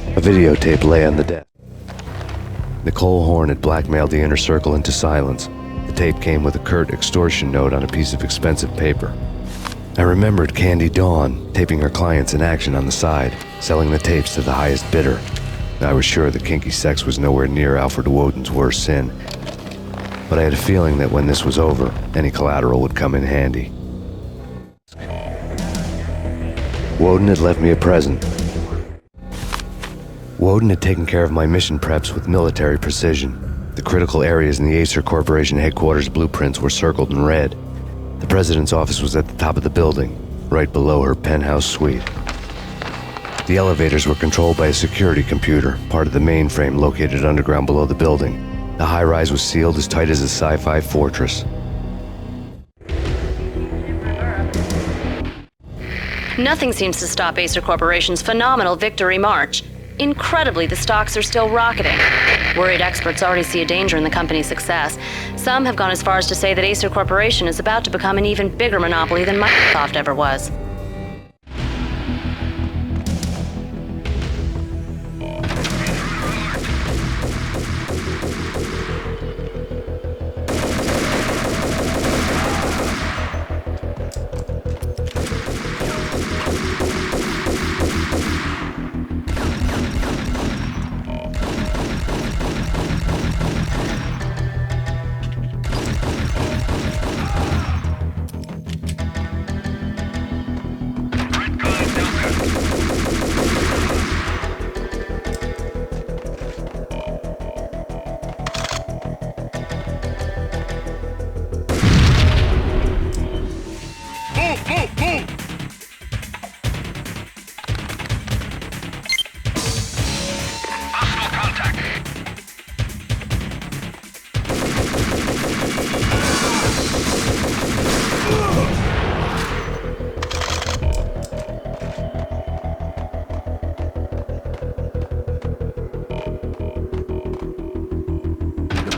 A videotape lay on the desk. Nicole Horn had blackmailed the inner circle into silence. The tape came with a curt extortion note on a piece of expensive paper. I remembered Candy Dawn taping her clients in action on the side, selling the tapes to the highest bidder. I was sure that kinky sex was nowhere near Alfred Woden's worst sin, but I had a feeling that when this was over, any collateral would come in handy. Woden had left me a present. Woden had taken care of my mission preps with military precision. The critical areas in the Acer Corporation headquarters blueprints were circled in red. The president's office was at the top of the building, right below her penthouse suite. The elevators were controlled by a security computer, part of the mainframe located underground below the building. The high-rise was sealed as tight as a sci-fi fortress. Nothing seems to stop Acer Corporation's phenomenal victory march. Incredibly, the stocks are still rocketing. Worried experts already see a danger in the company's success. Some have gone as far as to say that Acer Corporation is about to become an even bigger monopoly than Microsoft ever was.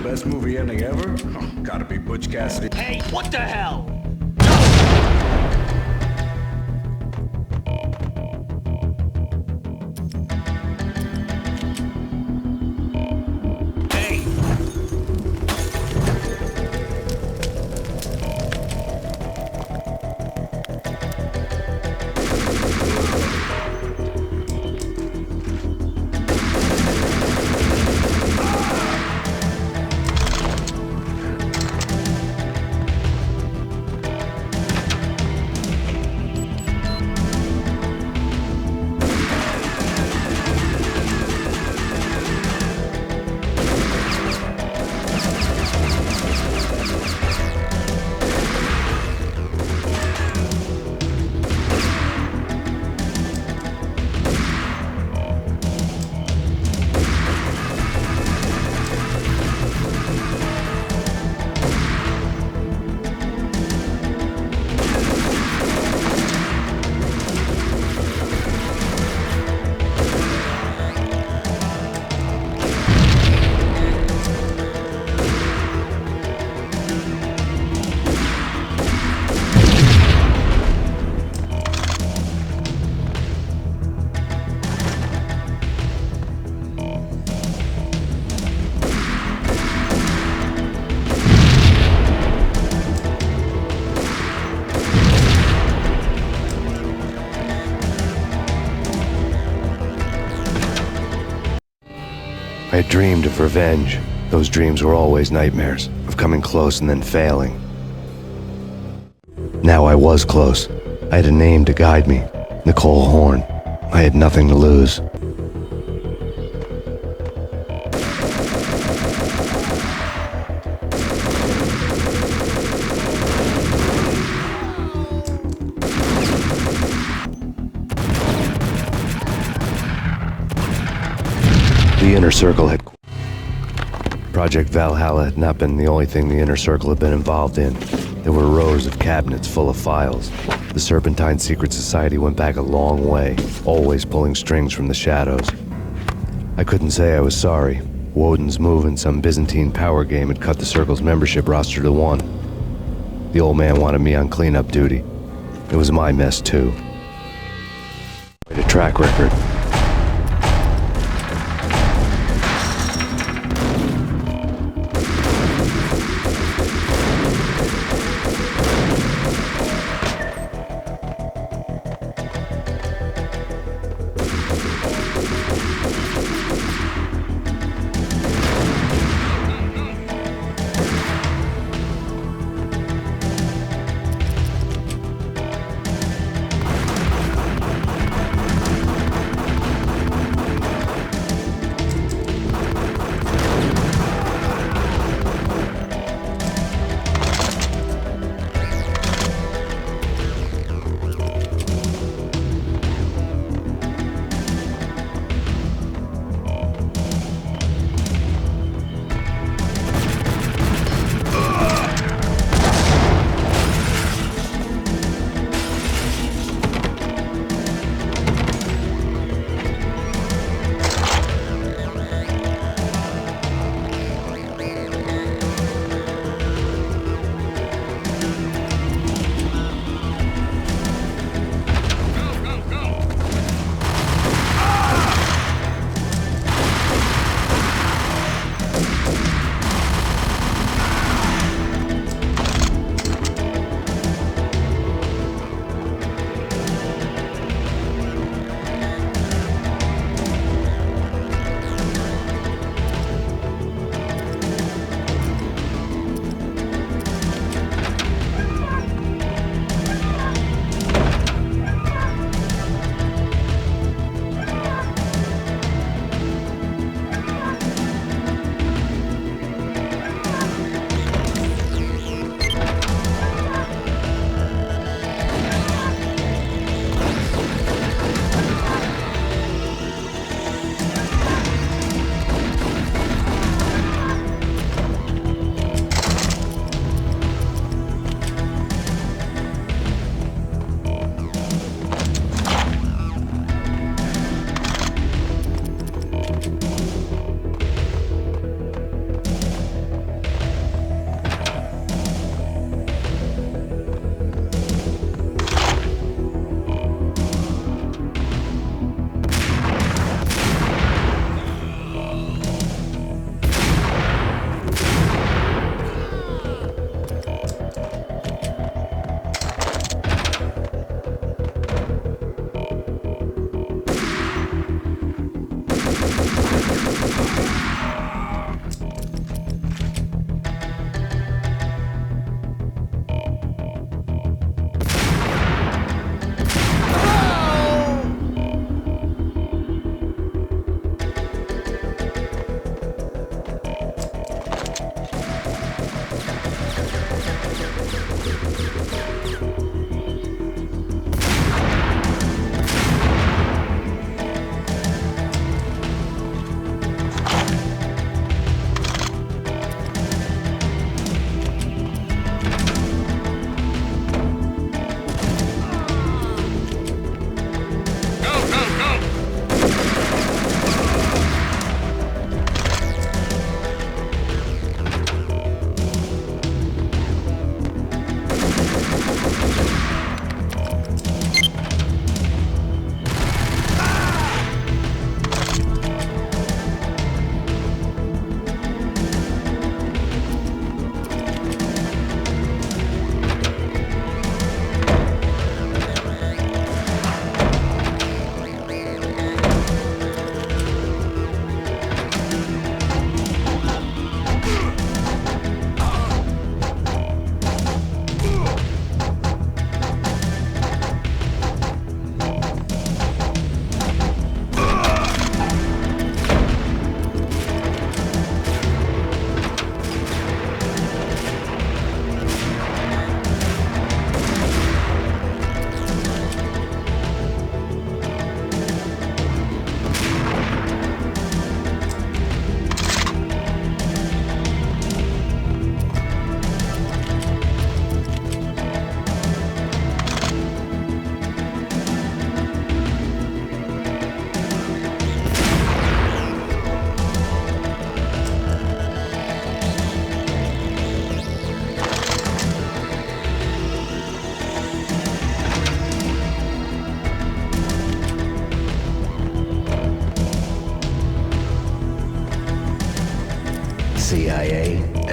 Best movie ending ever? Oh, gotta be Butch Cassidy. Hey, what the hell? I had dreamed of revenge. Those dreams were always nightmares, of coming close and then failing. Now I was close. I had a name to guide me. Nicole Horn. I had nothing to lose. The Inner Circle had... Project Valhalla had not been the only thing the Inner Circle had been involved in. There were rows of cabinets full of files. The Serpentine Secret Society went back a long way, always pulling strings from the shadows. I couldn't say I was sorry. Woden's move in some Byzantine power game had cut the Circle's membership roster to 1. The old man wanted me on cleanup duty. It was my mess, too. Quite a track record.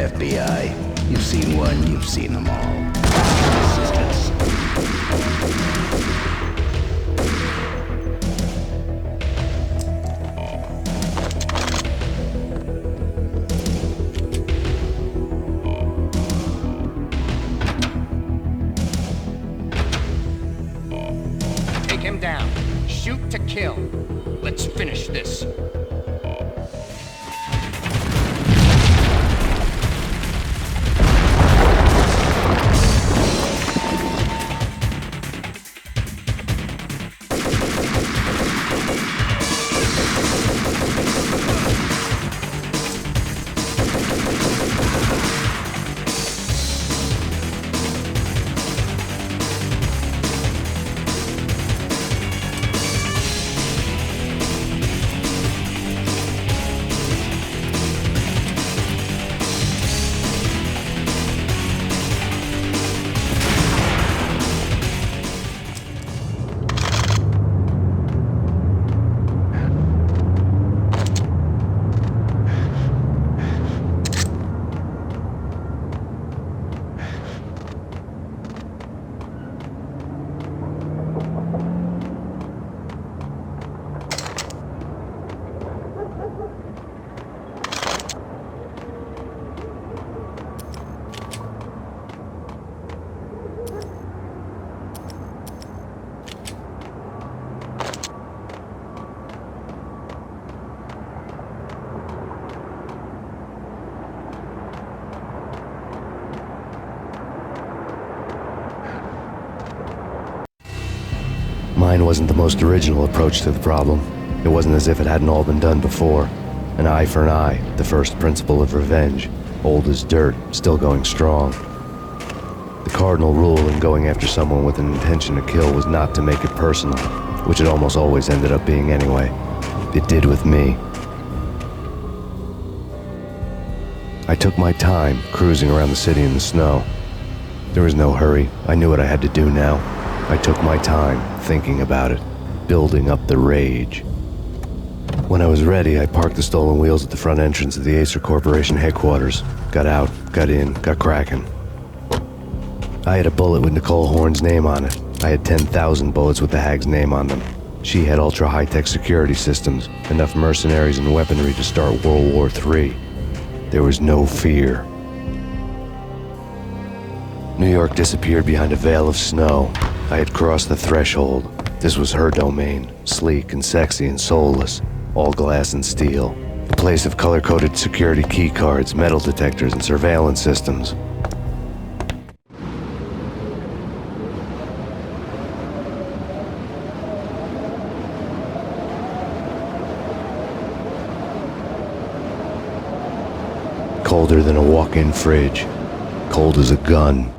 FBI. You've seen one, you've seen them all. Assistance. Take him down. Shoot to kill. Let's finish this. Mine wasn't the most original approach to the problem. It wasn't as if it hadn't all been done before. An eye for an eye, the first principle of revenge. Old as dirt, still going strong. The cardinal rule in going after someone with an intention to kill was not to make it personal, which it almost always ended up being anyway. It did with me. I took my time, cruising around the city in the snow. There was no hurry. I knew what I had to do now. I took my time, thinking about it, building up the rage. When I was ready, I parked the stolen wheels at the front entrance of the Acer Corporation headquarters. Got out, got in, got cracking. I had a bullet with Nicole Horn's name on it. I had 10,000 bullets with the hag's name on them. She had ultra-high-tech security systems, enough mercenaries and weaponry to start World War III. There was no fear. New York disappeared behind a veil of snow. I had crossed the threshold. This was her domain, sleek and sexy and soulless, all glass and steel. A place of color-coded security key cards, metal detectors, and surveillance systems. Colder than a walk-in fridge. Cold as a gun.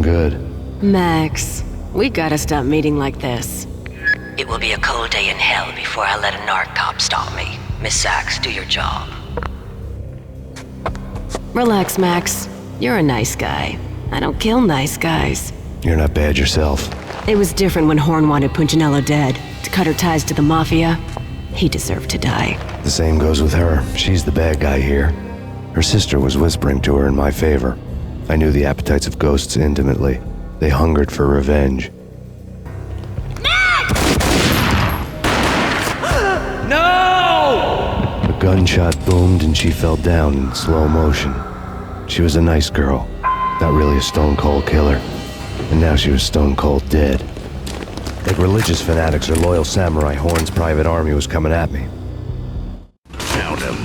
looking good. Max, we gotta stop meeting like this. It will be a cold day in hell before I let a narc cop stop me. Miss Sachs, do your job. Relax, Max. You're a nice guy. I don't kill nice guys. You're not bad yourself. It was different when Horn wanted Punchinello dead. To cut her ties to the Mafia, he deserved to die. The same goes with her. She's the bad guy here. Her sister was whispering to her in my favor. I knew the appetites of ghosts intimately. They hungered for revenge. No! A gunshot boomed and she fell down in slow motion. She was a nice girl, not really a stone-cold killer. And now she was stone-cold dead. Like religious fanatics or loyal samurai, Horn's private army was coming at me. Found him.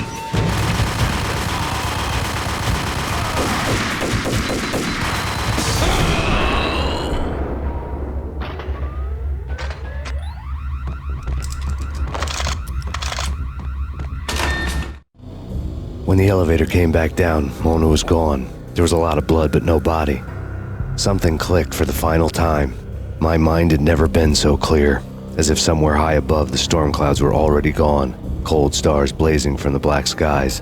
When the elevator came back down, Mona was gone. There was a lot of blood, but no body. Something clicked for the final time. My mind had never been so clear, as if somewhere high above the storm clouds were already gone, cold stars blazing from the black skies.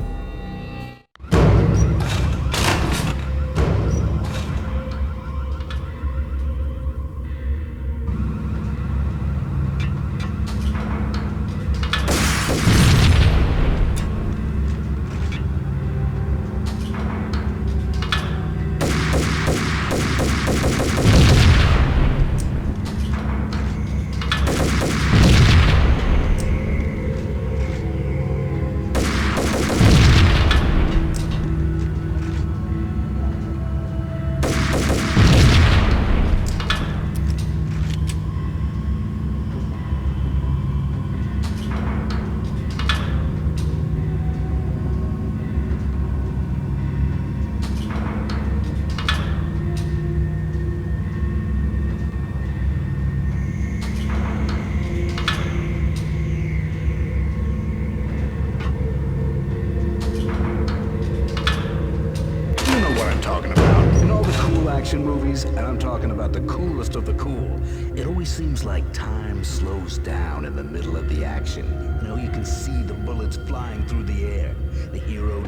And I'm talking about the coolest of the cool. It always seems like time slows down in the middle of the action. You know, you can see the bullets flying through the air. The hero...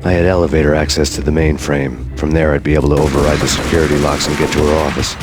I had elevator access to the mainframe. From there, I'd be able to override the security locks and get to her office.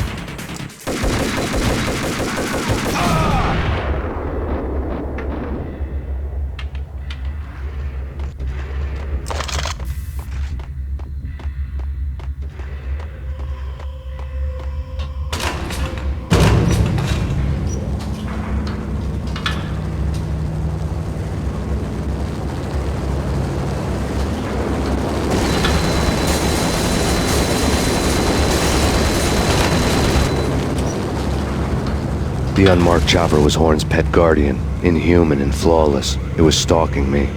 The unmarked chopper was Horn's pet guardian, inhuman and flawless. It was stalking me.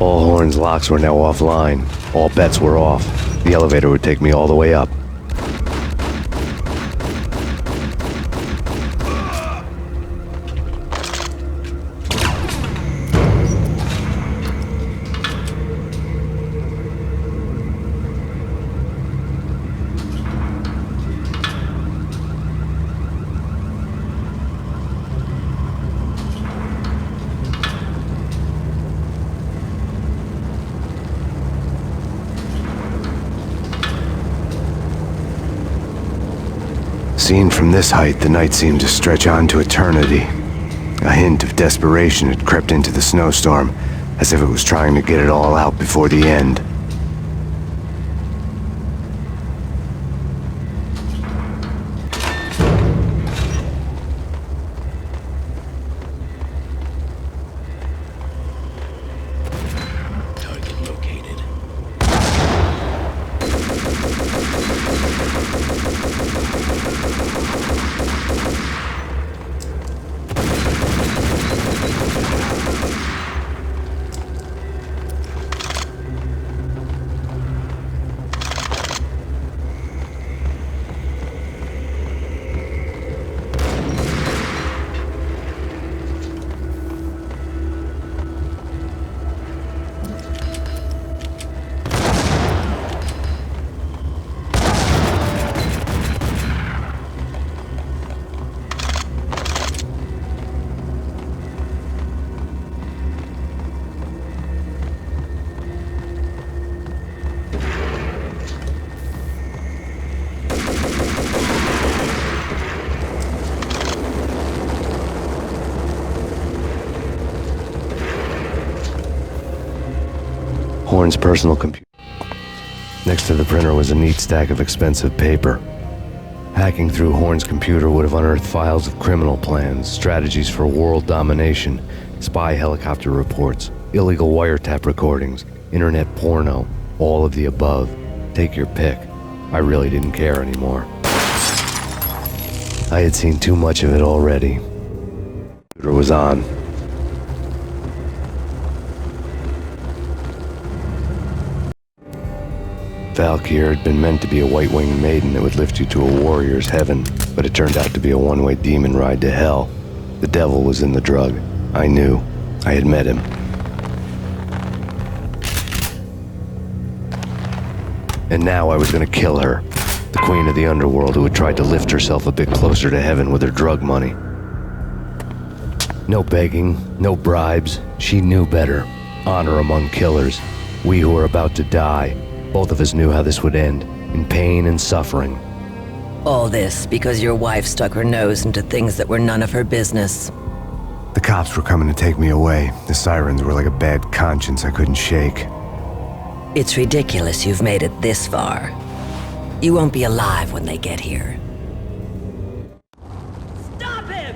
All Horn's locks were now offline. All bets were off. The elevator would take me all the way up. Seen from this height, the night seemed to stretch on to eternity. A hint of desperation had crept into the snowstorm, as if it was trying to get it all out before the end. Horn's personal computer. Next to the printer was a neat stack of expensive paper. Hacking through Horn's computer would have unearthed files of criminal plans, strategies for world domination, spy helicopter reports, illegal wiretap recordings, internet porno, all of the above. Take your pick. I really didn't care anymore. I had seen too much of it already. The computer was on. Valkyr had been meant to be a white-winged maiden that would lift you to a warrior's heaven, but it turned out to be a one-way demon ride to hell. The devil was in the drug. I knew. I had met him. And now I was gonna kill her, the queen of the underworld who had tried to lift herself a bit closer to heaven with her drug money. No begging, no bribes. She knew better. Honor among killers. We who were about to die. Both of us knew how this would end, in pain and suffering. All this because your wife stuck her nose into things that were none of her business. The cops were coming to take me away. The sirens were like a bad conscience I couldn't shake. It's ridiculous you've made it this far. You won't be alive when they get here. Stop him!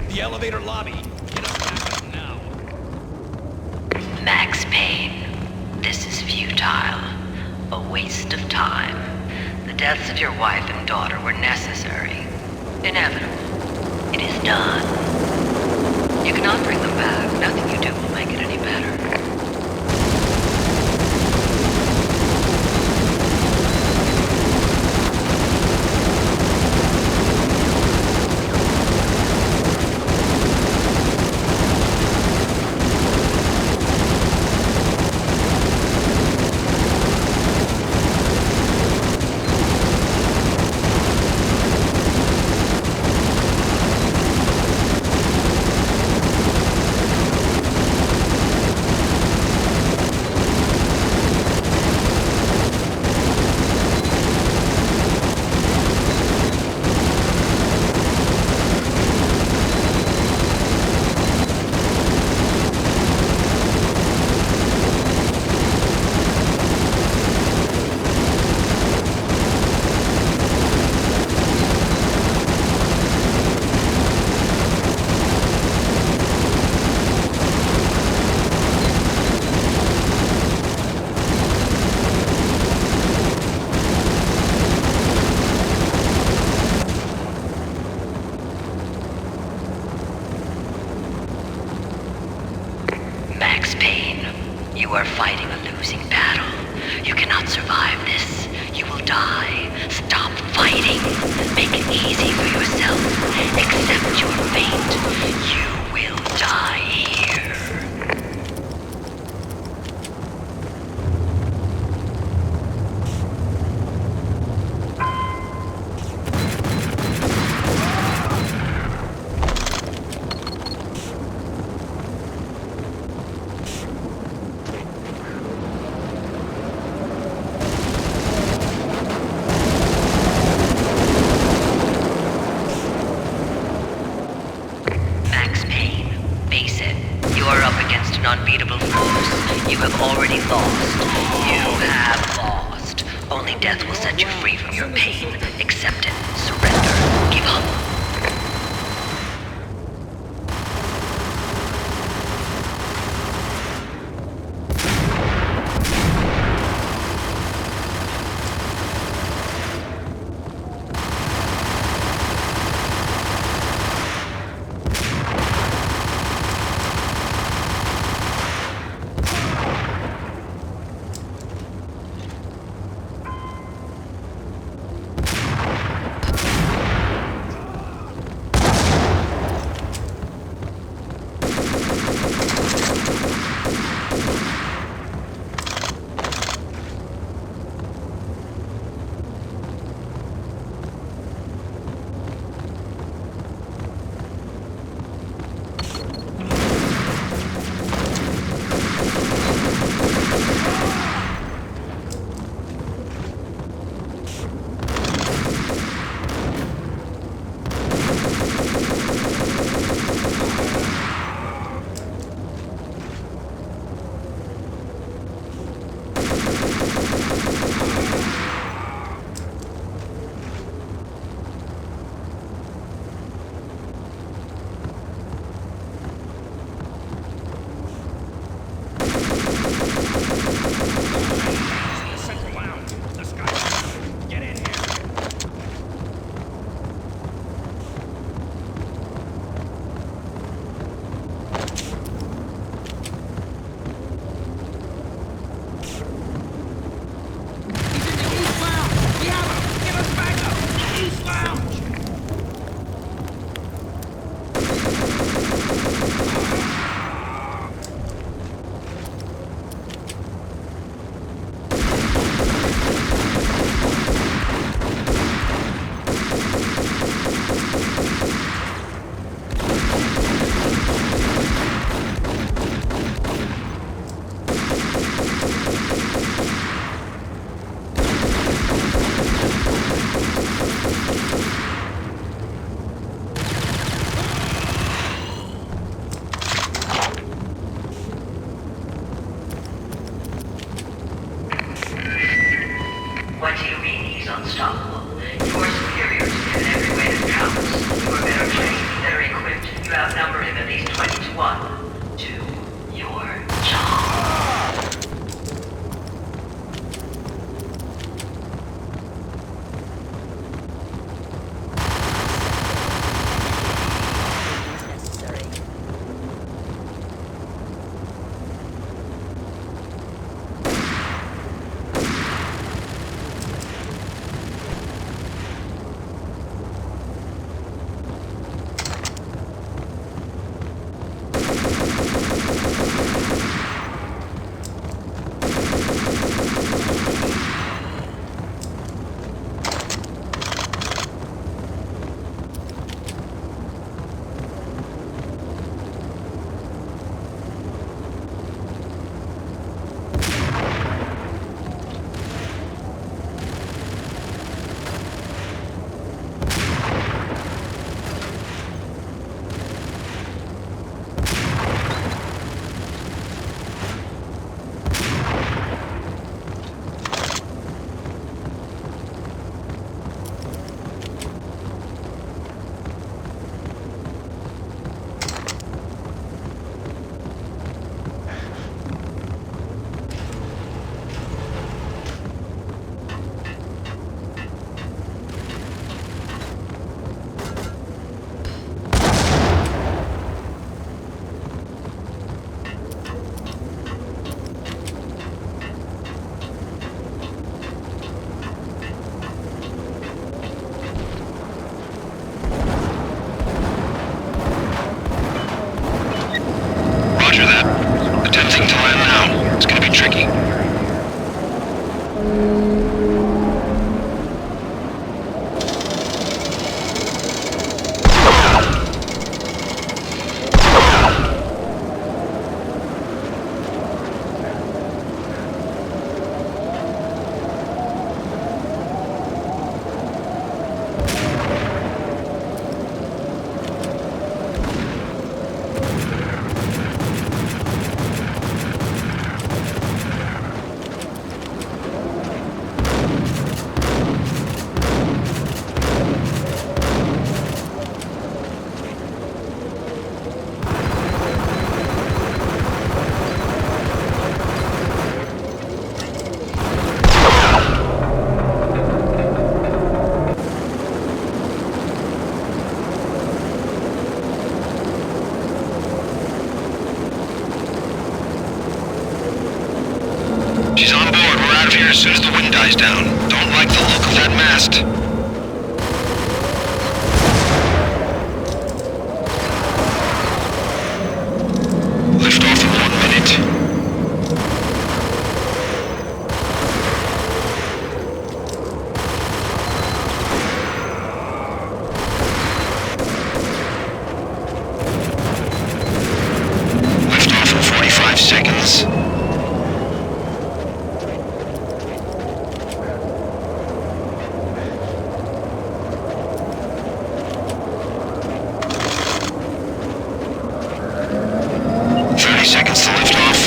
The elevator lobby. Get us back up now. Max Payne, this is futile. A waste of time. The deaths of your wife and daughter were necessary. Inevitable. It is done. You cannot bring them back. Nothing you do will make it any better. You are fighting a losing battle. You cannot survive this. You will die. Stop fighting. Make it easy for yourself. Accept your fate. You will die here. Unbeatable force. You have already lost. You have lost. Only death will set you free from your pain. Accept it. Surrender. Give up. Roger that. Attempting to land now. It's gonna be tricky. She's on board. We're out of here as soon as the wind dies down. Don't like the look of that mast. Lift off in 1 minute. Lift off in 45 seconds. Seconds to lift off.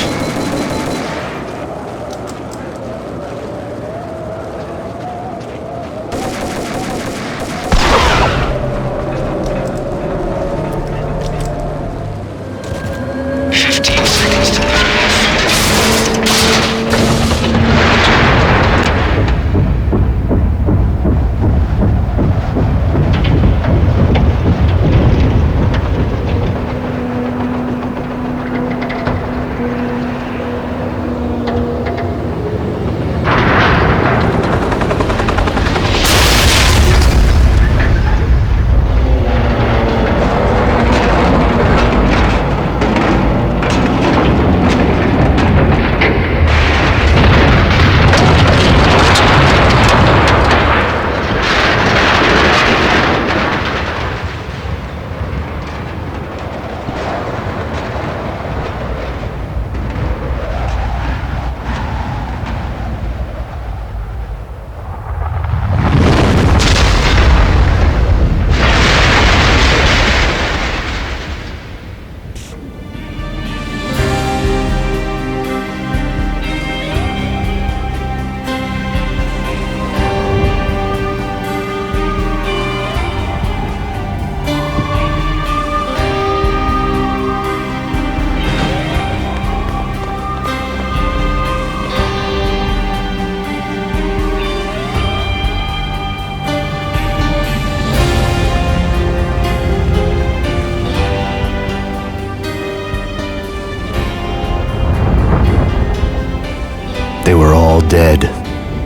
They were all dead.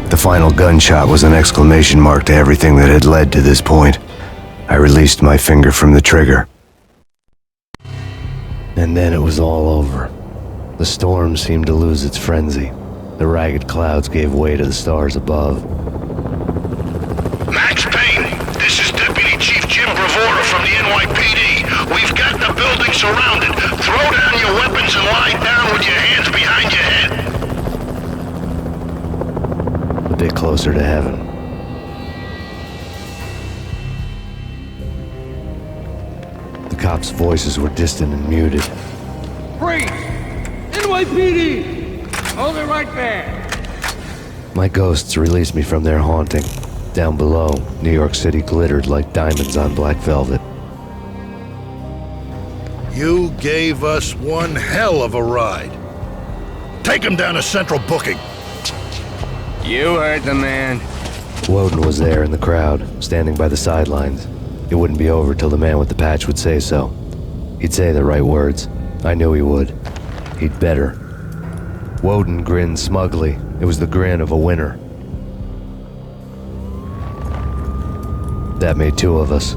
The final gunshot was an exclamation mark to everything that had led to this point. I released my finger from the trigger. And then it was all over. The storm seemed to lose its frenzy. The ragged clouds gave way to the stars above. Max Payne, this is Deputy Chief Jim Bravura from the NYPD. We've got the building surrounded. Throw down your weapons and lie down with your hands behind your head. A bit closer to heaven. The cops' voices were distant and muted. Freeze! NYPD! Hold it right there! My ghosts released me from their haunting. Down below, New York City glittered like diamonds on black velvet. You gave us one hell of a ride. Take him down to Central Booking. You heard the man. Woden was there in the crowd, standing by the sidelines. It wouldn't be over till the man with the patch would say so. He'd say the right words. I knew he would. He'd better. Woden grinned smugly. It was the grin of a winner. That made two of us.